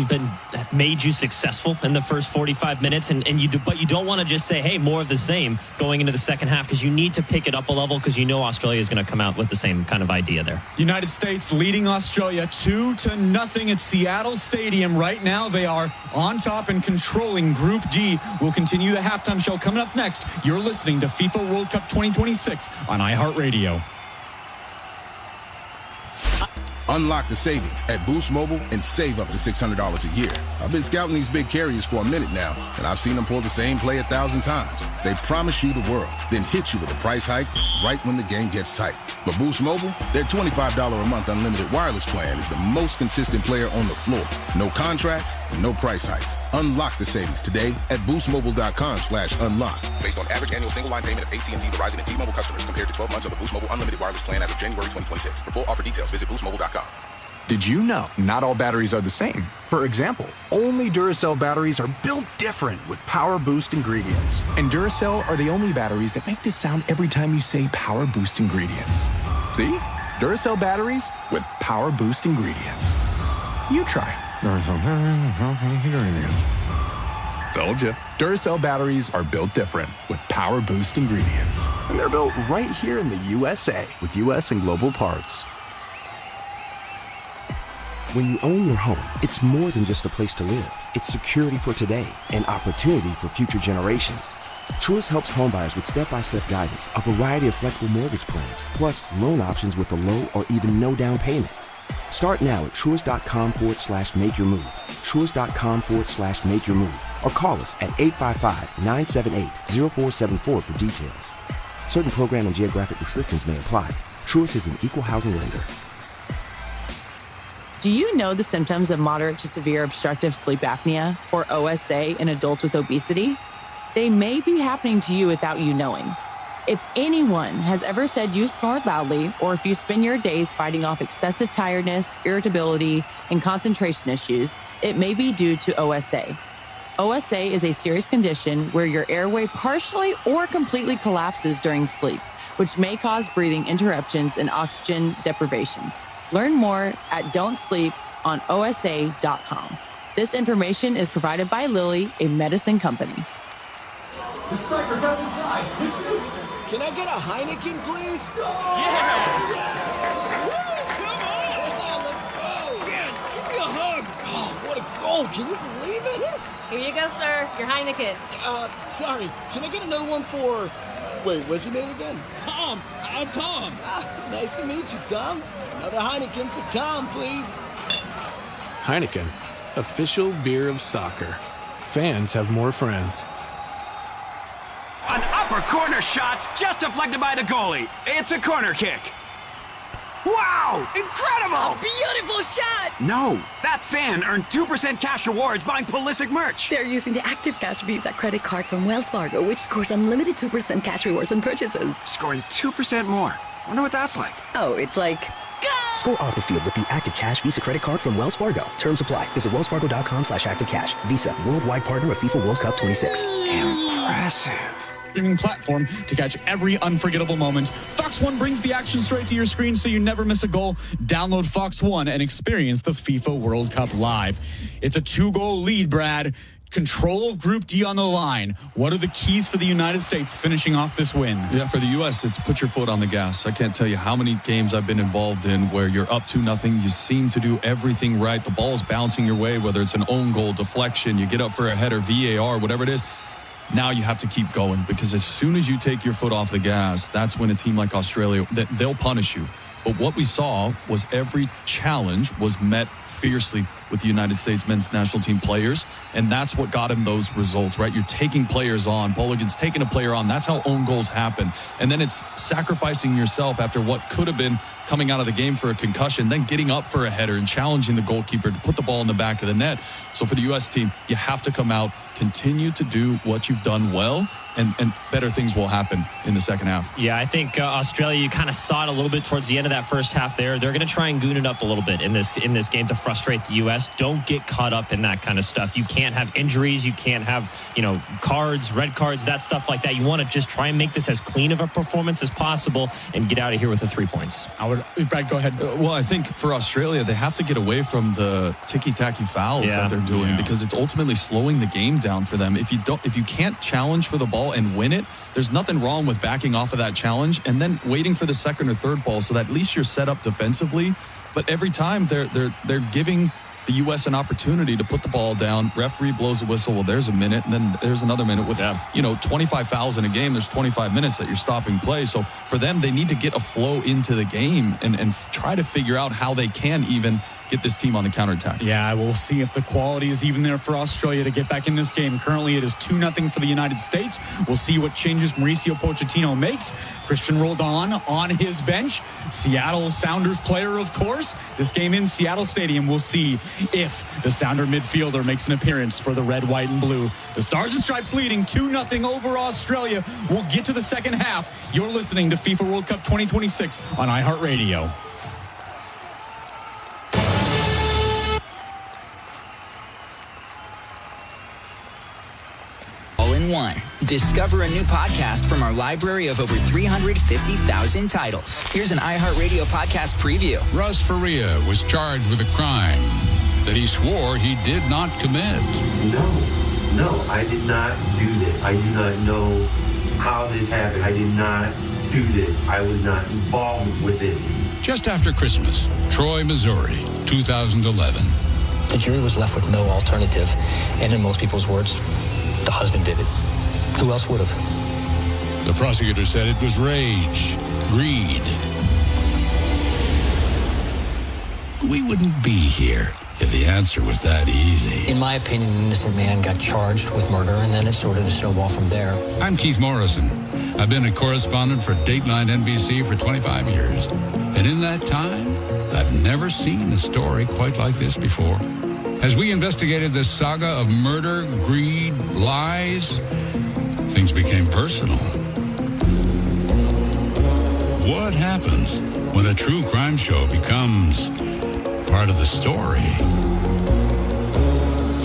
made you successful in the first 45 minutes, but you don't want to just say, hey, more of the same going into the second half, because you need to pick it up a level, because you know Australia is going to come out with the same kind of idea there. United States leading Australia 2-0 at Seattle Stadium. Right now, they are on top and controlling Group G. We'll continue the halftime show coming up next. You're listening to FIFA World Cup 2026 on iHeartRadio. Unlock the savings at Boost Mobile and save up to $600 a year. I've been scouting these big carriers for a minute now, and I've seen them pull the same play 1,000 times. They promise you the world, then hit you with a price hike right when the game gets tight. But Boost Mobile, their $25 a month unlimited wireless plan is the most consistent player on the floor. No contracts, no price hikes. Unlock the savings today at boostmobile.com/unlock. Based on average annual single line payment of AT&T, Verizon, and T-Mobile customers compared to 12 months of the Boost Mobile unlimited wireless plan as of January 2026. For full offer details, visit boostmobile.com. Did you know not all batteries are the same? For example, only Duracell batteries are built different with Power Boost ingredients. And Duracell are the only batteries that make this sound every time you say Power Boost ingredients. See? Duracell batteries with Power Boost ingredients. You try. Told you. Duracell batteries are built different with Power Boost ingredients. And they're built right here in the USA with US and global parts. When you own your home, it's more than just a place to live. It's security for today and opportunity for future generations. Truist helps homebuyers with step-by-step guidance, a variety of flexible mortgage plans, plus loan options with a low or even no down payment. Start now at Truist.com/make-your-move. Truist.com/make-your-move. Or call us at 855-978-0474 for details. Certain program and geographic restrictions may apply. Truist is an equal housing lender. Do you know the symptoms of moderate to severe obstructive sleep apnea, or OSA, in adults with obesity? They may be happening to you without you knowing. If anyone has ever said you snore loudly, or if you spend your days fighting off excessive tiredness, irritability, and concentration issues, it may be due to OSA. OSA is a serious condition where your airway partially or completely collapses during sleep, which may cause breathing interruptions and oxygen deprivation. Learn more at don'tsleeponosa.com. This information is provided by Lilly, a medicine company. The striker comes inside. He shoots. Can I get a Heineken, please? Yeah! Woo! Come on! Let's go! Yeah, give me a hug! Oh, what a goal! Can you believe it? Here you go, sir. Your Heineken. Sorry. Can I get another one for... Wait, what's your name again? Tom! I'm Tom! Nice to meet you, Tom. Another Heineken for Tom, please. Heineken, official beer of soccer. Fans have more friends. An upper corner shot's just deflected by the goalie. It's a corner kick. Wow! Incredible! Beautiful shot! No, that fan earned 2% cash rewards buying Pulisic merch. They're using the Active Cash Visa credit card from Wells Fargo, which scores unlimited 2% cash rewards on purchases. Scoring 2% more. Wonder what that's like. Oh, it's like... Score off the field with the Active Cash Visa credit card from Wells Fargo. Terms apply. Visit wellsfargo.com/activecash. Visa, worldwide partner of FIFA World Cup 26. Impressive. Streaming platform to catch every unforgettable moment. Fox One brings the action straight to your screen so you never miss a goal. Download Fox One and experience the FIFA World Cup live. It's a 2-goal lead, Brad. Control of Group D on the line. What are the keys for the United States finishing off this win? Yeah, for the U.S., it's put your foot on the gas. I can't tell you how many games I've been involved in where you're up 2-0. You seem to do everything right. The ball's bouncing your way, whether it's an own goal, deflection, you get up for a header, VAR, whatever it is. Now you have to keep going, because as soon as you take your foot off the gas, that's when a team like Australia, they'll punish you. But what we saw was every challenge was met fiercely with the United States men's national team players, and that's what got him those results, right? You're taking players on. Boligan's taking a player on. That's how own goals happen. And then it's sacrificing yourself after what could have been coming out of the game for a concussion, then getting up for a header and challenging the goalkeeper to put the ball in the back of the net. So for the U.S. team, you have to come out, continue to do what you've done well, and better things will happen in the second half. Yeah, I think Australia, you kind of saw it a little bit towards the end of that first half there. They're going to try and goon it up a little bit in this game to frustrate the U.S. Don't get caught up in that kind of stuff. You can't have injuries. You can't have, cards, red cards, that stuff like that. You want to just try and make this as clean of a performance as possible and get out of here with the 3 points. Brad, go ahead. Well, I think for Australia, they have to get away from the ticky-tacky fouls that they're doing, because it's ultimately slowing the game down for them. If you can't challenge for the ball and win it, there's nothing wrong with backing off of that challenge and then waiting for the second or third ball so that at least you're set up defensively. But every time they're giving the U.S. an opportunity to put the ball down. Referee blows the whistle. Well, there's a minute, and then there's another minute. With 25 fouls in a game, there's 25 minutes that you're stopping play. So for them, they need to get a flow into the game and try to figure out how they can even get this team on the counterattack. Yeah, we'll see if the quality is even there for Australia to get back in this game. Currently, it is 2-0 for the United States. We'll see what changes Mauricio Pochettino makes. Christian Roldan on his bench. Seattle Sounders player, of course. This game in Seattle Stadium, we'll see if the Sounder midfielder makes an appearance for the red, white, and blue. The Stars and Stripes leading 2-0 over Australia. We'll get to the second half. You're listening to FIFA World Cup 2026 on iHeartRadio. In one. Discover a new podcast from our library of over 350,000 titles. Here's an iHeartRadio podcast preview. Russ Faria was charged with a crime that he swore he did not commit. No, I did not do this. I do not know how this happened. I did not do this. I was not involved with this. Just after Christmas, Troy, Missouri, 2011. The jury was left with no alternative, and in most people's words, the husband did it. Who else would have? The prosecutor said it was rage, greed. We wouldn't be here if the answer was that easy. In my opinion, an innocent man got charged with murder, and then it started to snowball from there. I'm Keith Morrison. I've been a correspondent for Dateline NBC for 25 years. And in that time, I've never seen a story quite like this before. As we investigated this saga of murder, greed, lies, things became personal. What happens when a true crime show becomes part of the story?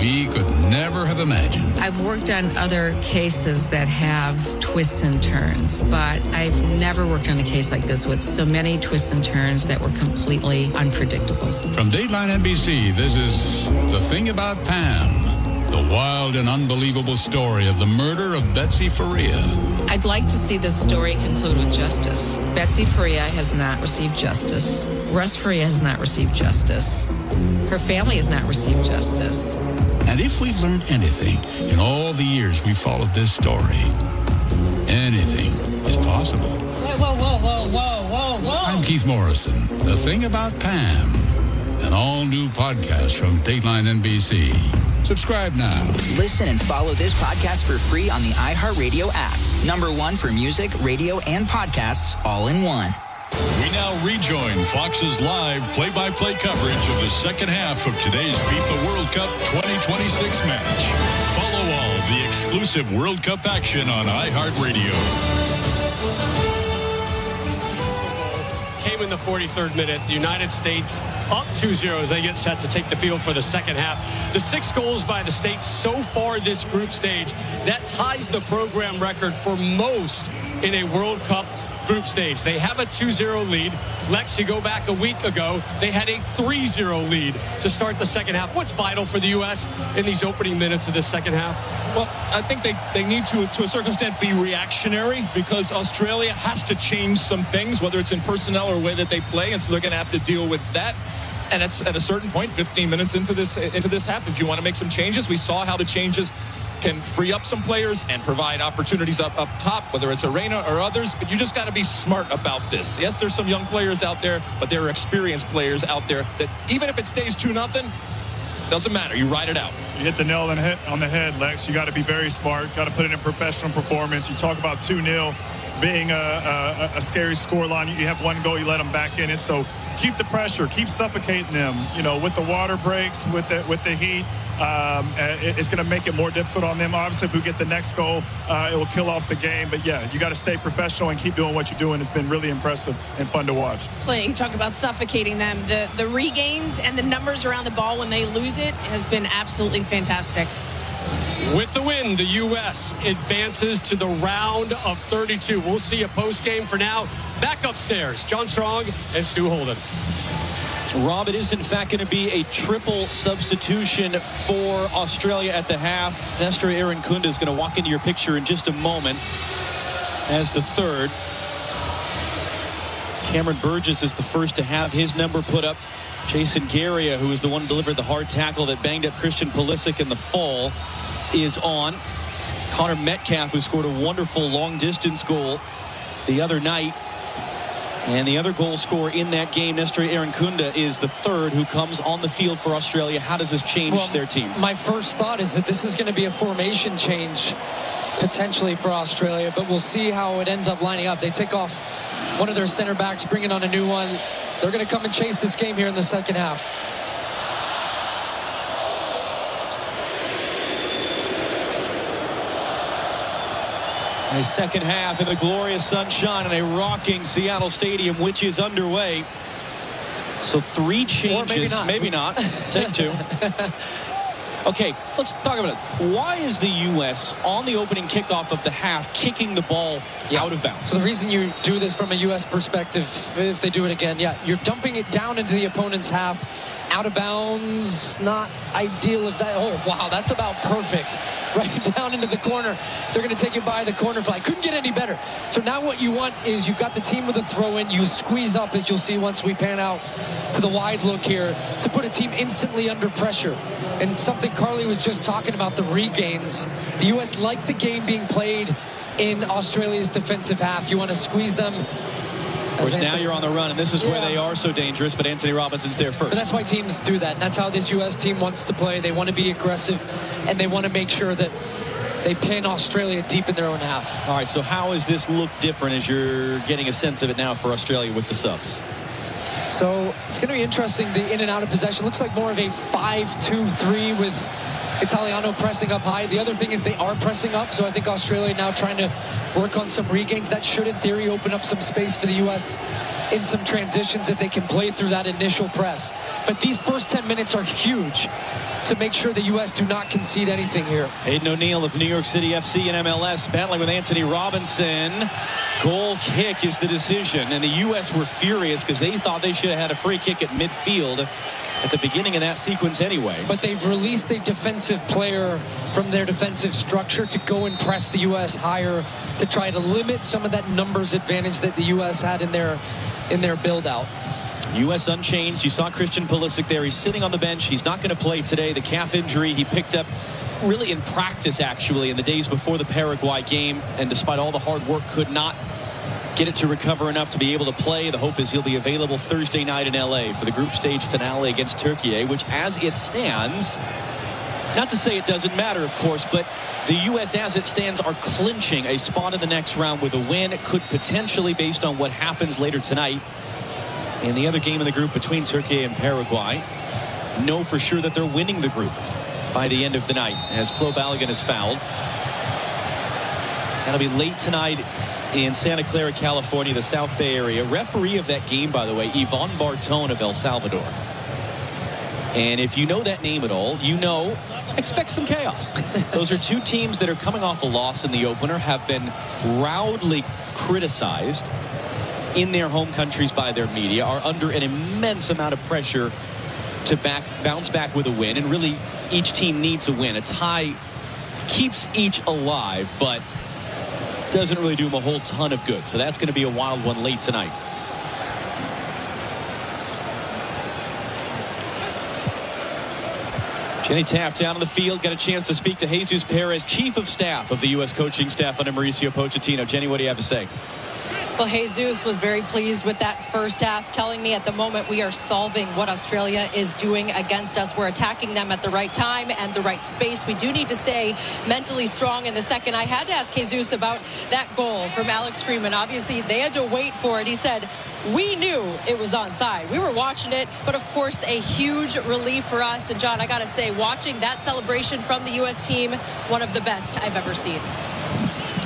We could never have imagined. I've worked on other cases that have twists and turns, but I've never worked on a case like this with so many twists and turns that were completely unpredictable. From Dateline NBC, this is The Thing About Pam, the wild and unbelievable story of the murder of Betsy Faria. I'd like to see this story conclude with justice. Betsy Faria has not received justice. Russ Faria has not received justice. Her family has not received justice. And if we've learned anything in all the years we followed this story, anything is possible. Whoa. I'm Keith Morrison. The Thing About Pam, an all-new podcast from Dateline NBC. Subscribe now. Listen and follow this podcast for free on the iHeartRadio app. #1 for music, radio, and podcasts all in one. We now rejoin Fox's live play-by-play coverage of the second half of today's FIFA World Cup 2026 match. Follow all the exclusive World Cup action on iHeartRadio. Came in the 43rd minute. The United States up 2-0 as they get set to take the field for the second half. The 6 goals by the States so far this group stage, that ties the program record for most in a World Cup group stage. They have a 2-0 lead. Lex, you go back a week ago, they had a 3-0 lead to start the second half. What's vital for the U.S. in these opening minutes of the second half? Well, I think they need to a certain extent, be reactionary because Australia has to change some things, whether it's in personnel or way that they play, and so they're going to have to deal with that. And it's at a certain point, 15 minutes into this half, if you want to make some changes, we saw how the changes can free up some players and provide opportunities up top, whether it's Arena or others, but you just got to be smart about this. Yes, there's some young players out there, but there are experienced players out there that even if it stays 2-0, doesn't matter. You ride it out. You hit the nail on the head, Lex. You got to be very smart. Got to put it in professional performance. You talk about 2-0 being a scary scoreline. You have one goal, you let them back in it. So keep the pressure, keep suffocating them. You know, with the water breaks, with the heat, it's going to make it more difficult on them. Obviously, if we get the next goal, it will kill off the game. But yeah, you got to stay professional and keep doing what you're doing. It's been really impressive and fun to watch. You talk about suffocating them. The regains and the numbers around the ball when they lose it has been absolutely fantastic. With the win, the U.S. advances to the round of 32. We'll see a post-game. For now, back upstairs, John Strong and Stu Holden. Rob, it is in fact going to be a triple substitution for Australia at the half. Nestor Irankunda is going to walk into your picture in just a moment as the third. Cameron Burgess is the first to have his number put up. Jason Garia, who is the one who delivered the hard tackle that banged up Christian Pulisic in the fall, is on. Connor Metcalf, who scored a wonderful long-distance goal the other night. And the other goal scorer in that game, Nestor Irankunda, is the third who comes on the field for Australia. How does this change their team? My first thought is that this is going to be a formation change potentially for Australia, but we'll see how it ends up lining up. They take off one of their center backs, bringing on a new one. They're going to come and chase this game here in the second half. A second half in the glorious sunshine in a rocking Seattle Stadium, which is underway. So 3 changes. Maybe not. Take 2. Okay, let's talk about it. Why is the U.S. on the opening kickoff of the half kicking the ball out of bounds? So the reason you do this from a U.S. perspective, if they do it again, you're dumping it down into the opponent's half. Out of bounds, not ideal if that. Oh, wow, that's about perfect. Right down into the corner. They're going to take it by the corner flag. Couldn't get any better. So now what you want is you've got the team with a throw in. You squeeze up, as you'll see once we pan out to the wide look here, to put a team instantly under pressure. And something Carly was just talking about, the regains. The U.S. like the game being played in Australia's defensive half. You want to squeeze them. Of course, now you're on the run, and this is where they are so dangerous, but Anthony Robinson's there first. But that's why teams do that. And that's how this U.S. team wants to play. They want to be aggressive, and they want to make sure that they pin Australia deep in their own half. All right, so how does this look different as you're getting a sense of it now for Australia with the subs? So it's going to be interesting, the in and out of possession. Looks like more of a 5-2-3 with Italiano pressing up high. The other thing is they are pressing up, so I think Australia now trying to work on some regains. That should, in theory, open up some space for the U.S. in some transitions if they can play through that initial press. But these first 10 minutes are huge to make sure the U.S. do not concede anything here. Hayden O'Neill of New York City FC and MLS battling with Anthony Robinson. Goal kick is the decision, and the U.S. were furious because they thought they should have had a free kick at midfield at the beginning of that sequence anyway. But they've released a defensive player from their defensive structure to go and press the U.S. higher to try to limit some of that numbers advantage that the U.S. had in their build-out. U.S. unchanged. You saw Christian Pulisic there. He's sitting on the bench. He's not going to play today. The calf injury he picked up really in practice, actually, in the days before the Paraguay game, and despite all the hard work, could not get it to recover enough to be able to play. The hope is he'll be available Thursday night in LA for the group stage finale against Turkey, which, as it stands, not to say it doesn't matter, of course, but the U.S. as it stands are clinching a spot in the next round with a win. It could potentially, based on what happens later tonight in the other game in the group between Turkey and Paraguay, know for sure that they're winning the group by the end of the night, as Flo Balogun is fouled. That'll be late tonight in Santa Clara, California, the South Bay area. Referee of that game, by the way, Yvonne Bartone of El Salvador. And if you know that name at all, you know, expect some chaos. Those are two teams that are coming off a loss in the opener, have been roundly criticized in their home countries by their media, are under an immense amount of pressure to bounce back with a win. And really, each team needs a win. A tie keeps each alive, but doesn't really do them a whole ton of good. So that's going to be a wild one late tonight. Jenny Taft down on the field, got a chance to speak to Jesus Perez, chief of staff of the U.S. coaching staff under Mauricio Pochettino. Jenny, what do you have to say? Well, Jesus was very pleased with that first half, telling me at the moment we are solving what Australia is doing against us. We're attacking them at the right time and the right space. We do need to stay mentally strong in the second. I had to ask Jesus about that goal from Alex Freeman. Obviously, they had to wait for it. He said, we knew it was onside. We were watching it, but of course, a huge relief for us. And John, I got to say, watching that celebration from the U.S. team, one of the best I've ever seen.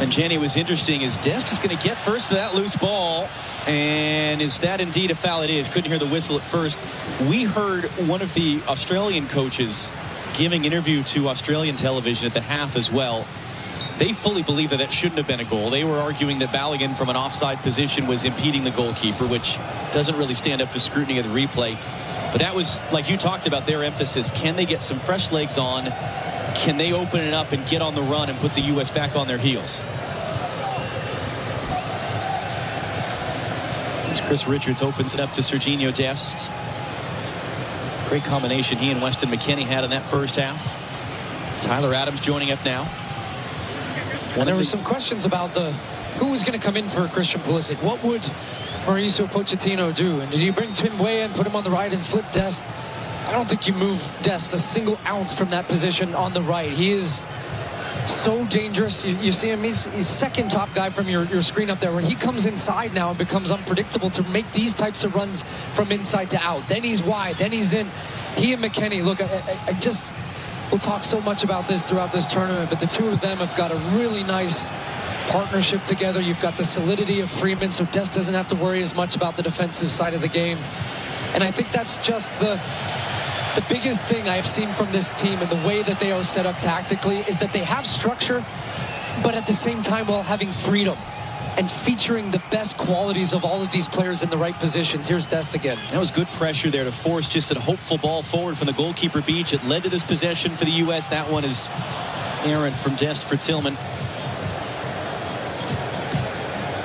And Jenny, was interesting is Dest is going to get first to that loose ball. And is that indeed a foul? It is. Couldn't hear the whistle at first. We heard one of the Australian coaches giving interview to Australian television at the half as well. They fully believe that shouldn't have been a goal. They were arguing that Balogun from an offside position was impeding the goalkeeper, which doesn't really stand up to scrutiny of the replay. But that was, like you talked about, their emphasis. Can they get some fresh legs on? Can they open it up and get on the run and put the U.S. back on their heels? As Chris Richards opens it up to Serginho Dest. Great combination he and Weston McKennie had in that first half. Tyler Adams joining up now. And there were some questions about who was going to come in for Christian Pulisic. What would Mauricio Pochettino do? And did you bring Tim Weah and put him on the right and flip Dest? I don't think you move Dest a single ounce from that position on the right. He is so dangerous. You see him, he's second top guy from your screen up there, where he comes inside now and becomes unpredictable to make these types of runs from inside to out. Then he's wide, then he's in. He and McKennie, look, we'll talk so much about this throughout this tournament, but the two of them have got a really nice partnership together. You've got the solidity of Freeman, so Dest doesn't have to worry as much about the defensive side of the game. And I think that's just the biggest thing I've seen from this team and the way that they are set up tactically is that they have structure, but at the same time while having freedom. and featuring the best qualities of all of these players in the right positions. Here's Dest again. That was good pressure there to force just a hopeful ball forward from the goalkeeper Beach. It led to this possession for the U.S. That one is errant from Dest for Tillman.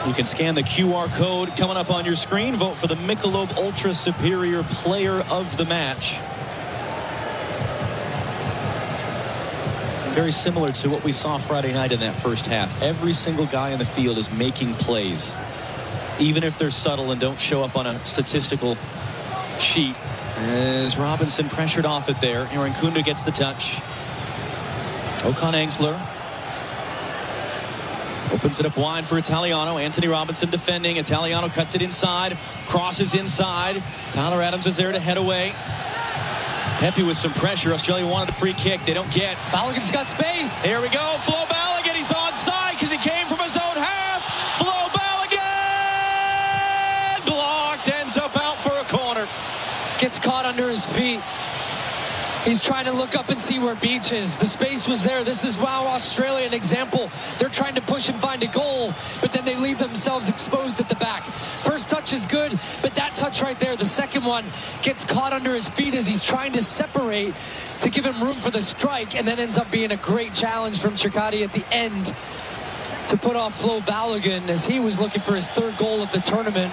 You can scan the QR code coming up on your screen. Vote for the Michelob Ultra Superior Player of the Match. Very similar to what we saw Friday night in that first half. Every single guy in the field is making plays, even if they're subtle and don't show up on a statistical sheet. As Robinson pressured off it there, Aaron Kunda gets the touch. Okan Engsler opens it up wide for Italiano. Anthony Robinson defending. Italiano cuts it inside, crosses inside. Tyler Adams is there to head away. Pepe with some pressure. Australia wanted a free kick. They don't get. Balogun's got space. Here we go. Flo Balogun. He's onside because he came from his own half. Flo Balogun blocked. Ends up out for a corner. Gets caught under his feet. He's trying to look up and see where Beach is. The space was there. This is wow, Australia, an example. They're trying to push and find a goal, but then they leave themselves exposed at the back. First touch is good, but that touch right there, the second one, gets caught under his feet as he's trying to separate to give him room for the strike, and then ends up being a great challenge from Chircotti at the end to put off Flo Balogun as he was looking for his third goal of the tournament.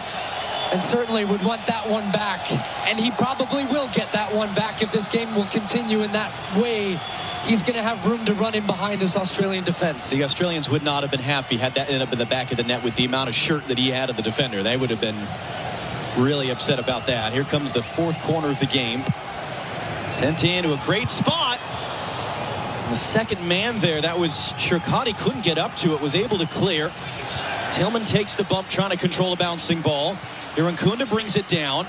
And certainly would want that one back. And he probably will get that one back if this game will continue in that way. He's going to have room to run in behind this Australian defense. The Australians would not have been happy had that ended up in the back of the net with the amount of shirt that he had of the defender. They would have been really upset about that. Here comes the fourth corner of the game. Sent into a great spot. And the second man there, that was Chircotti, couldn't get up to it, was able to clear. Tillman takes the bump, trying to control a bouncing ball. Irankunda brings it down.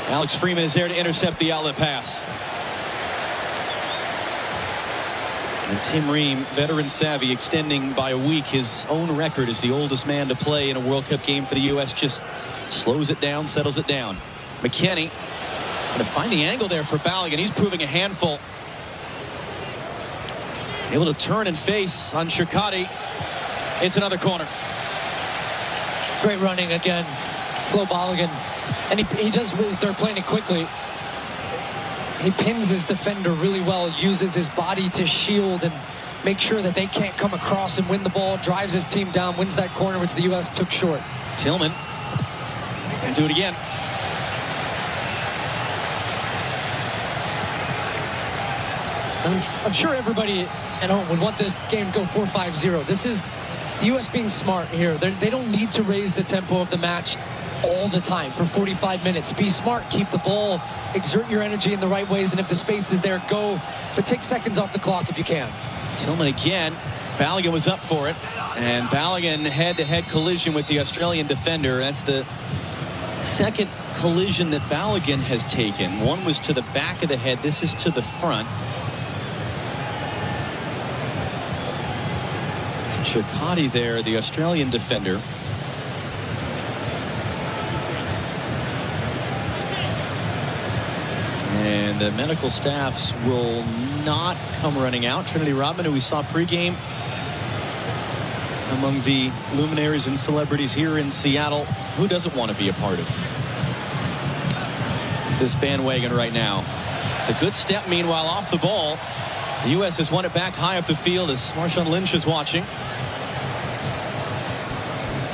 Alex Freeman is there to intercept the outlet pass. And Tim Ream, veteran savvy, extending by a week his own record as the oldest man to play in a World Cup game for the U.S. Just slows it down, settles it down. McKennie going to find the angle there for Balogun. He's proving a handful. Able to turn and face on Chircotti. It's another corner. Great running again. Flo Balogun, and he does really, they're playing it quickly. He pins his defender really well, uses his body to shield and make sure that they can't come across and win the ball, drives his team down, wins that corner, which the U.S. took short. Tillman can do it again. I'm sure everybody at home would want this game to go 4-5-0. This is the U.S. being smart here. They don't need to raise the tempo of the match all the time for 45 minutes. Be smart, keep the ball, exert your energy in the right ways, and if the space is there, go. But take seconds off the clock if you can. Tillman again. Balogun was up for it, and Balogun head-to-head collision with the Australian defender. That's the second collision that Balogun has taken. One was to the back of the head. This is to the front. It's Chircotti there, the Australian defender. And the medical staffs will not come running out. Trinity Rodman, who we saw pregame among the luminaries and celebrities here in Seattle. Who doesn't want to be a part of this bandwagon right now? It's a good step, meanwhile, off the ball. The U.S. has won it back high up the field as Marshawn Lynch is watching.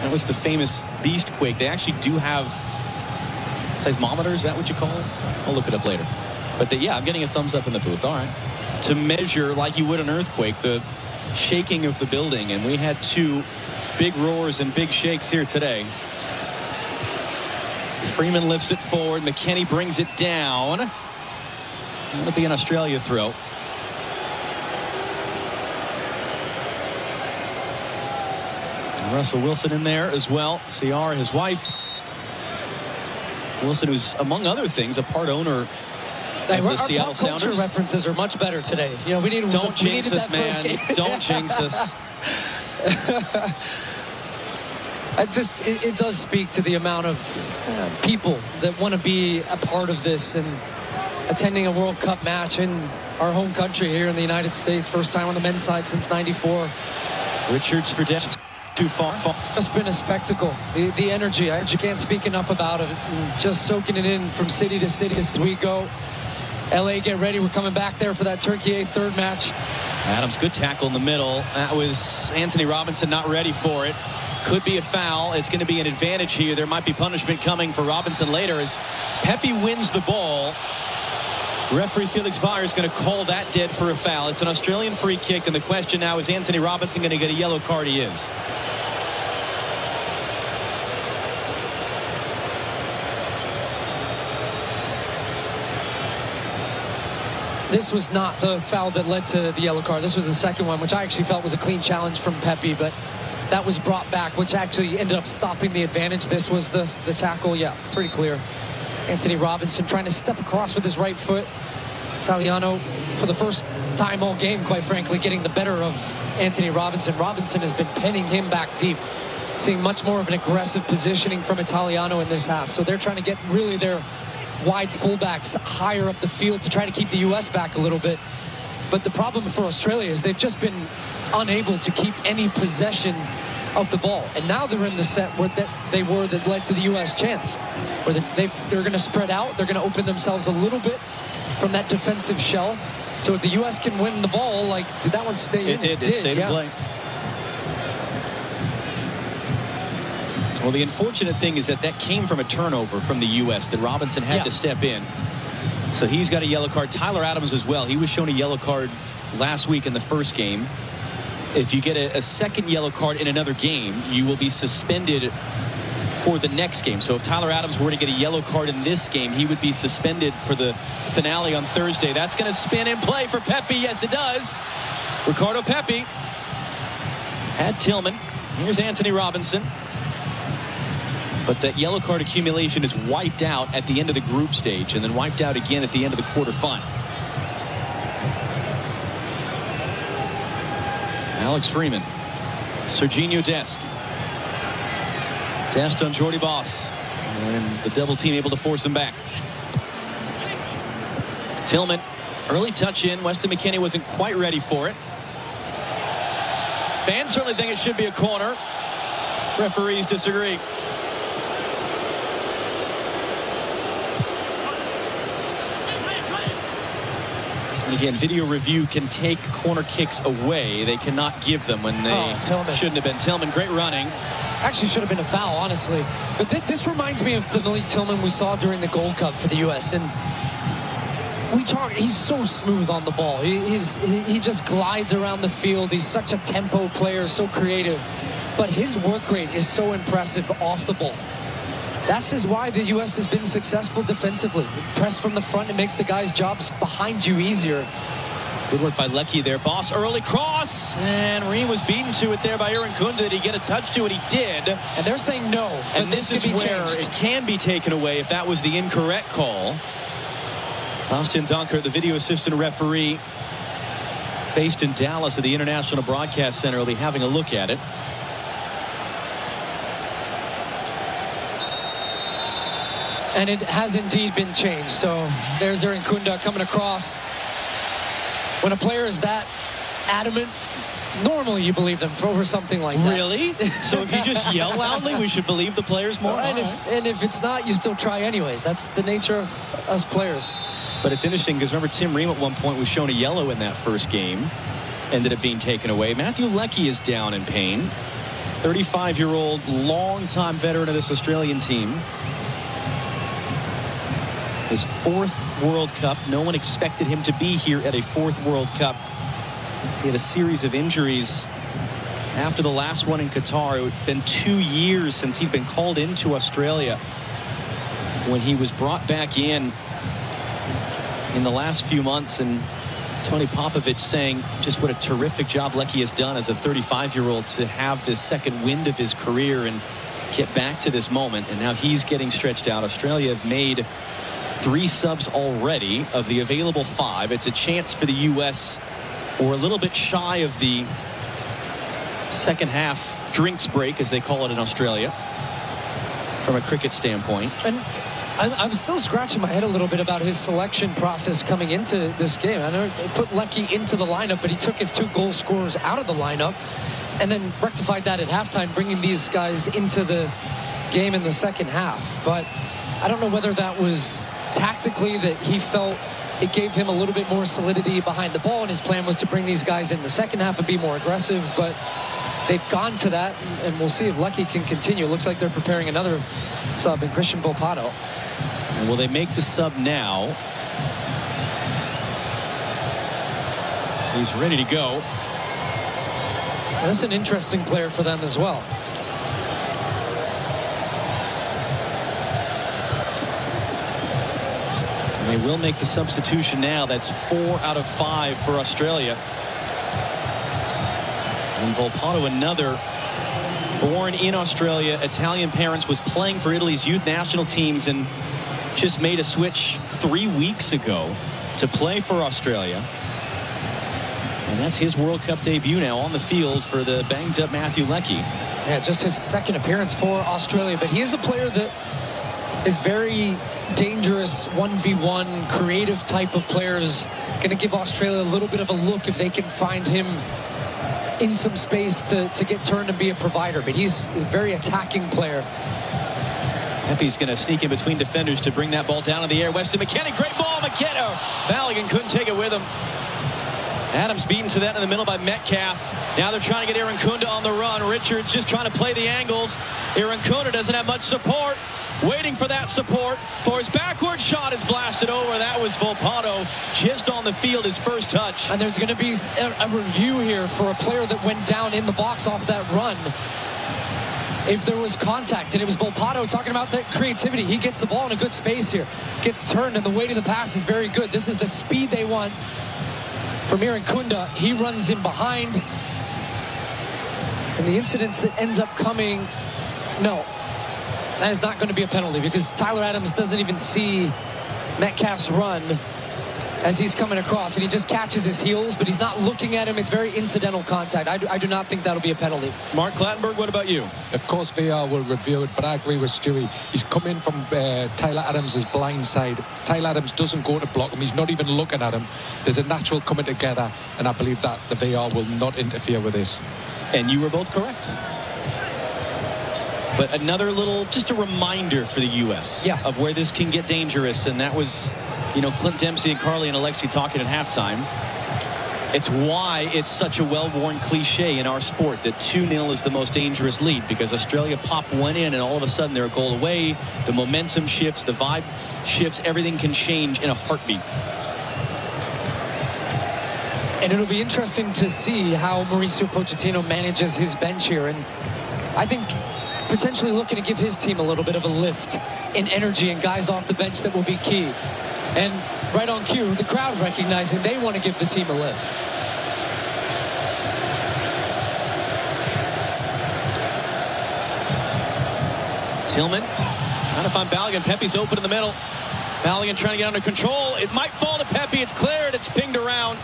That was the famous beast quake. They actually do have seismometers, is that what you call it? I'll look it up later. But yeah, I'm getting a thumbs up in the booth. All right. To measure, like you would an earthquake, the shaking of the building. And we had two big roars and big shakes here today. Freeman lifts it forward. McKennie brings it down. It'll be an Australia throw. And Russell Wilson in there as well. Ciara, his wife. Wilson, who's among other things a part owner of the Seattle Sounders. Culture references are much better today. You know, we need. Don't jinx us, man. Don't jinx us. It does speak to the amount of people that want to be a part of this and attending a World Cup match in our home country here in the United States. First time on the men's side since '94. Richards for Dest. too far. It's been a spectacle. The energy, I can't speak enough about it. Just soaking it in from city to city as we go. LA, get ready. We're coming back there for that Turkey A third match. Adams, good tackle in the middle. That was Anthony Robinson not ready for it. Could be a foul. It's going to be an advantage here. There might be punishment coming for Robinson later as Pepe wins the ball. Referee Felix Vair is going to call that dead for a foul. It's an Australian free kick, and the question now is Anthony Robinson going to get a yellow card? He is. This was not the foul that led to the yellow card. This was the second one, which I actually felt was a clean challenge from Pepe, but that was brought back, which actually ended up stopping the advantage. This was the tackle. Yeah, pretty clear. Anthony Robinson trying to step across with his right foot. Italiano, for the first time all game, quite frankly, getting the better of Anthony Robinson. Robinson has been pinning him back deep. Seeing much more of an aggressive positioning from Italiano in this half. So they're trying to get really their wide fullbacks higher up the field to try to keep the U.S. back a little bit. But the problem for Australia is they've just been unable to keep any possession of the ball. And now they're in the set where that led to the U.S. chance, where they're going to spread out. They're going to open themselves a little bit from that defensive shell. So if the U.S. can win the ball, like, did that one stay in? It did. It stayed in play. Well, the unfortunate thing is that came from a turnover from the U.S. that Robinson had to step in. So he's got a yellow card. Tyler Adams as well. He was shown a yellow card last week in the first game. If you get a second yellow card in another game, you will be suspended for the next game. So if Tyler Adams were to get a yellow card in this game, he would be suspended for the finale on Thursday. That's going to spin in play for Pepe. Yes, it does. Ricardo Pepe had Tillman. Here's Anthony Robinson. But that yellow card accumulation is wiped out at the end of the group stage and then wiped out again at the end of the quarterfinal. Alex Freeman. Serginho Dest. Dest on Jordy Boss. And the double team able to force him back. Tillman. Early touch in. Weston McKennie wasn't quite ready for it. Fans certainly think it should be a corner. Referees disagree. And again, video review can take corner kicks away. They cannot give them when they shouldn't have been. Tillman, great running. Actually should have been a foul, honestly. But this reminds me of the Malik Tillman we saw during the Gold Cup for the U.S. And he's so smooth on the ball. He just glides around the field. He's such a tempo player, so creative. But his work rate is so impressive off the ball. That's why the U.S. has been successful defensively. Press from the front, it makes the guys' jobs behind you easier. Good work by Leckie there. Boss, early cross. And Reem was beaten to it there by Aaron Kunda. Did he get a touch to it? He did. And they're saying no. And this is where it can be taken away if that was the incorrect call. Austin Dunker, the video assistant referee, based in Dallas at the International Broadcast Center, will be having a look at it. And it has indeed been changed. So there's Aaron Kunda coming across. When a player is that adamant, normally you believe them over something like that. Really? So if you just yell loudly, we should believe the players more? And if it's not, you still try anyways. That's the nature of us players. But it's interesting because remember Tim Ream at one point was shown a yellow in that first game. Ended up being taken away. Matthew Leckie is down in pain. 35-year-old, long-time veteran of this Australian team. His fourth World Cup. No one expected him to be here at a fourth World Cup. He had a series of injuries after the last one in Qatar. It had been 2 years since he'd been called into Australia when he was brought back in the last few months. And Tony Popovich saying just what a terrific job Leckie has done as a 35-year-old to have this second wind of his career and get back to this moment. And now he's getting stretched out. Australia have made 3 subs already of the available 5. It's a chance for the U.S. or a little bit shy of the second half drinks break, as they call it in Australia, from a cricket standpoint. And I'm still scratching my head a little bit about his selection process coming into this game. I know he put Leckie into the lineup, but he took his 2 goal scorers out of the lineup. and then rectified that at halftime, bringing these guys into the game in the second half. But I don't know whether that was tactically that he felt it gave him a little bit more solidity behind the ball, and his plan was to bring these guys in the second half and be more aggressive. But they've gone to that, and we'll see if Lecky can continue. It looks like they're preparing another sub in Christian Volpato. And will they make the sub now? He's ready to go. That's an interesting player for them as well. And they will make the substitution now. That's 4 out of 5 for Australia. And Volpato, another born in Australia, Italian parents, was playing for Italy's youth national teams and just made a switch 3 weeks ago to play for Australia. And that's his World Cup debut now on the field for the banged-up Matthew Lecky. Yeah, just his second appearance for Australia. But he is a player that is very dangerous, 1v1, creative type of players. Going to give Australia a little bit of a look if they can find him in some space to get turned and be a provider. But he's a very attacking player. Pepe's going to sneak in between defenders to bring that ball down in the air. Weston McKennie, great ball. McKenna. Balogun couldn't take it with him. Adams beaten to that in the middle by Metcalf. Now they're trying to get Aaron Kunda on the run. Richards just trying to play the angles. Aaron Kunda doesn't have much support. Waiting for that support. For his backward shot is blasted over. That was Volpato just on the field, his first touch. And there's going to be a review here for a player that went down in the box off that run. If there was contact, and it was Volpato talking about that creativity. He gets the ball in a good space here. Gets turned, and the weight of the pass is very good. This is the speed they want from Aaron Kunda. He runs in behind. And the incidents that ends up coming, no. That is not going to be a penalty because Tyler Adams doesn't even see Metcalf's run as he's coming across, and he just catches his heels, but he's not looking at him. It's very incidental contact. I do not think that'll be a penalty. Mark Clattenburg, what about you? Of course, VAR will review it, but I agree with Stewie. He's come in from Tyler Adams' blind side. Tyler Adams doesn't go to block him. He's not even looking at him. There's a natural coming together, and I believe that the VAR will not interfere with this. And you were both correct. But another little, just a reminder for the U.S. Of where this can get dangerous. And that was, you know, Clint Dempsey and Carly and Alexi talking at halftime. It's why it's such a well-worn cliche in our sport that 2-0 is the most dangerous lead, because Australia pop one in and all of a sudden they're a goal away. The momentum shifts, the vibe shifts, everything can change in a heartbeat. And it'll be interesting to see how Mauricio Pochettino manages his bench here. And I think potentially looking to give his team a little bit of a lift in energy and guys off the bench that will be key. And right on cue, the crowd recognizing they want to give the team a lift. Tillman trying to find Balogun. Pepe's open in the middle. Balogun trying to get under control. It might fall to Pepe. It's cleared. It's pinged around.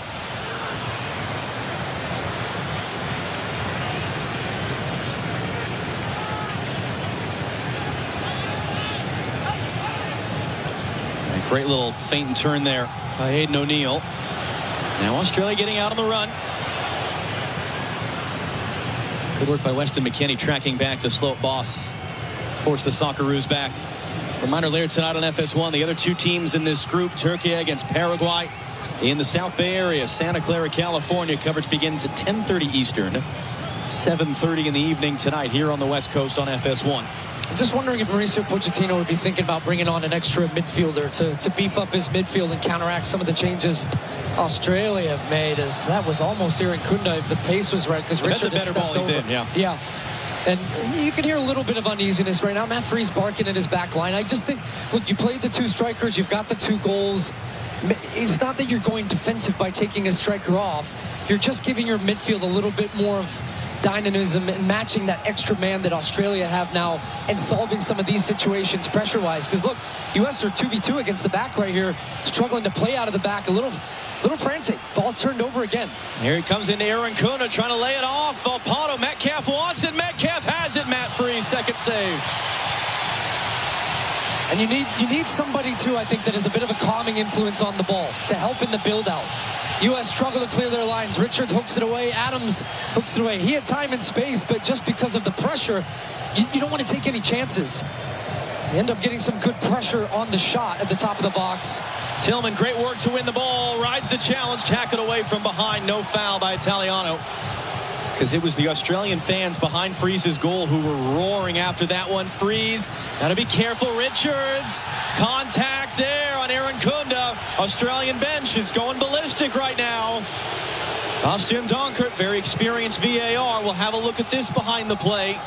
Great little feint and turn there by Aidan O'Neill. Now Australia getting out on the run. Good work by Weston McKennie tracking back to Sloat Boss. Force the Socceroos back. Reminder later tonight on FS1, the other two teams in this group, Turkey against Paraguay in the South Bay area, Santa Clara, California. Coverage begins at 10:30 Eastern, 7:30 in the evening tonight here on the West Coast on FS1. I'm just wondering if Mauricio Pochettino would be thinking about bringing on an extra midfielder to beef up his midfield and counteract some of the changes Australia have made, as that was almost Aaron Kunda if the pace was right, because Richard that's a better ball he's in, yeah. And you can hear a little bit of uneasiness right now. Matt Freese barking at his back line. I just think, look, you played the two strikers, you've got the 2 goals. It's not that you're going defensive by taking a striker off. You're just giving your midfield a little bit more of dynamism and matching that extra man that Australia have now and solving some of these situations pressure-wise. Because look, U.S. are 2v2 against the back right here, struggling to play out of the back, a little frantic. Ball turned over again. Here he comes into Aaron Kunda trying to lay it off. Volpato, Metcalf wants it. Metcalf has it. Matt Freese, second save. And you need somebody too, I think, that is a bit of a calming influence on the ball to help in the build-out. U.S. struggle to clear their lines. Richards hooks it away. Adams hooks it away. He had time and space, but just because of the pressure, you don't want to take any chances. You end up getting some good pressure on the shot at the top of the box. Tillman, great work to win the ball. Rides the challenge, tackled away from behind. No foul by Italiano. Because it was the Australian fans behind Freeze's goal who were roaring after that one. Freeze, got to be careful. Richards, contact there on Aaron Kunda. Australian bench is going ballistic right now. Bastian Donkert, very experienced VAR. We'll have a look at this behind the play.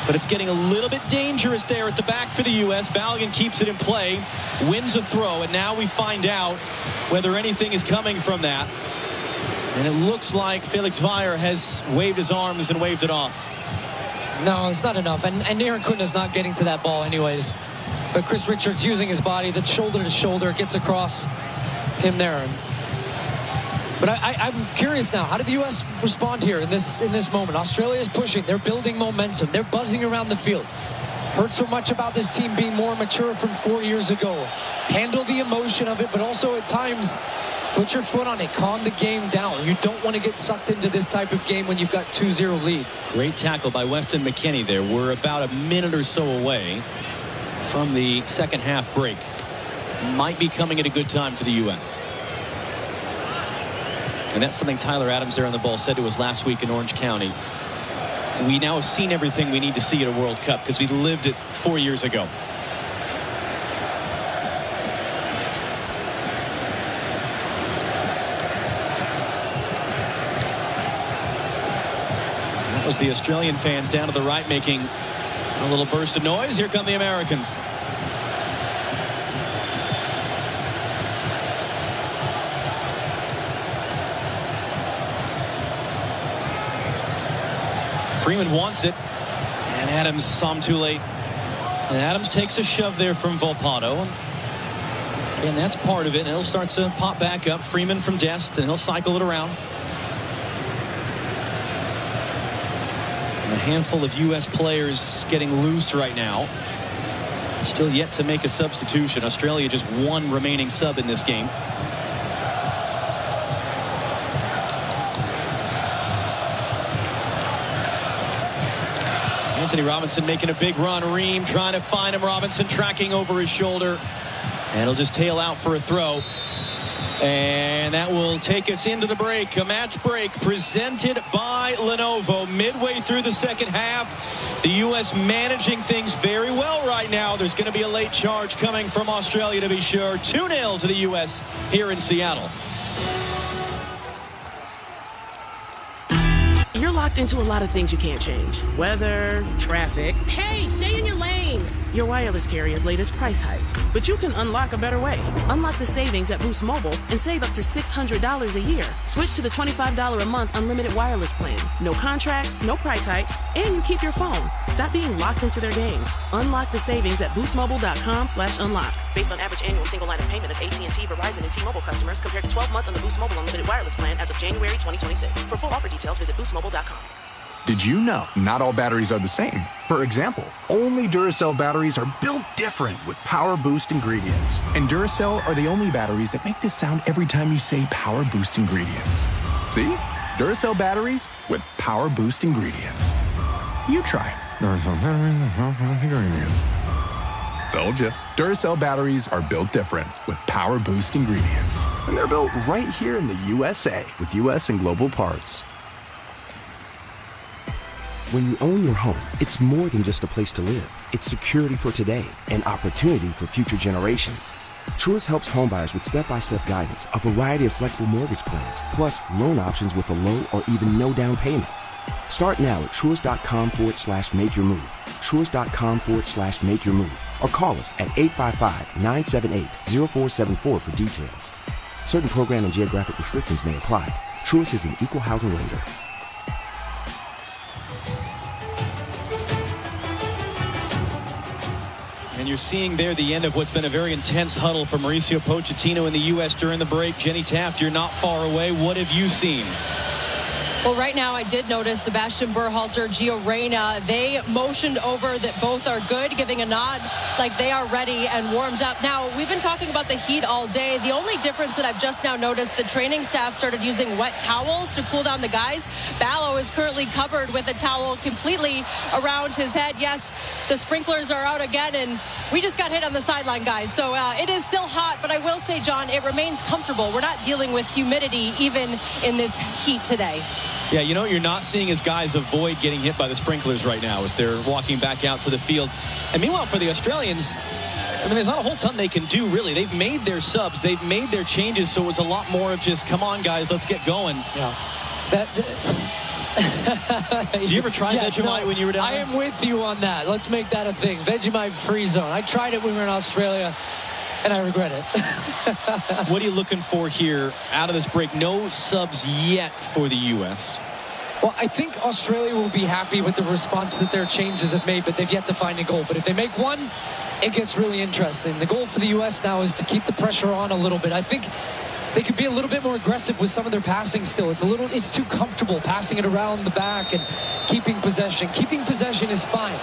But it's getting a little bit dangerous there at the back for the U.S. Balogun keeps it in play, wins a throw, and now we find out whether anything is coming from that. And it looks like Felix Weyer has waved his arms and waved it off. No, it's not enough. And Aaron Kunda's not getting to that ball anyways. But Chris Richards using his body, the shoulder to shoulder, gets across him there. But I'm curious now, how did the U.S. respond here in this moment? Australia is pushing. They're building momentum. They're buzzing around the field. Heard so much about this team being more mature from 4 years ago. Handle the emotion of it, but also at times put your foot on it. Calm the game down. You don't want to get sucked into this type of game when you've got 2-0 lead. Great tackle by Weston McKennie there. We're about a minute or so away from the second half break. Might be coming at a good time for the U.S. And that's something Tyler Adams there on the ball said to us last week in Orange County. We now have seen everything we need to see at a World Cup because we lived it 4 years ago. That was the Australian fans down to the right making a little burst of noise. Here come the Americans. Freeman wants it, and Adams saw him too late. And Adams takes a shove there from Volpato. And that's part of it, and he'll start to pop back up. Freeman from Dest, and he'll cycle it around. And a handful of U.S. players getting loose right now. Still yet to make a substitution. Australia just one remaining sub in this game. Anthony Robinson making a big run. Ream trying to find him. Robinson tracking over his shoulder. And he'll just tail out for a throw. And that will take us into the break. A match break presented by Lenovo. Midway through the second half, the U.S. managing things very well right now. There's going to be a late charge coming from Australia to be sure. 2-0 to the U.S. here in Seattle. You're locked into a lot of things you can't change. Weather, traffic. Hey, stay in your lane. Your wireless carrier's latest price hike. But you can unlock a better way. Unlock the savings at Boost Mobile and save up to $600 a year. Switch to the $25 a month unlimited wireless plan. No contracts, no price hikes, and you keep your phone. Stop being locked into their games. Unlock the savings at boostmobile.com/unlock. Based on average annual single line of payment of AT&T, Verizon, and T-Mobile customers compared to 12 months on the Boost Mobile unlimited wireless plan as of January 2026. For full offer details, visit boostmobile.com. Did you know not all batteries are the same? For example, only Duracell batteries are built different with Power Boost ingredients. And Duracell are the only batteries that make this sound every time you say Power Boost ingredients. See? Duracell batteries with Power Boost ingredients. You try. Duracell batteries with Power Boost ingredients. Told you. Duracell batteries are built different with Power Boost ingredients. And they're built right here in the USA with US and global parts. When you own your home, it's more than just a place to live. It's security for today and opportunity for future generations. Truist helps homebuyers with step-by-step guidance, a variety of flexible mortgage plans, plus loan options with a low or even no down payment. Start now at Truist.com/make-your-move. Truist.com/make-your-move. Or call us at 855-978-0474 for details. Certain program and geographic restrictions may apply. Truist is an equal housing lender. And you're seeing there the end of what's been a very intense huddle for Mauricio Pochettino in the U.S. during the break. Jenny Taft, you're not far away. What have you seen? Well, right now I did notice Sebastian Berhalter, Gio Reyna, they motioned over that both are good, giving a nod like they are ready and warmed up. Now, we've been talking about the heat all day. The only difference that I've just now noticed, the training staff started using wet towels to cool down the guys. Ballo is currently covered with a towel completely around his head. Yes, the sprinklers are out again, and we just got hit on the sideline, guys. So it is still hot, but I will say, John, it remains comfortable. We're not dealing with humidity even in this heat today. Yeah, you know what you're not seeing is guys avoid getting hit by the sprinklers right now as they're walking back out to the field. And meanwhile, for the Australians, I mean, there's not a whole ton they can do, really. They've made their subs. They've made their changes, so it's a lot more of just, come on, guys, let's get going. Yeah. Did you ever try Vegemite when you were down there? I am with you on that. Let's make that a thing. Vegemite free zone. I tried it when we were in Australia, and I regret it. What are you looking for here out of this break? No subs yet for the U.S. Well, I think Australia will be happy with the response that their changes have made, but they've yet to find a goal. But if they make one, it gets really interesting. The goal for the U.S. now is to keep the pressure on a little bit. I think they could be a little bit more aggressive with some of their passing still. It's too comfortable passing it around the back and keeping possession. Keeping possession is fine,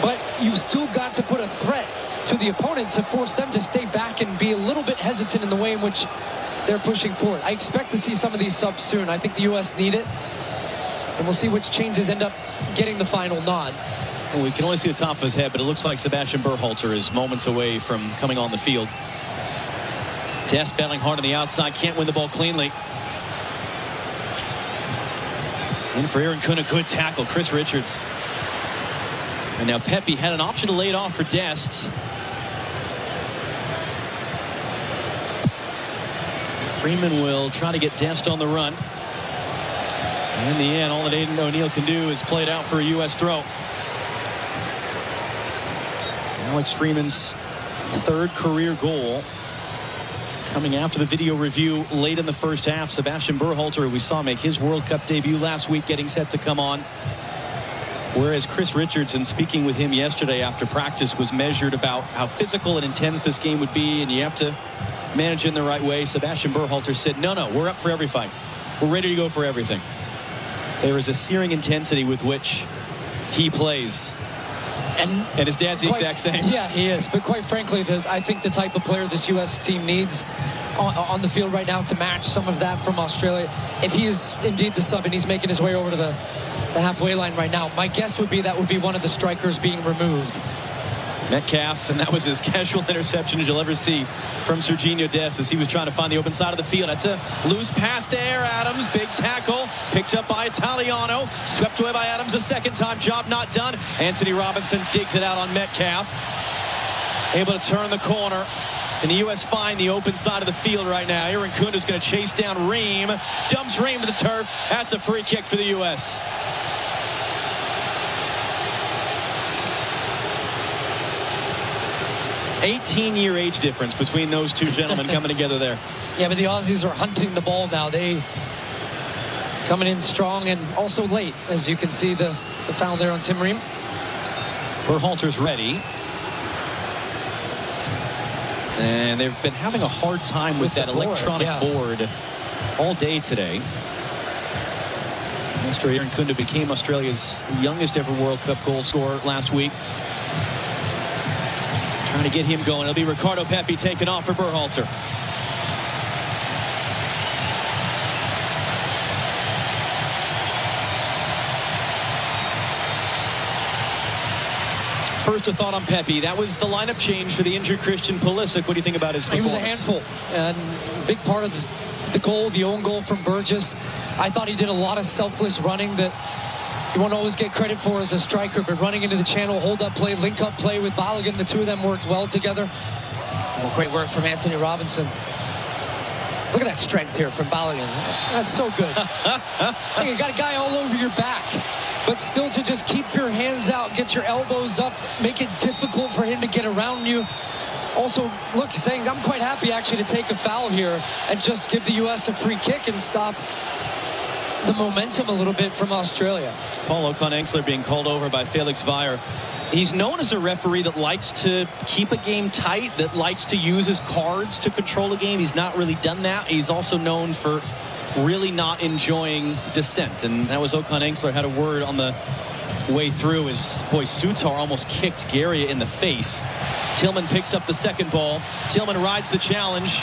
but you've still got to put a threat to the opponent to force them to stay back and be a little bit hesitant in the way in which they're pushing forward. I expect to see some of these subs soon. I think the U.S. need it, and we'll see which changes end up getting the final nod. Well, we can only see the top of his head, but it looks like Sebastian Berhalter is moments away from coming on the field. Dest battling hard on the outside, can't win the ball cleanly. In for Aaron Kuhn, a good tackle, Chris Richards. And now Pepe had an option to lay it off for Dest. Freeman will try to get Dest on the run. And in the end, all that Aiden O'Neill can do is play it out for a U.S. throw. Alex Freeman's third career goal coming after the video review late in the first half. Sebastian Berhalter, who we saw make his World Cup debut last week, getting set to come on. Whereas Chris Richards, in speaking with him yesterday after practice, was measured about how physical and intense this game would be, and you have to manage in the right way. Sebastian Berhalter said, no, we're up for every fight. We're ready to go for everything. There is a searing intensity with which he plays. And his dad's the exact same. Yeah, he is. But quite frankly, I think the type of player this U.S. team needs on the field right now to match some of that from Australia, if he is indeed the sub and he's making his way over to the halfway line right now, my guess would be that would be one of the strikers being removed. Metcalf, and that was as casual interception as you'll ever see from Serginho Dest as he was trying to find the open side of the field. That's a loose pass there. Adams, big tackle, picked up by Italiano, swept away by Adams a second time. Job not done. Anthony Robinson digs it out on Metcalf. Able to turn the corner. And the U.S. find the open side of the field right now. Aaron Kuhn is going to chase down Ream. Dumps Ream to the turf. That's a free kick for the U.S. $18-year age difference between those two gentlemen coming together there. Yeah, but the Aussies are hunting the ball now. They coming in strong and also late, as you can see the foul there on Tim Ream. Berhalter's ready. And they've been having a hard time with that electronic board all day today. Mr. Aaron Kuhn became Australia's youngest ever World Cup goal scorer last week. Trying to get him going. It'll be Ricardo Pepi taking off for Berhalter. First, a thought on Pepi. That was the lineup change for the injured Christian Pulisic. What do you think about his performance? He was a handful, and big part of the goal, the own goal from Burgess. I thought he did a lot of selfless running that you won't always get credit for as a striker, but running into the channel, hold-up play, link-up play with Balogun, the two of them worked well together. Well, great work from Anthony Robinson. Look at that strength here from Balogun. That's so good. You got a guy all over your back, but still to just keep your hands out, get your elbows up, make it difficult for him to get around you. Also, look, saying I'm quite happy actually to take a foul here and just give the U.S. a free kick and stop the momentum a little bit from Australia. Paul Ocon-Engsler being called over by Felix Weyer. He's known as a referee that likes to keep a game tight, that likes to use his cards to control a game. He's not really done that. He's also known for really not enjoying descent. And that was Okan Engsler had a word on the way through as, boy, Sutar almost kicked Garia in the face. Tillman picks up the second ball. Tillman rides the challenge.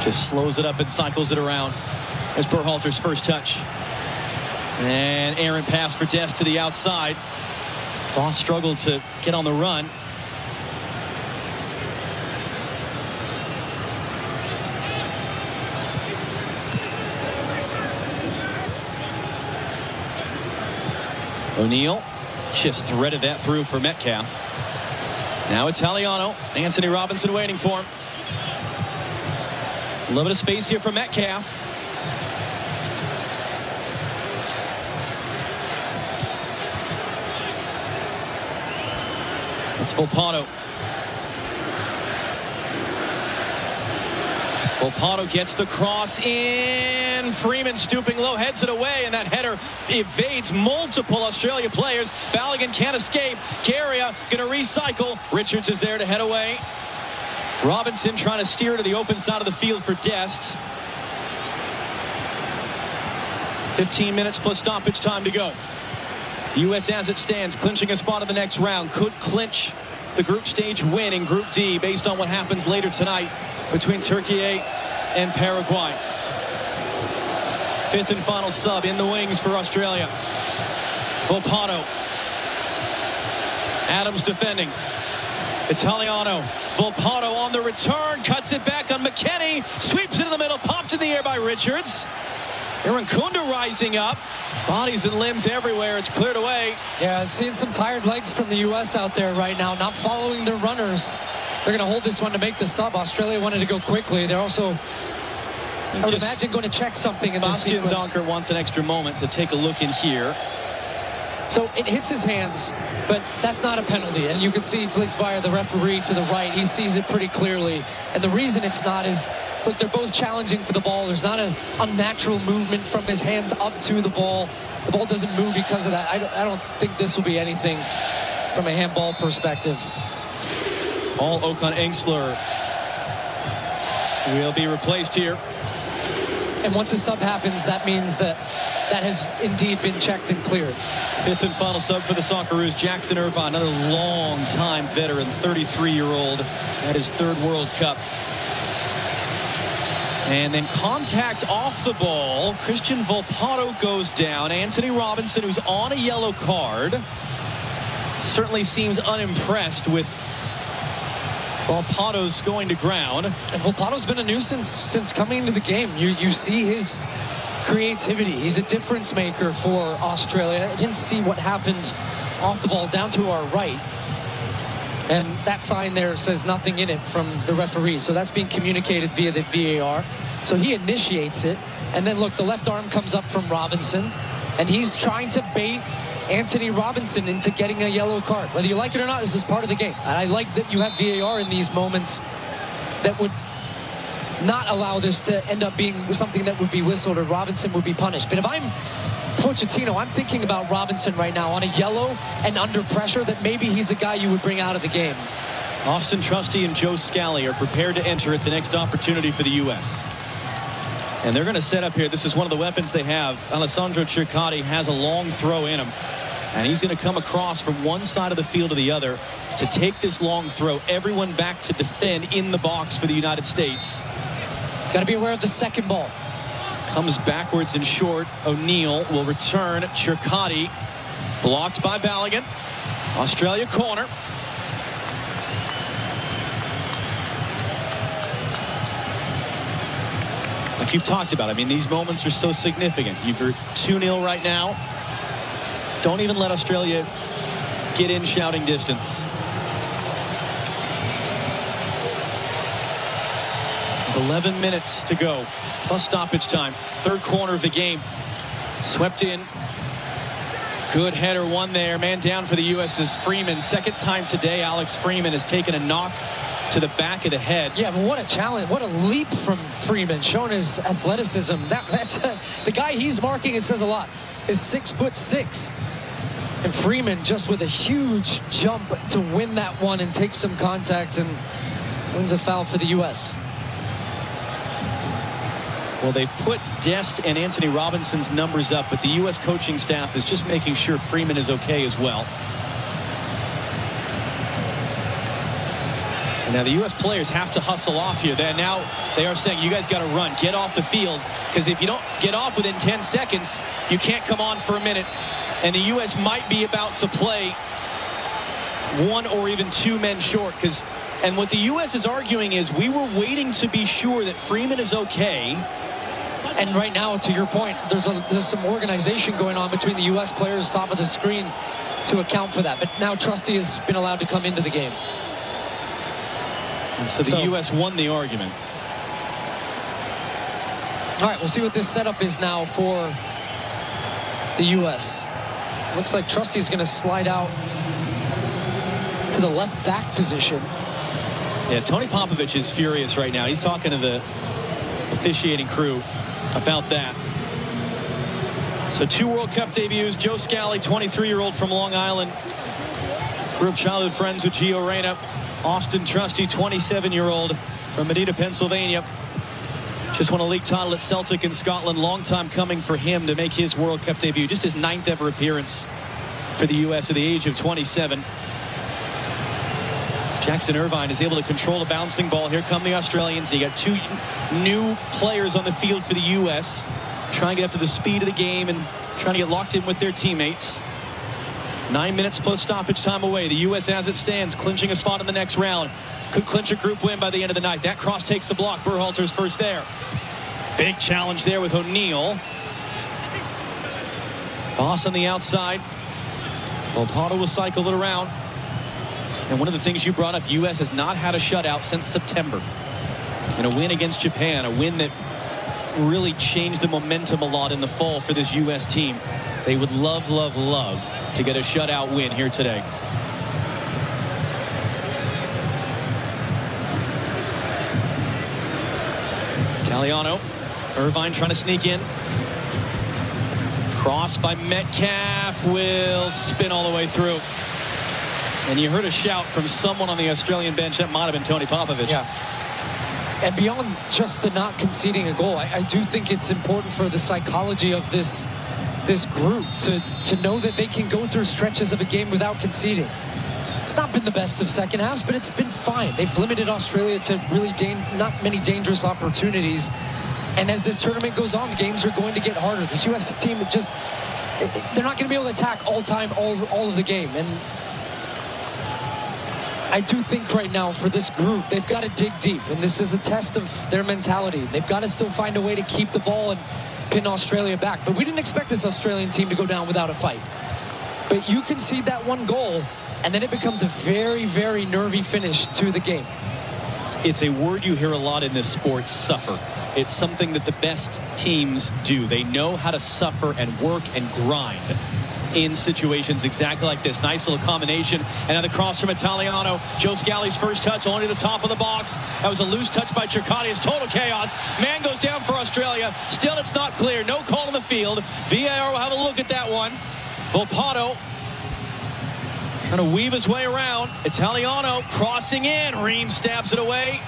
Just slows it up and cycles it around. There's Berhalter's first touch. And errant pass for Dest to the outside. Boss struggled to get on the run. O'Neal just threaded that through for Metcalf. Now Italiano. Anthony Robinson waiting for him. A little bit of space here for Metcalf. It's Volpato. Volpato gets the cross in. Freeman stooping low, heads it away, and that header evades multiple Australia players. Balogun can't escape. Garia going to recycle. Richards is there to head away. Robinson trying to steer to the open side of the field for Dest. 15 minutes plus stoppage time to go. The U.S. as it stands, clinching a spot in the next round, could clinch the group stage win in Group D based on what happens later tonight between Turkey and Paraguay. Fifth and final sub in the wings for Australia. Volpato. Adams defending. Italiano. Volpato on the return, cuts it back on McKennie, sweeps it in the middle, popped in the air by Richards. Aaron Kunda rising up. Bodies and limbs everywhere. It's cleared away. Yeah, seeing some tired legs from the U.S. out there right now, not following their runners. They're going to hold this one to make the sub. Australia wanted to go quickly. They're also, I would imagine, going to check something in this sequence. Bastian Donker wants an extra moment to take a look in here. So it hits his hands, but that's not a penalty. And you can see Felix Weyer, the referee to the right, he sees it pretty clearly. And the reason it's not is, look, they're both challenging for the ball. There's not an unnatural movement from his hand up to the ball. The ball doesn't move because of that. I don't think this will be anything from a handball perspective. Paul Okan Engsler will be replaced here. And once a sub happens, that means that has indeed been checked and cleared. Fifth and final sub for the Socceroos, Jackson Irvine, another long-time veteran, 33-year-old at his third World Cup. And then contact off the ball. Christian Volpato goes down. Anthony Robinson, who's on a yellow card, certainly seems unimpressed with Volpato's going to ground. And Volpato's been a nuisance since coming into the game. You see his creativity. He's a difference maker for Australia. I didn't see what happened off the ball down to our right. And that sign there says nothing in it from the referee. So that's being communicated via the VAR. So he initiates it. And then look, the left arm comes up from Robinson. And he's trying to bait Anthony Robinson into getting a yellow card. Whether you like it or not, this is part of the game. And I like that you have VAR in these moments that would not allow this to end up being something that would be whistled or Robinson would be punished. But if I'm Pochettino, I'm thinking about Robinson right now on a yellow and under pressure, that maybe he's a guy you would bring out of the game. Austin Trusty and Joe Scally are prepared to enter at the next opportunity for the U.S. And they're going to set up here. This is one of the weapons they have. Alessandro Cercati has a long throw in him. And he's going to come across from one side of the field to the other to take this long throw. Everyone back to defend in the box for the United States. Got to be aware of the second ball. Comes backwards and short. O'Neal will return. Cercati blocked by Balogun. Australia corner. Like you've talked about, I mean, these moments are so significant. You're 2-0 right now. Don't even let Australia get in shouting distance. With 11 minutes to go, plus stoppage time. Third corner of the game. Swept in. Good header, one there. Man down for the U.S. is Freeman. Second time today, Alex Freeman has taken a knock to the back of the head. Yeah, but what a challenge. What a leap from Freeman, showing his athleticism. That's the guy he's marking, it says a lot, is 6'6". And Freeman just with a huge jump to win that one and take some contact and wins a foul for the U.S. Well, they've put Dest and Anthony Robinson's numbers up, but the U.S. coaching staff is just making sure Freeman is okay as well. And now the U.S. players have to hustle off here. Now they are saying, you guys got to run, get off the field, because if you don't get off within 10 seconds, you can't come on for a minute. And the U.S. might be about to play one or even two men short, and what the U.S. is arguing is we were waiting to be sure that Freeman is okay. And right now, to your point, there's some organization going on between the U.S. players top of the screen to account for that. But now Trusty has been allowed to come into the game. And so the U.S. won the argument. All right, we'll see what this setup is now for the U.S. Looks like Trusty's going to slide out to the left back position. Yeah, Tony Popovich is furious right now. He's talking to the officiating crew about that. So 2 World Cup debuts. Joe Scally, 23-year-old from Long Island. Grew up childhood friends with Gio Reyna. Austin Trusty, 27-year-old from Medina, Pennsylvania. Just won a league title at Celtic in Scotland. Long time coming for him to make his World Cup debut. Just his 9th ever appearance for the U.S. at the age of 27. Jackson Irvine is able to control the bouncing ball. Here come the Australians. You got 2 new players on the field for the U.S. trying to get up to the speed of the game and trying to get locked in with their teammates. 9 minutes plus stoppage time away. The U.S. as it stands, clinching a spot in the next round. Could clinch a group win by the end of the night. That cross takes the block. Berhalter's first there. Big challenge there with O'Neal. Boss on the outside. Volpato will cycle it around. And one of the things you brought up, U.S. has not had a shutout since September. And a win against Japan, a win that really changed the momentum a lot in the fall for this U.S. team. They would love, love, love to get a shutout win here today. Italiano. Irvine trying to sneak in. Cross by Metcalf will spin all the way through. And you heard a shout from someone on the Australian bench. That might have been Tony Popovich. Yeah. And beyond just the not conceding a goal, I do think it's important for the psychology of this group to know that they can go through stretches of a game without conceding. It's not been the best of second halves, but it's been fine. They've limited Australia to really not many dangerous opportunities. And as this tournament goes on, the games are going to get harder. This U.S. team, they're not going to be able to attack all of the game. And I do think right now for this group, they've got to dig deep. And this is a test of their mentality. They've got to still find a way to keep the ball and pin Australia back. But we didn't expect this Australian team to go down without a fight. But you concede that one goal, and then it becomes a very, very nervy finish to the game. It's a word you hear a lot in this sport, suffer. It's something that the best teams do. They know how to suffer and work and grind in situations exactly like this. Nice little combination. Another cross from Italiano. Joe Scally's first touch only to the top of the box. That was a loose touch by Chircotti. It's total chaos. Man goes down for Australia. Still, it's not clear. No call on the field. VAR will have a look at that one. Volpato trying to weave his way around. Italiano crossing in. Ream stabs it away.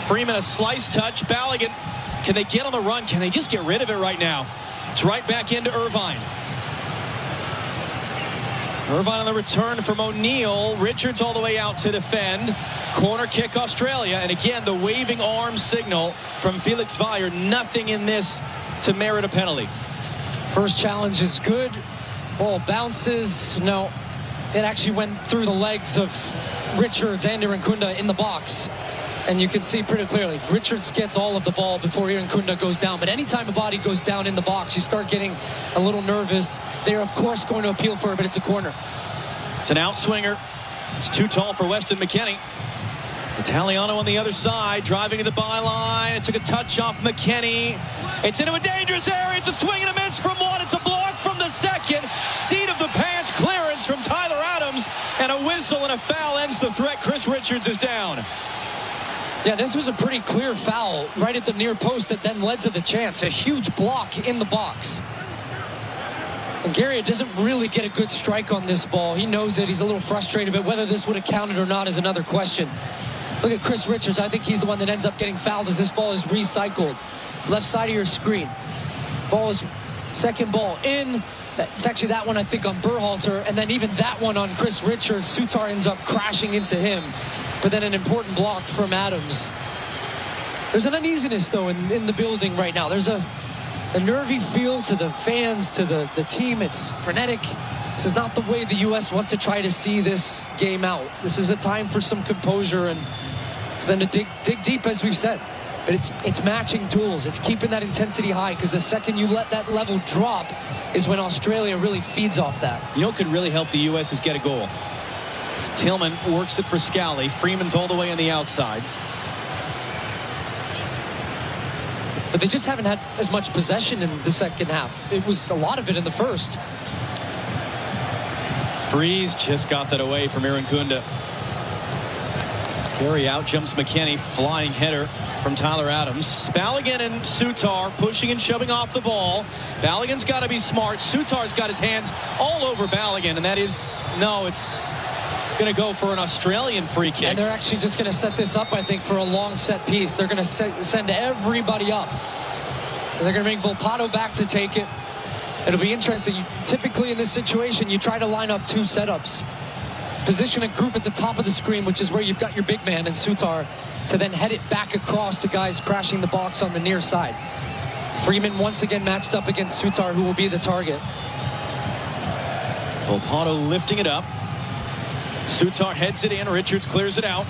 Freeman a slice touch. Balogun, can they get on the run? Can they just get rid of it right now? It's right back into Irvine. Irvine on the return from O'Neal. Richards all the way out to defend. Corner kick Australia. And again, the waving arm signal from Felix Weyer. Nothing in this to merit a penalty. First challenge is good. Ball bounces. No, it actually went through the legs of Richards and Irankunda in the box. And you can see pretty clearly, Richards gets all of the ball before Irankunda goes down. But anytime a body goes down in the box, you start getting a little nervous. They're, of course, going to appeal for it, but it's a corner. It's an outswinger. It's too tall for Weston McKennie. Italiano on the other side, driving to the byline. It took a touch off McKennie. It's into a dangerous area. It's a swing and a miss from one. It's a block from the second. Seat of the pants clearance from Tyler Adams. And a whistle and a foul ends the threat. Chris Richards is down. Yeah, this was a pretty clear foul right at the near post that then led to the chance. A huge block in the box. And Gary doesn't really get a good strike on this ball. He knows it. He's a little frustrated, but whether this would have counted or not is another question. Look at Chris Richards. I think he's the one that ends up getting fouled as this ball is recycled. left side of your screen. Ball is second ball in. It's actually that one, I think, on Berhalter, and then even that one on Chris Richards. Sutar ends up crashing into him, but then an important block from Adams. There's an uneasiness, though, in the building right now. There's a nervy feel to the fans, to the team. It's frenetic. This is not the way the U.S. want to try to see this game out. This is a time for some composure and for them to dig deep, as we've said. But it's matching tools. It's keeping that intensity high, because the second you let that level drop is when Australia really feeds off that. You know what could really help the U.S. is get a goal. Tillman works it for Scally. Freeman's all the way on the outside. But they just haven't had as much possession in the second half. It was a lot of it in the first. Freeze just got that away from Aaron Kunda. Carry out, jumps McKennie, flying header from Tyler Adams. Balogun and Sutar pushing and shoving off the ball. Balogun's got to be smart. Sutar's got his hands all over Balogun, and that is, no, it's going to go for an Australian free kick. And they're actually just going to set this up, I think, for a long set piece. They're going to send everybody up. And they're going to bring Volpato back to take it. It'll be interesting. Typically in this situation, you try to line up two setups. Position a group at the top of the screen, which is where you've got your big man and Sutar, to then head it back across to guys crashing the box on the near side. Freeman once again matched up against Sutar, who will be the target. Volpato lifting it up. Sutar heads it in. Richards clears it out.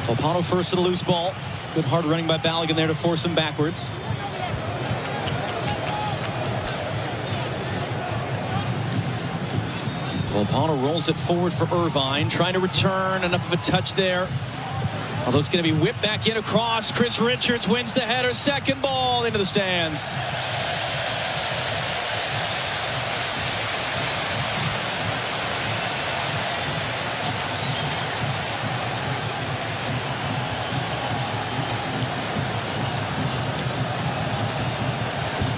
Volpato first at a loose ball. Good hard running by Balogun there to force him backwards. Volpato rolls it forward for Irvine, trying to return. Enough of a touch there. Although it's going to be whipped back in across. Chris Richards wins the header. Second ball into the stands.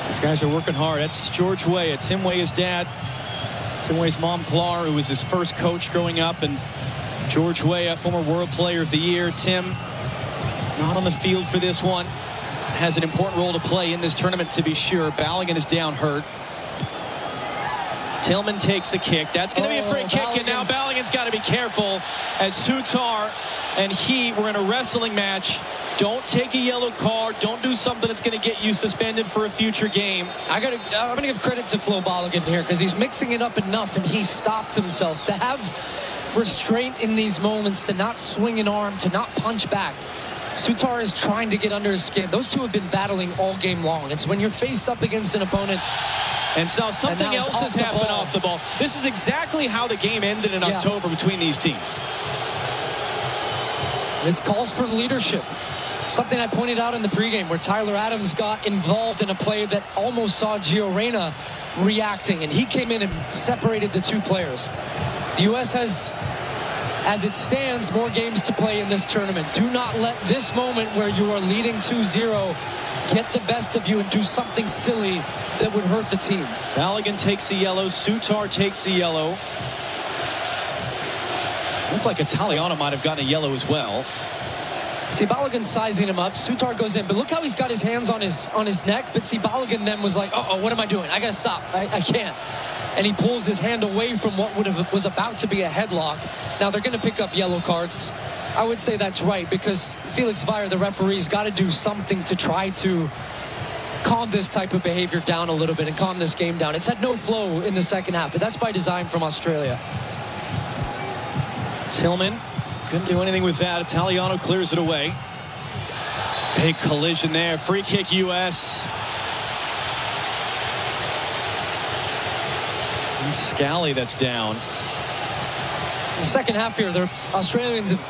These guys are working hard. That's George Weah. Tim Weah's dad. Tim Weah's mom, Clar, who was his first coach growing up, and George Weah, former World Player of the Year. Tim, not on the field for this one. Has an important role to play in this tournament, to be sure. Balogun is down hurt. Tillman takes the kick. That's going to be a free kick, and now Balogun's got to be careful, as Sutar and he were in a wrestling match. Don't take a yellow card. Don't do something that's going to get you suspended for a future game. I'm going to give credit to Flo Balogun here, because he's mixing it up enough, and he stopped himself. To have restraint in these moments, to not swing an arm, to not punch back. Sutar is trying to get under his skin. Those two have been battling all game long. It's when you're faced up against an opponent. And so something else has happened off the ball. This is exactly how the game ended in October between these teams. This calls for leadership. Something I pointed out in the pregame, where Tyler Adams got involved in a play that almost saw Gio Reyna reacting, and he came in and separated the two players. The U.S. has, as it stands, more games to play in this tournament. Do not let this moment where you are leading 2-0 get the best of you and do something silly that would hurt the team. Balogun takes the yellow. Sutar takes the yellow. Looked like Italiano might have gotten a yellow as well. See, Balogun sizing him up. Sutar goes in, but look how he's got his hands on his neck. But see, Balogun then was like, uh-oh, what am I doing? I got to stop. I can't. And he pulls his hand away from what was about to be a headlock. Now, they're going to pick up yellow cards. I would say that's right, because Felix Weyer, the referee's got to do something to try to calm this type of behavior down a little bit and calm this game down. It's had no flow in the second half, but that's by design from Australia. Tillman couldn't do anything with that. Italiano clears it away. Big collision there. Free kick, U.S. And Scally, that's down. In the second half here, the Australians have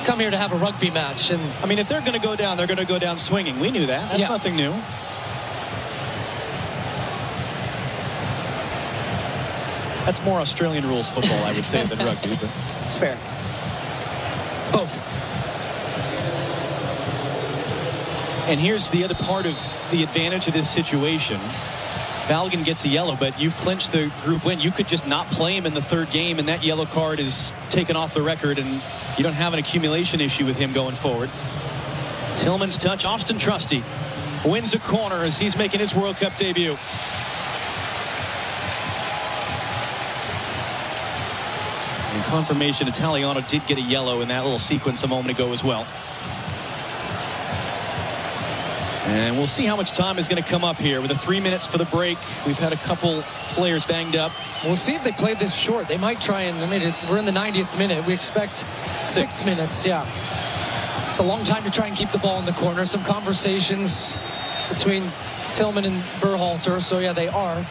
come here to have a rugby match. And I mean, if they're going to go down, they're going to go down swinging. We knew that. That's nothing new. That's more Australian rules football, I would say, than rugby. But it's fair. Both. And here's the other part of the advantage of this situation. Balogun gets a yellow, but you've clinched the group win. You could just not play him in the third game, and that yellow card is taken off the record, and you don't have an accumulation issue with him going forward. Tillman's touch. Austin Trusty wins a corner as he's making his World Cup debut. And confirmation, Italiano did get a yellow in that little sequence a moment ago as well. And we'll see how much time is going to come up here with 3 minutes for the break. We've had a couple players banged up. We'll see if they play this short. They might try and, we're in the 90th minute. We expect 6 minutes. Yeah. It's a long time to try and keep the ball in the corner. Some conversations between Tillman and Berhalter. So, yeah, they are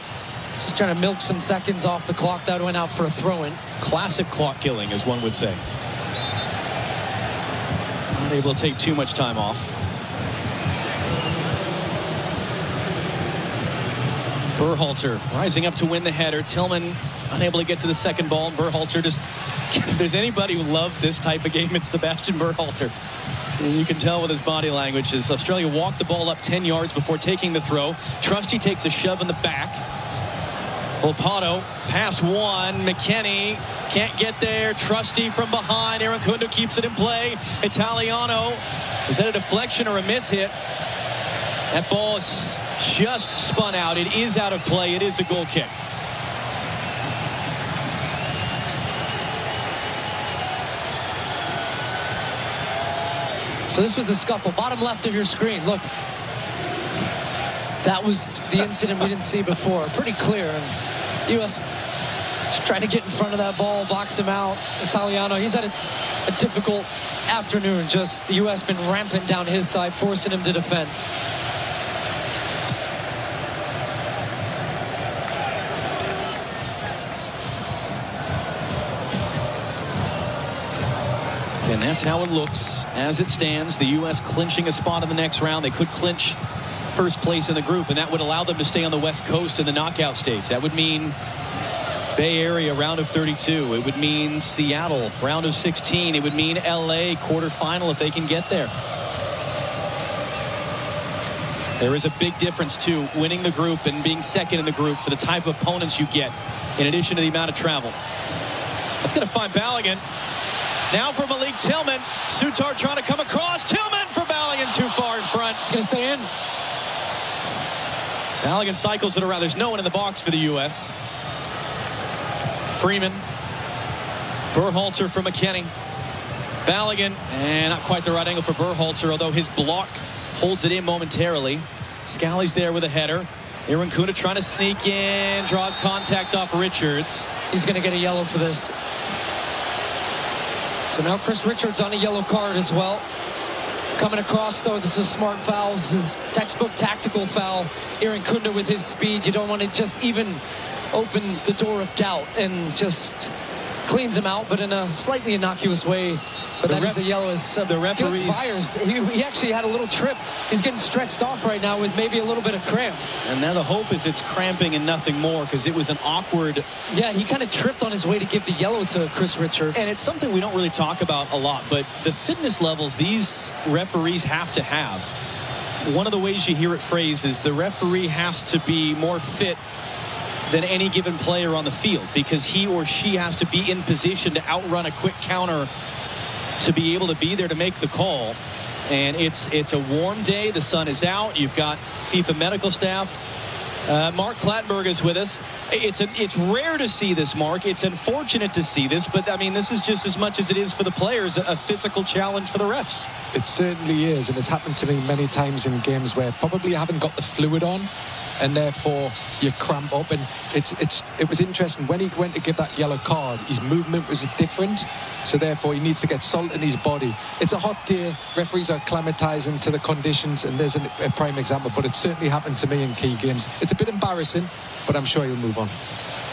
just trying to milk some seconds off the clock. That went out for a throw-in. Classic clock killing, as one would say. Not able to take too much time off. Berhalter rising up to win the header. Tillman unable to get to the second ball. Berhalter just, if there's anybody who loves this type of game, it's Sebastian Berhalter. And you can tell with his body language as Australia walked the ball up 10 yards before taking the throw. Trusty takes a shove in the back. Volpato, pass one. McKennie can't get there. Trusty from behind. Aaron Kunda keeps it in play. Italiano, was that a deflection or a miss hit? That ball is just spun out. It is out of play. It is a goal kick. So this was the scuffle. Bottom left of your screen. Look, that was the incident we didn't see before. Pretty clear. And U.S. just trying to get in front of that ball, box him out. Italiano, he's had a difficult afternoon. Just the U.S. been rampant down his side, forcing him to defend. And that's how it looks as it stands. The U.S. clinching a spot in the next round. They could clinch first place in the group, and that would allow them to stay on the West Coast in the knockout stage. That would mean Bay Area round of 32. It would mean Seattle round of 16. It would mean L.A. quarterfinal if they can get there. There is a big difference, too, winning the group and being second in the group for the type of opponents you get, in addition to the amount of travel. That's going to find Balogun. Now for Malik Tillman. Sutar trying to come across. Tillman for Balogun, too far in front. It's going to stay in. Balogun cycles it around. There's no one in the box for the U.S. Freeman. Berhalter for McKennie. Balogun, and not quite the right angle for Berhalter, although his block holds it in momentarily. Scally's there with a header. Aaron Kuna trying to sneak in. Draws contact off Richards. He's going to get a yellow for this. So now Chris Richards on a yellow card as well. Coming across, though, this is a smart foul. This is textbook tactical foul. Aaron Kunda with his speed. You don't want to just even open the door of doubt, and just cleans him out, but in a slightly innocuous way. But that is a yellow as the referees fires. He actually had a little trip. He's getting stretched off right now with maybe a little bit of cramp. And now the hope is it's cramping and nothing more, because it was an awkward. Yeah, he kind of tripped on his way to give the yellow to Chris Richards. And it's something we don't really talk about a lot, but the fitness levels these referees have to have. One of the ways you hear it phrased is the referee has to be more fit than any given player on the field, because he or she has to be in position to outrun a quick counter to be able to be there to make the call. And it's a warm day. The sun is out. You've got FIFA medical staff. Mark Clattenburg is with us. It's rare to see this, Mark. It's unfortunate to see this, but I mean, this is just as much as it is for the players a physical challenge for the refs. It certainly is, and it's happened to me many times in games where probably I haven't got the fluid on, and therefore you cramp up. And it was interesting when he went to give that yellow card, his movement was different, so therefore he needs to get salt in his body. It's a hot day, referees are acclimatizing to the conditions, and there's a prime example, but it certainly happened to me in key games. It's a bit embarrassing, but I'm sure he'll move on.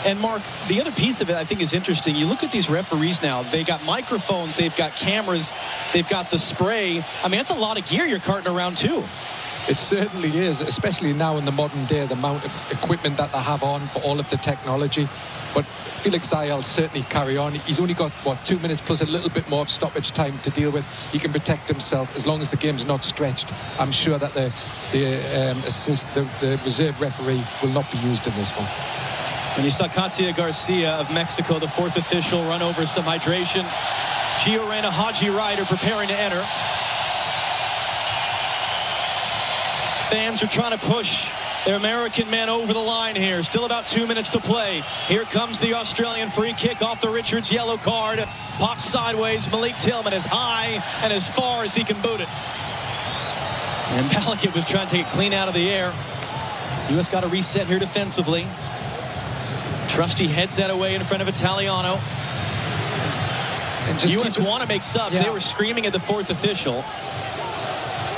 And Mark, the other piece of it I think is interesting. You look at these referees now, they got microphones, they've got cameras, they've got the spray. I mean, that's a lot of gear you're carting around too. It certainly is, especially now in the modern day, the amount of equipment that they have on for all of the technology. But Felix Zayel certainly carry on. He's only got, 2 minutes plus a little bit more of stoppage time to deal with. He can protect himself as long as the game's not stretched. I'm sure that the reserve referee will not be used in this one. And you saw Katia Garcia of Mexico, the fourth official, run over some hydration. Gio Reyna Haji Ryder preparing to enter. Fans are trying to push their American men over the line here. Still about 2 minutes to play. Here comes the Australian free kick off the Richards yellow card. Pops sideways. Malik Tillman as high and as far as he can boot it. And Balakit was trying to take it clean out of the air. U.S. got to reset here defensively. Trusty heads that away in front of Italiano. And U.S. want to make subs. Yeah. They were screaming at the fourth official.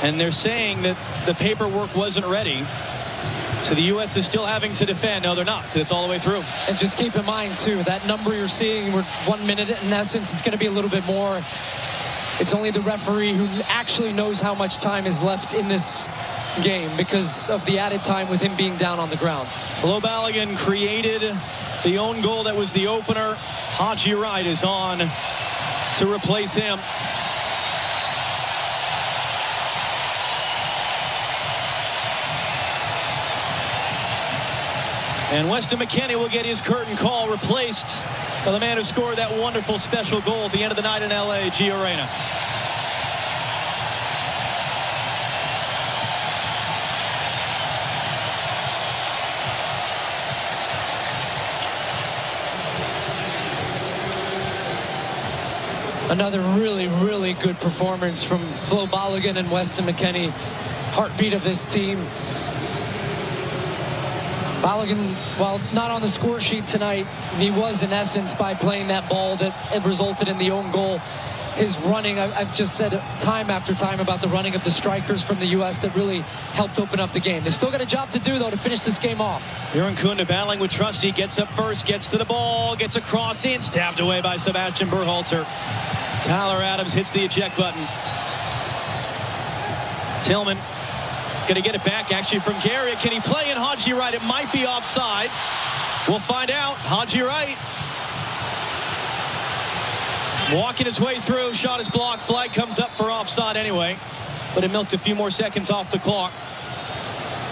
And they're saying that the paperwork wasn't ready. So the U.S. is still having to defend. No, they're not, because it's all the way through. And just keep in mind, too, that number you're seeing, we're 1 minute. In essence, it's going to be a little bit more. It's only the referee who actually knows how much time is left in this game because of the added time with him being down on the ground. Flo Balogun created the own goal that was the opener. Haji Wright is on to replace him. And Weston McKennie will get his curtain call replaced by the man who scored that wonderful special goal at the end of the night in L.A., Gio Reyna. Another really, really good performance from Flo Balogun and Weston McKennie. Heartbeat of this team. Balogun, while not on the score sheet tonight, he was in essence by playing that ball that it resulted in the own goal. His running, I've just said time after time about the running of the strikers from the U.S. that really helped open up the game. They've still got a job to do, though, to finish this game off. Aaron Kunda battling with Trusty, gets up first, gets to the ball, gets a cross in, stabbed away by Sebastian Berhalter. Tyler Adams hits the eject button. Tillman going to get it back actually from Gary. Can he play in Haji Wright? It might be offside. We'll find out. Haji Wright walking his way through. Shot is blocked. Flag comes up for offside anyway. But it milked a few more seconds off the clock.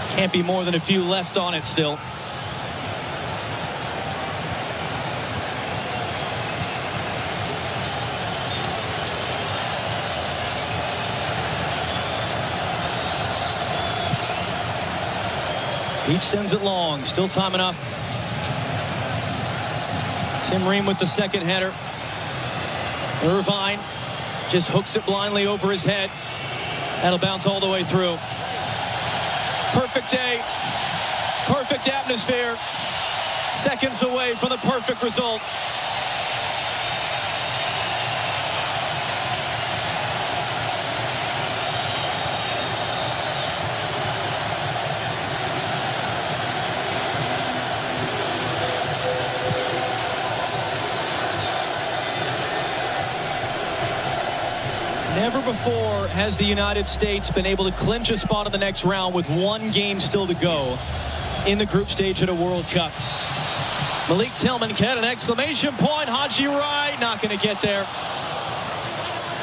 Can't be more than a few left on it still. Each sends it long. Still time enough. Tim Ream with the second header. Irvine just hooks it blindly over his head. That'll bounce all the way through. Perfect day. Perfect atmosphere. Seconds away from the perfect result. Never before has the United States been able to clinch a spot in the next round with one game still to go in the group stage at a World Cup. Malik Tillman had an exclamation point. Haji Wright not going to get there.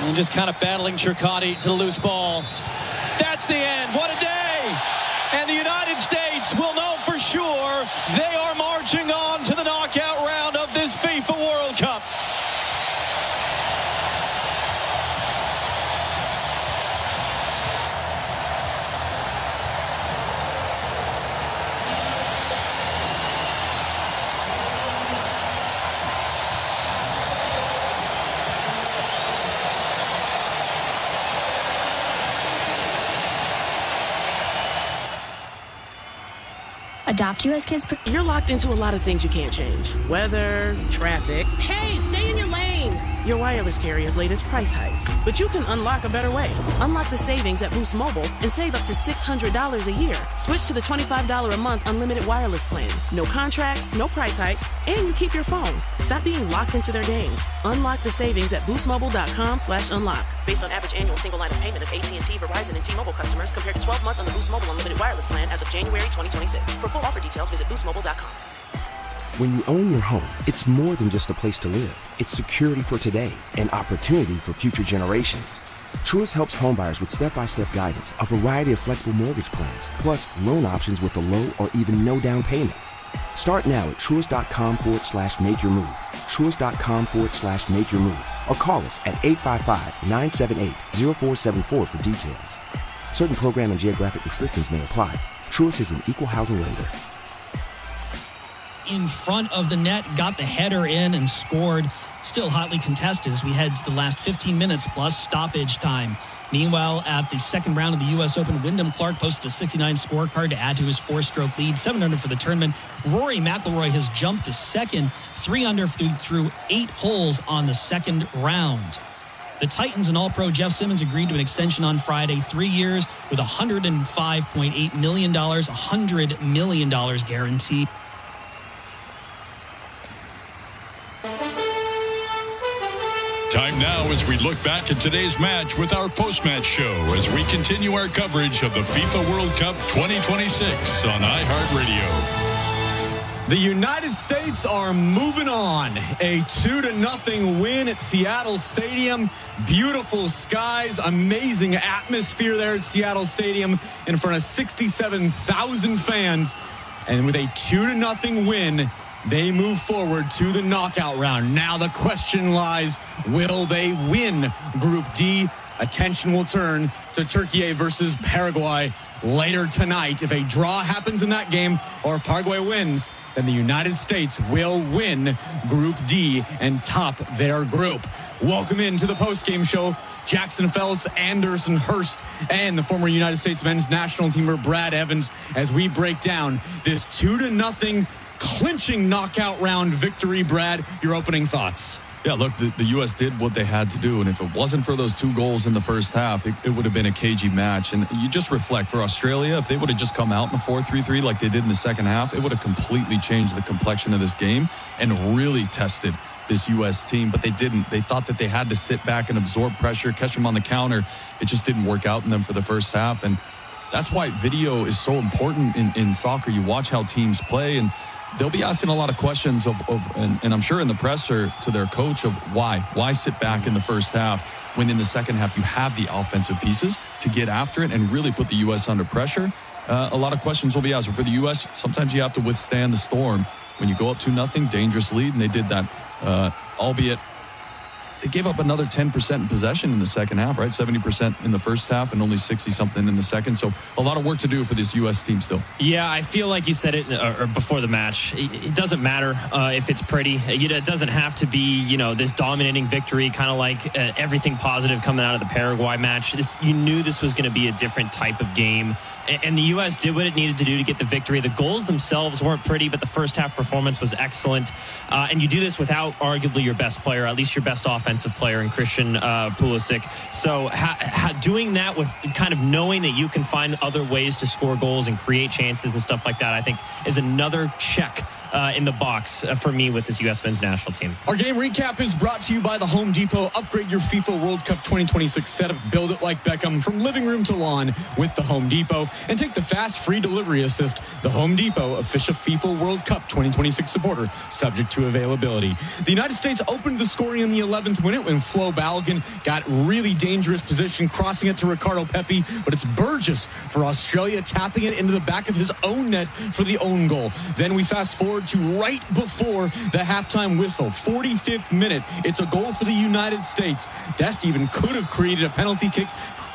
And just kind of battling Cherkati to the loose ball. That's the end. What a day. And the United States will know for sure they are marching on to the knockout round of this FIFA World Cup. Adopt US Kids. You're locked into a lot of things you can't change. Weather, traffic. Hey, stay in your lane. Your wireless carrier's latest price hike. But you can unlock a better way. Unlock the savings at Boost Mobile and save up to $600 a year. Switch to the $25 a month unlimited wireless plan. No contracts, no price hikes, and you keep your phone. Stop being locked into their games. Unlock the savings at boostmobile.com/unlock. Based on average annual single line of payment of AT&T, Verizon, and T-Mobile customers compared to 12 months on the Boost Mobile unlimited wireless plan as of January 2026. For full offer details, visit boostmobile.com. When you own your home, it's more than just a place to live. It's security for today and opportunity for future generations. Truist helps homebuyers with step-by-step guidance, a variety of flexible mortgage plans, plus loan options with a low or even no down payment. Start now at truist.com/make your move. Truist.com/make your move. Or call us at 855-978-0474 for details. Certain program and geographic restrictions may apply. Truist is an equal housing lender. In front of the net, got the header in and scored. Still hotly contested as we head to the last 15 minutes plus stoppage time. Meanwhile, at the second round of the U.S. Open, Wyndham Clark posted a 69 scorecard to add to his 4-stroke lead, 7 under for the tournament. Rory McIlroy has jumped to second, 3 under through 8 holes on the second round. The Titans and All-Pro Jeff Simmons agreed to an extension on Friday, 3 years with $105.8 million, $100 million guaranteed. Time now as we look back at today's match with our post-match show as we continue our coverage of the FIFA World Cup 2026 on iHeartRadio. The United States are moving on. A 2-0 win at Seattle Stadium. Beautiful skies, amazing atmosphere there at Seattle Stadium in front of 67,000 fans. And with a 2-0 win, they move forward to the knockout round. Now the question lies, will they win Group D? Attention will turn to Turkey versus Paraguay later tonight. If a draw happens in that game or if Paraguay wins, then the United States will win Group D and top their group. Welcome into the postgame show, Jackson Feltz, Anderson Hurst, and the former United States men's national teamer Brad Evans as we break down this 2-0 clinching knockout round victory. Brad, your opening thoughts. Yeah, look, the U.S. did what they had to do, and if it wasn't for those 2 goals in the first half, it would have been a cagey match. And you just reflect, for Australia, if they would have just come out in a 4-3-3 like they did in the second half, it would have completely changed the complexion of this game and really tested this U.S. team. But they didn't. They thought that they had to sit back and absorb pressure, catch them on the counter. It just didn't work out in them for the first half, and that's why video is so important in soccer. You watch how teams play, and they'll be asking a lot of questions and I'm sure in the presser to their coach of why sit back in the first half when in the second half you have the offensive pieces to get after it and really put the U.S. under pressure. A lot of questions will be asked. But for the U.S., sometimes you have to withstand the storm. When you go up 2-0, dangerous lead, and they did that, albeit they gave up another 10% in possession in the second half, right? 70% in the first half and only 60-something in the second. So a lot of work to do for this U.S. team still. Yeah, I feel like you said it or before the match. It doesn't matter if it's pretty. It doesn't have to be, this dominating victory, kind of like everything positive coming out of the Paraguay match. You knew this was going to be a different type of game. And the U.S. did what it needed to do to get the victory. The goals themselves weren't pretty, but the first half performance was excellent. And you do this without arguably your best player, at least your best offensive player in Christian Pulisic. So doing that with kind of knowing that you can find other ways to score goals and create chances and stuff like that, I think is another check in the box for me with this U.S. men's national team. Our game recap is brought to you by the Home Depot. Upgrade your FIFA World Cup 2026 setup. Build it like Beckham from living room to lawn with the Home Depot. And take the fast free delivery assist. The Home Depot, official FIFA World Cup 2026 supporter, subject to availability. The United States opened the scoring in the 11th minute when Flo Balogun got really dangerous position, crossing it to Ricardo Pepi. But it's Burgess for Australia, tapping it into the back of his own net for the own goal. Then we fast forward to right before the halftime whistle, 45th minute. It's a goal for the United States. Dest even could have created a penalty kick,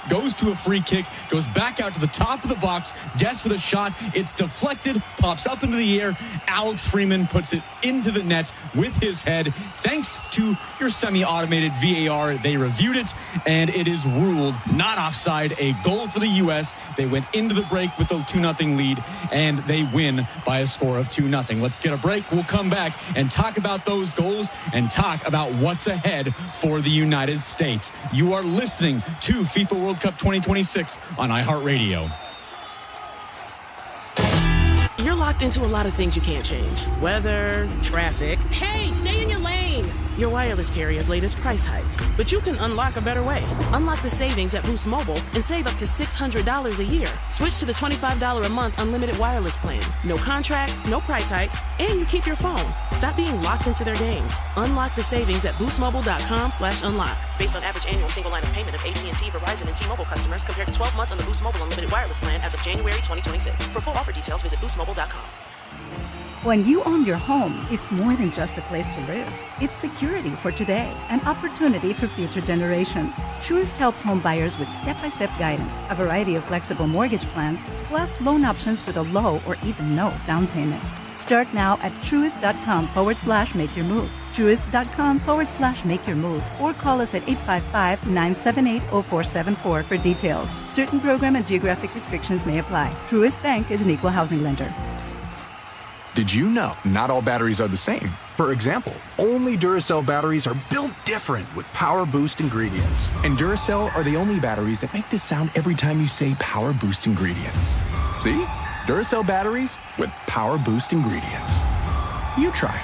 goes to a free kick, goes back out to the top of the box. Dest with a shot. It's deflected, pops up into the air. Alex Freeman puts it into the net with his head. Thanks to your semi-automated VAR, they reviewed it, and it is ruled not offside. A goal for the U.S. They went into the break with a 2-0 lead, and they win by a score of 2-0. Let's get a break. We'll come back and talk about those goals and talk about what's ahead for the United States. You are listening to FIFA World Cup 2026 on iHeartRadio. You're locked into a lot of things you can't change. Weather, traffic. Hey, stay in your lane. Your wireless carrier's latest price hike. But you can unlock a better way. Unlock the savings at Boost Mobile and save up to $600 a year. Switch to the $25 a month unlimited wireless plan. No contracts, no price hikes, and you keep your phone. Stop being locked into their games. Unlock the savings at boostmobile.com/unlock. Based on average annual single line of payment of AT&T, Verizon, and T-Mobile customers compared to 12 months on the Boost Mobile unlimited wireless plan as of January 2026. For full offer details, visit boostmobile.com. When you own your home, it's more than just a place to live. It's security for today and opportunity for future generations. Truist helps home buyers with step-by-step guidance, a variety of flexible mortgage plans, plus loan options with a low or even no down payment. Start now at truist.com/make your move. Truist.com/make your move. Or call us at 855-978-0474 for details. Certain program and geographic restrictions may apply. Truist Bank is an equal housing lender. Did you know not all batteries are the same? For example, only Duracell batteries are built different with Power Boost ingredients. And Duracell are the only batteries that make this sound every time you say Power Boost ingredients. See? Duracell batteries with Power Boost ingredients. You try.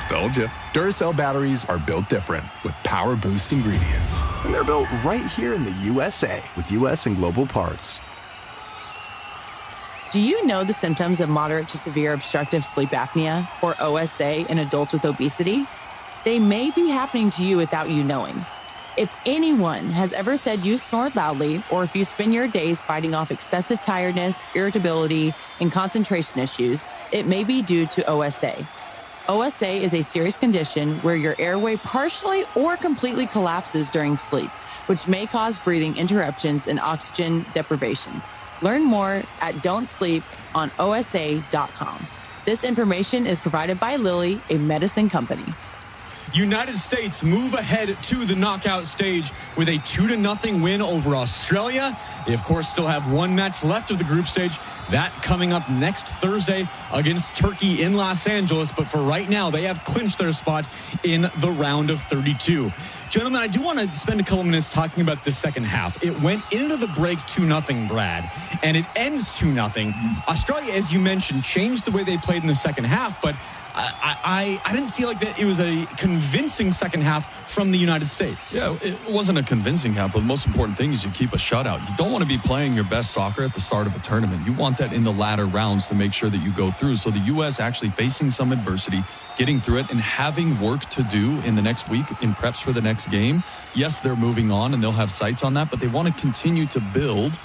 Told you. Duracell batteries are built different with Power Boost ingredients. And they're built right here in the USA with US and global parts. Do you know the symptoms of moderate to severe obstructive sleep apnea, or OSA, in adults with obesity? They may be happening to you without you knowing. If anyone has ever said you snore loudly, or if you spend your days fighting off excessive tiredness, irritability, and concentration issues, it may be due to OSA. OSA is a serious condition where your airway partially or completely collapses during sleep, which may cause breathing interruptions and oxygen deprivation. Learn more at don'tsleeponosa.com. This information is provided by Lilly, a medicine company. United States move ahead to the knockout stage with a 2-0 win over Australia. They, of course, still have one match left of the group stage. That coming up next Thursday against Turkey in Los Angeles. But for right now, they have clinched their spot in the round of 32. Gentlemen, I do want to spend a couple minutes talking about this second half. It went into the break 2-0, Brad, and it ends 2-0. Australia, as you mentioned, changed the way they played in the second half, but I didn't feel like that it was a convincing second half from the United States. Yeah, it wasn't a convincing half, but the most important thing is you keep a shutout. You don't want to be playing your best soccer at the start of a tournament. You want that in the latter rounds to make sure that you go through. So the U.S. actually facing some adversity, getting through it, and having work to do in the next week in preps for the next game. Yes, they're moving on and they'll have sights on that, but they want to continue to build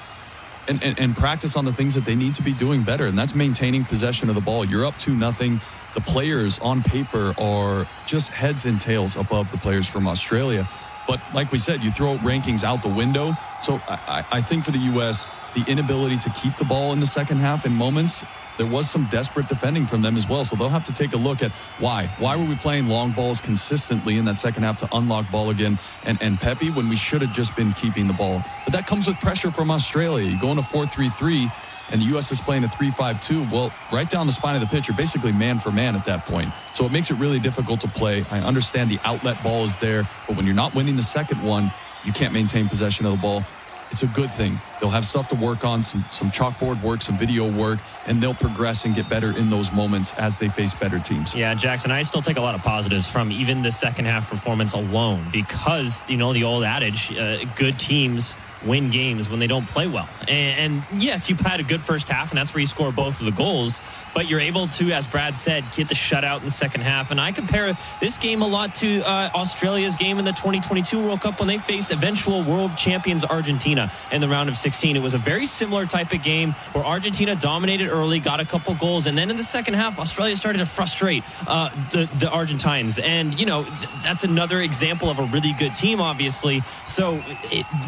and practice on the things that they need to be doing better, and that's maintaining possession of the ball. You're up 2-0. The players on paper are just heads and tails above the players from Australia. But like we said, you throw rankings out the window. So I think for the U.S., the inability to keep the ball in the second half in moments, there was some desperate defending from them as well. So they'll have to take a look at why. Why were we playing long balls consistently in that second half to unlock ball again and Pepe when we should have just been keeping the ball? But that comes with pressure from Australia. You go into 4-3-3 and the U.S. is playing a 3-5-2. Well, right down the spine of the pitch, you're basically man for man at that point. So it makes it really difficult to play. I understand the outlet ball is there, but when you're not winning the second one, you can't maintain possession of the ball. It's a good thing. They'll have stuff to work on, some chalkboard work, some video work, and they'll progress and get better in those moments as they face better teams. Yeah, Jackson, I still take a lot of positives from even the second half performance alone because, you know, the old adage, good teams win games when they don't play well. And yes, you had a good first half, and that's where you score both of the goals, but you're able to, as Brad said, get the shutout in the second half. And I compare this game a lot to Australia's game in the 2022 World Cup when they faced eventual world champions Argentina in the round of 16. It was a very similar type of game where Argentina dominated early, got a couple goals, and then in the second half, Australia started to frustrate the Argentines. And, you know, that's another example of a really good team, obviously. So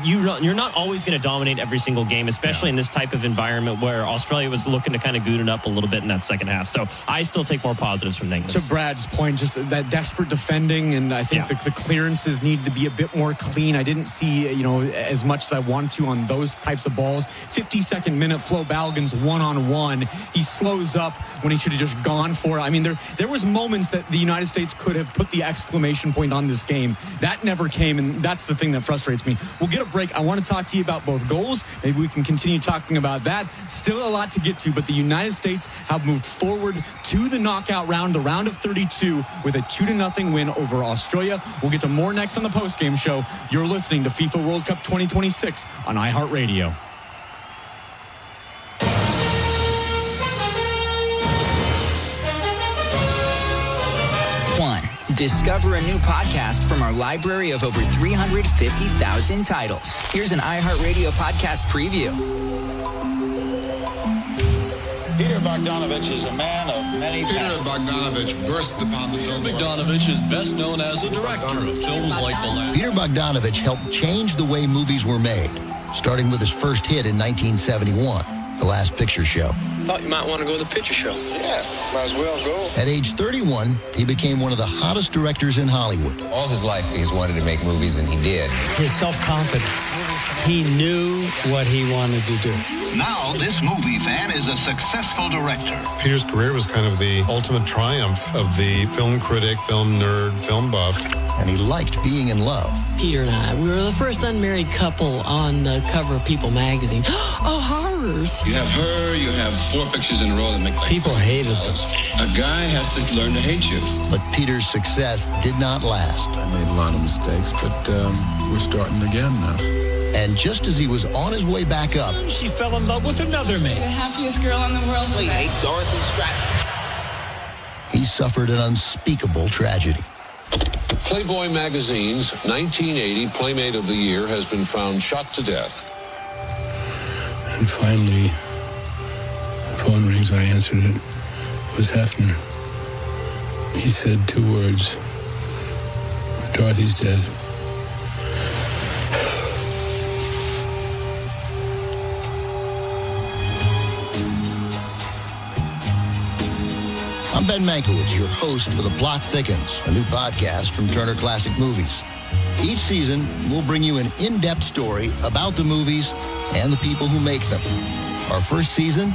you're not always going to dominate every single game, especially in this type of environment where Australia was looking to kind of goon it up a little bit in that second half. So I still take more positives from negatives. To Brad's point, just that desperate defending, and I think the clearances need to be a bit more clean. I didn't see, you know, as much as I wanted to on those types of balls. 52nd minute, Flo Balogun's one-on-one. He slows up when he should have just gone for it. I mean, there was moments that the United States could have put the exclamation point on this game. That never came, and that's the thing that frustrates me. We'll get a break. I want to talk to you about both goals. Maybe we can continue talking about that. Still a lot to get to, but the United States have moved forward to the knockout round, the round of 32, with a 2-0 win over Australia. We'll get to more next on the postgame show. You're listening to FIFA World Cup 2026 on iHeartRadio. Discover a new podcast from our library of over 350,000 titles. Here's an iHeartRadio podcast preview. Bogdanovich is a man of many passions. Peter Bogdanovich burst upon the film. Bogdanovich is best known as a director of films like The Last. Peter Bogdanovich helped change the way movies were made, starting with his first hit in 1971, The Last Picture Show. Thought you might want to go to the picture show. Yeah, might as well go. At age 31, he became one of the hottest directors in Hollywood. All his life, he's wanted to make movies, and he did. His self-confidence. He knew what he wanted to do. Now, this movie fan is a successful director. Peter's career was kind of the ultimate triumph of the film critic, film nerd, film buff. And he liked being in love. Peter and I, we were the first unmarried couple on the cover of People magazine. Oh, horrors. You have her, you have 4 pictures in a row that make... People hated them. A guy has to learn to hate you. But Peter's success did not last. I made a lot of mistakes, but we're starting again now. And just as he was on his way back up... She fell in love with another man. The happiest girl in the world today. Dorothy Stratton. He suffered an unspeakable tragedy. Playboy magazine's 1980 Playmate of the Year has been found shot to death. And finally, the phone rings. I answered it. It was Hefner. He said 2 words. Dorothy's dead. I'm Ben Mankiewicz, your host for The Plot Thickens, a new podcast from Turner Classic Movies. Each season, we'll bring you an in-depth story about the movies and the people who make them. Our first season,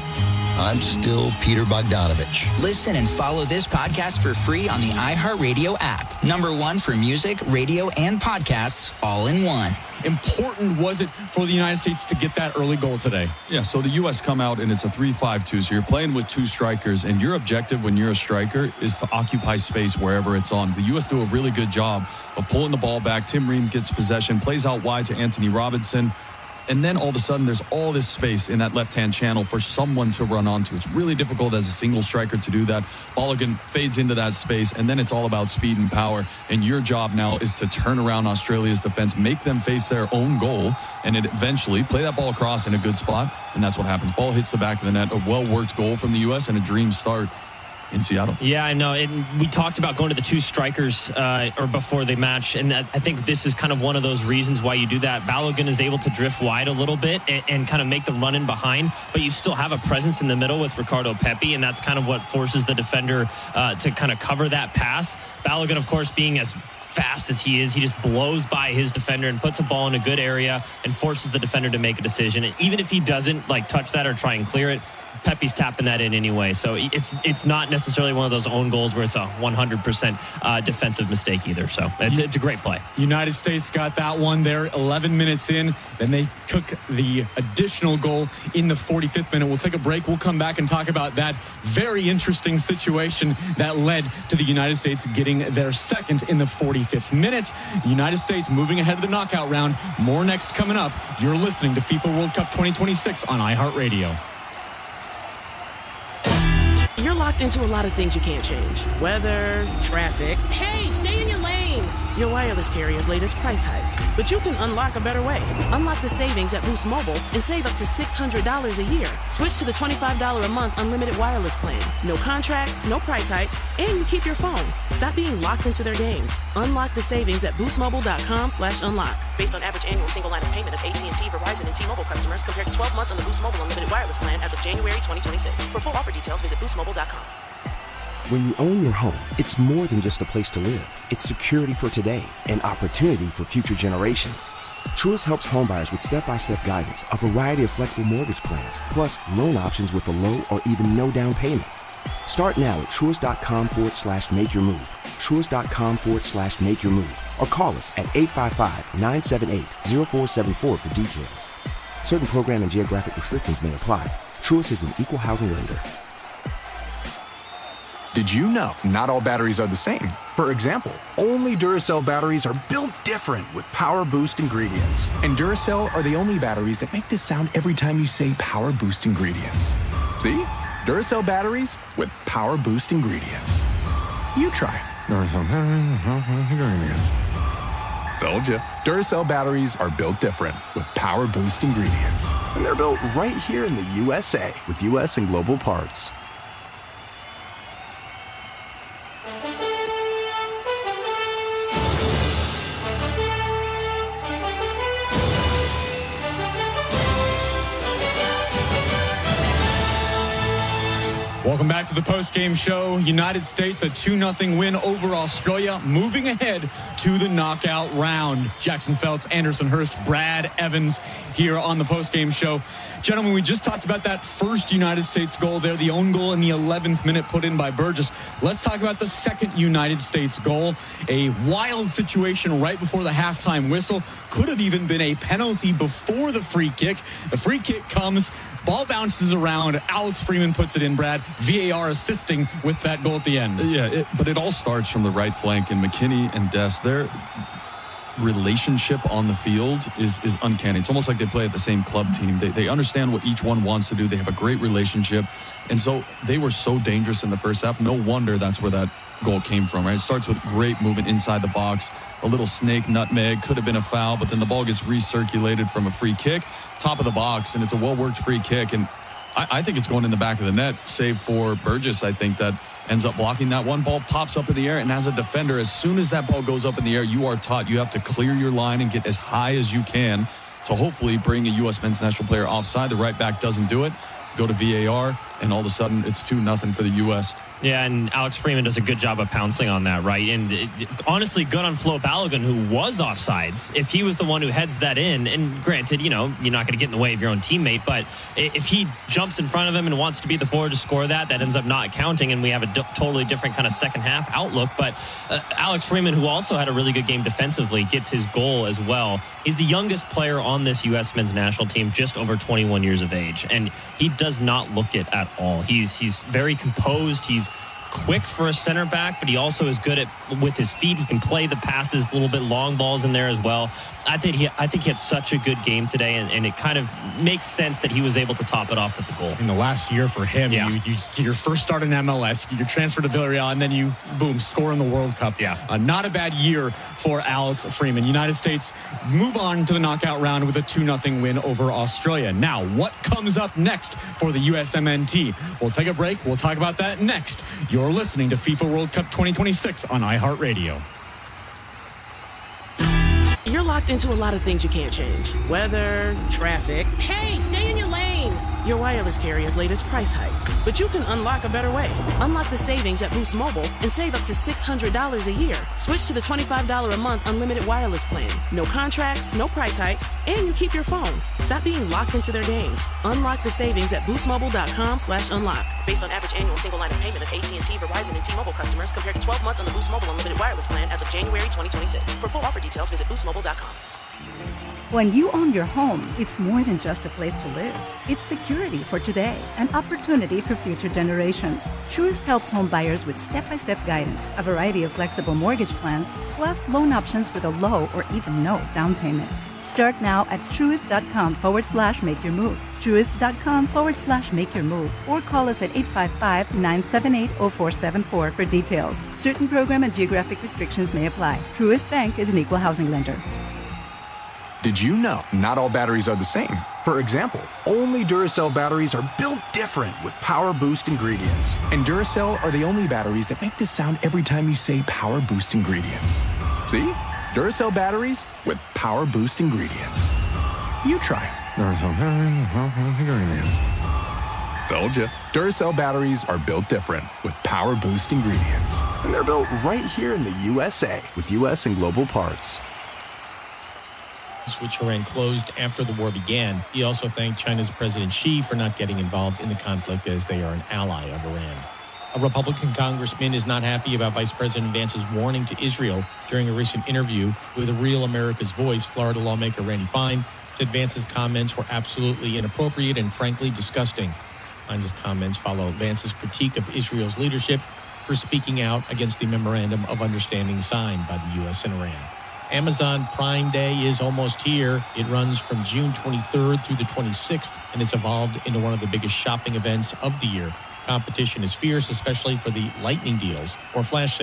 I'm still Peter Bogdanovich. Listen and follow this podcast for free on the iHeartRadio app. #1 for music, radio, and podcasts all in one. Important was it for the United States to get that early goal today? Yeah, so the U.S. come out and it's a 3-5-2. So you're playing with 2 strikers, and your objective when you're a striker is to occupy space wherever it's on. The U.S. do a really good job of pulling the ball back. Tim Ream gets possession, plays out wide to Anthony Robinson. And then all of a sudden, there's all this space in that left-hand channel for someone to run onto. It's really difficult as a single striker to do that. Balogun fades into that space, and then it's all about speed and power. And your job now is to turn around Australia's defense, make them face their own goal, and eventually play that ball across in a good spot. And that's what happens. Ball hits the back of the net, a well-worked goal from the U.S., and a dream start in Seattle. Yeah, I know. We talked about going to the 2 strikers or before the match, and I think this is kind of one of those reasons why you do that. Balogun is able to drift wide a little bit and kind of make the run in behind, but you still have a presence in the middle with Ricardo Pepi, and that's kind of what forces the defender to kind of cover that pass. Balogun, of course, being as fast as he is, he just blows by his defender and puts a ball in a good area and forces the defender to make a decision. And even if he doesn't touch that or try and clear it, Pepe's tapping that in anyway. So it's not necessarily one of those own goals where it's a 100% defensive mistake either. So it's a great play. United States got that one there 11 minutes in. Then they took the additional goal in the 45th minute. We'll take a break. We'll come back and talk about that very interesting situation that led to the United States getting their second in the 45th minute. United States moving ahead of the knockout round. More next coming up. You're listening to FIFA World Cup 2026 on iHeartRadio. You're locked into a lot of things you can't change. Weather, traffic. Hey, stay in your lane. Your wireless carrier's latest price hike. But you can unlock a better way. Unlock the savings at Boost Mobile and save up to $600 a year. Switch to the $25 a month unlimited wireless plan. No contracts, no price hikes, and you keep your phone. Stop being locked into their games. Unlock the savings at boostmobile.com/unlock. Based on average annual single line of payment of AT&T, Verizon, and T-Mobile customers compared to 12 months on the Boost Mobile unlimited wireless plan as of January 2026. For full offer details, visit boostmobile.com. When you own your home, it's more than just a place to live. It's security for today and opportunity for future generations. Truist helps homebuyers with step-by-step guidance, a variety of flexible mortgage plans, plus loan options with a low or even no down payment. Start now at truist.com/make-your-move. Truist.com/make-your-move. Or call us at 855-978-0474 for details. Certain program and geographic restrictions may apply. Truist is an equal housing lender. Did you know not all batteries are the same? For example, only Duracell batteries are built different with Power Boost ingredients. And Duracell are the only batteries that make this sound every time you say Power Boost ingredients. See? Duracell batteries with Power Boost ingredients. You try. Told you. Duracell batteries are built different with Power Boost ingredients. And they're built right here in the USA with US and global parts. Welcome back to the post-game show. United States, a 2-0 win over Australia, moving ahead to the knockout round. Jackson Feltz, Anderson Hurst, Brad Evans here on the post-game show. Gentlemen, we just talked about that first United States goal there, the own goal in the 11th minute put in by Burgess. Let's talk about the second United States goal. A wild situation right before the halftime whistle. Could have even been a penalty before the free kick. The free kick comes, ball bounces around. Alex Freeman puts it in, Brad. VAR assisting with that goal at the end. Yeah, but it all starts from the right flank, and McKinney and Dest, their relationship on the field is uncanny. It's almost like they play at the same club team. They understand what each one wants to do. They have a great relationship, and so they were so dangerous in the first half. No wonder that's where that goal came from, right? It starts with great movement inside the box, a little snake nutmeg, could have been a foul, but then the ball gets recirculated from a free kick, top of the box, and it's a well-worked free kick, and I think it's going in the back of the net, save for Burgess, I think, that ends up blocking that one. Ball pops up in the air, and as a defender, as soon as that ball goes up in the air, you are taught you have to clear your line and get as high as you can to hopefully bring a U.S. men's national player offside. The right back doesn't do it. Go to VAR, and all of a sudden, it's 2-0 for the U.S. Yeah, and Alex Freeman does a good job of pouncing on that, right? And honestly, good on Flo Balogun, who was offsides. If he was the one who heads that in, and granted, you know, you're not going to get in the way of your own teammate, but if he jumps in front of him and wants to be the forward to score that ends up not counting, and we have a totally different kind of second half outlook. But Alex Freeman, who also had a really good game defensively, gets his goal as well. He's the youngest player on this U.S. men's national team, just over 21 years of age, and he does not look it at all. He's very composed. He's quick for a center back, but he also is good with his feet. He can play the passes, a little bit long balls in there as well. I think he had such a good game today, and it kind of makes sense that he was able to top it off with the goal. In the last year for him, you get your first start in MLS, you get your transfer to Villarreal, and then you, boom, score in the World Cup. Yeah. Not a bad year for Alex Freeman. United States move on to the knockout round with a 2-0 win over Australia. Now, what comes up next for the USMNT? We'll take a break. We'll talk about that next. You're listening to FIFA World Cup 2026 on iHeartRadio. You're locked into a lot of things you can't change. Weather, traffic. Hey, stay in your lane. Your wireless carrier's latest price hike. But you can unlock a better way. Unlock the savings at Boost Mobile and save up to $600 a year. Switch to the $25 a month unlimited wireless plan. No contracts, no price hikes, and you keep your phone. Stop being locked into their games. Unlock the savings at boostmobile.com/unlock. Based on average annual single line of payment of AT&T, Verizon, and T-Mobile customers compared to 12 months on the Boost Mobile unlimited wireless plan as of January 2026. For full offer details, visit boostmobile.com. When you own your home, it's more than just a place to live. It's security for today and opportunity for future generations. Truist helps home buyers with step-by-step guidance, a variety of flexible mortgage plans, plus loan options with a low or even no down payment. Start now at truist.com/make-your-move. Truist.com/make-your-move. Or call us at 855-978-0474 for details. Certain program and geographic restrictions may apply. Truist Bank is an equal housing lender. Did you know not all batteries are the same? For example, only Duracell batteries are built different with Power Boost ingredients. And Duracell are the only batteries that make this sound every time you say Power Boost ingredients. See? Duracell batteries with Power Boost ingredients. You try it. Told you. Duracell batteries are built different with Power Boost ingredients. And they're built right here in the USA with US and global parts. Which Iran closed after the war began. He also thanked China's President Xi for not getting involved in the conflict, as they are an ally of Iran. A Republican congressman is not happy about Vice President Vance's warning to Israel during a recent interview with a Real America's Voice. Florida lawmaker Randy Fine said Vance's comments were absolutely inappropriate and frankly disgusting. Fine's comments follow Vance's critique of Israel's leadership for speaking out against the Memorandum of Understanding signed by the U.S. and Iran. Amazon Prime Day is almost here. It runs from June 23rd through the 26th, and it's evolved into one of the biggest shopping events of the year. Competition is fierce, especially for the lightning deals or flash sales.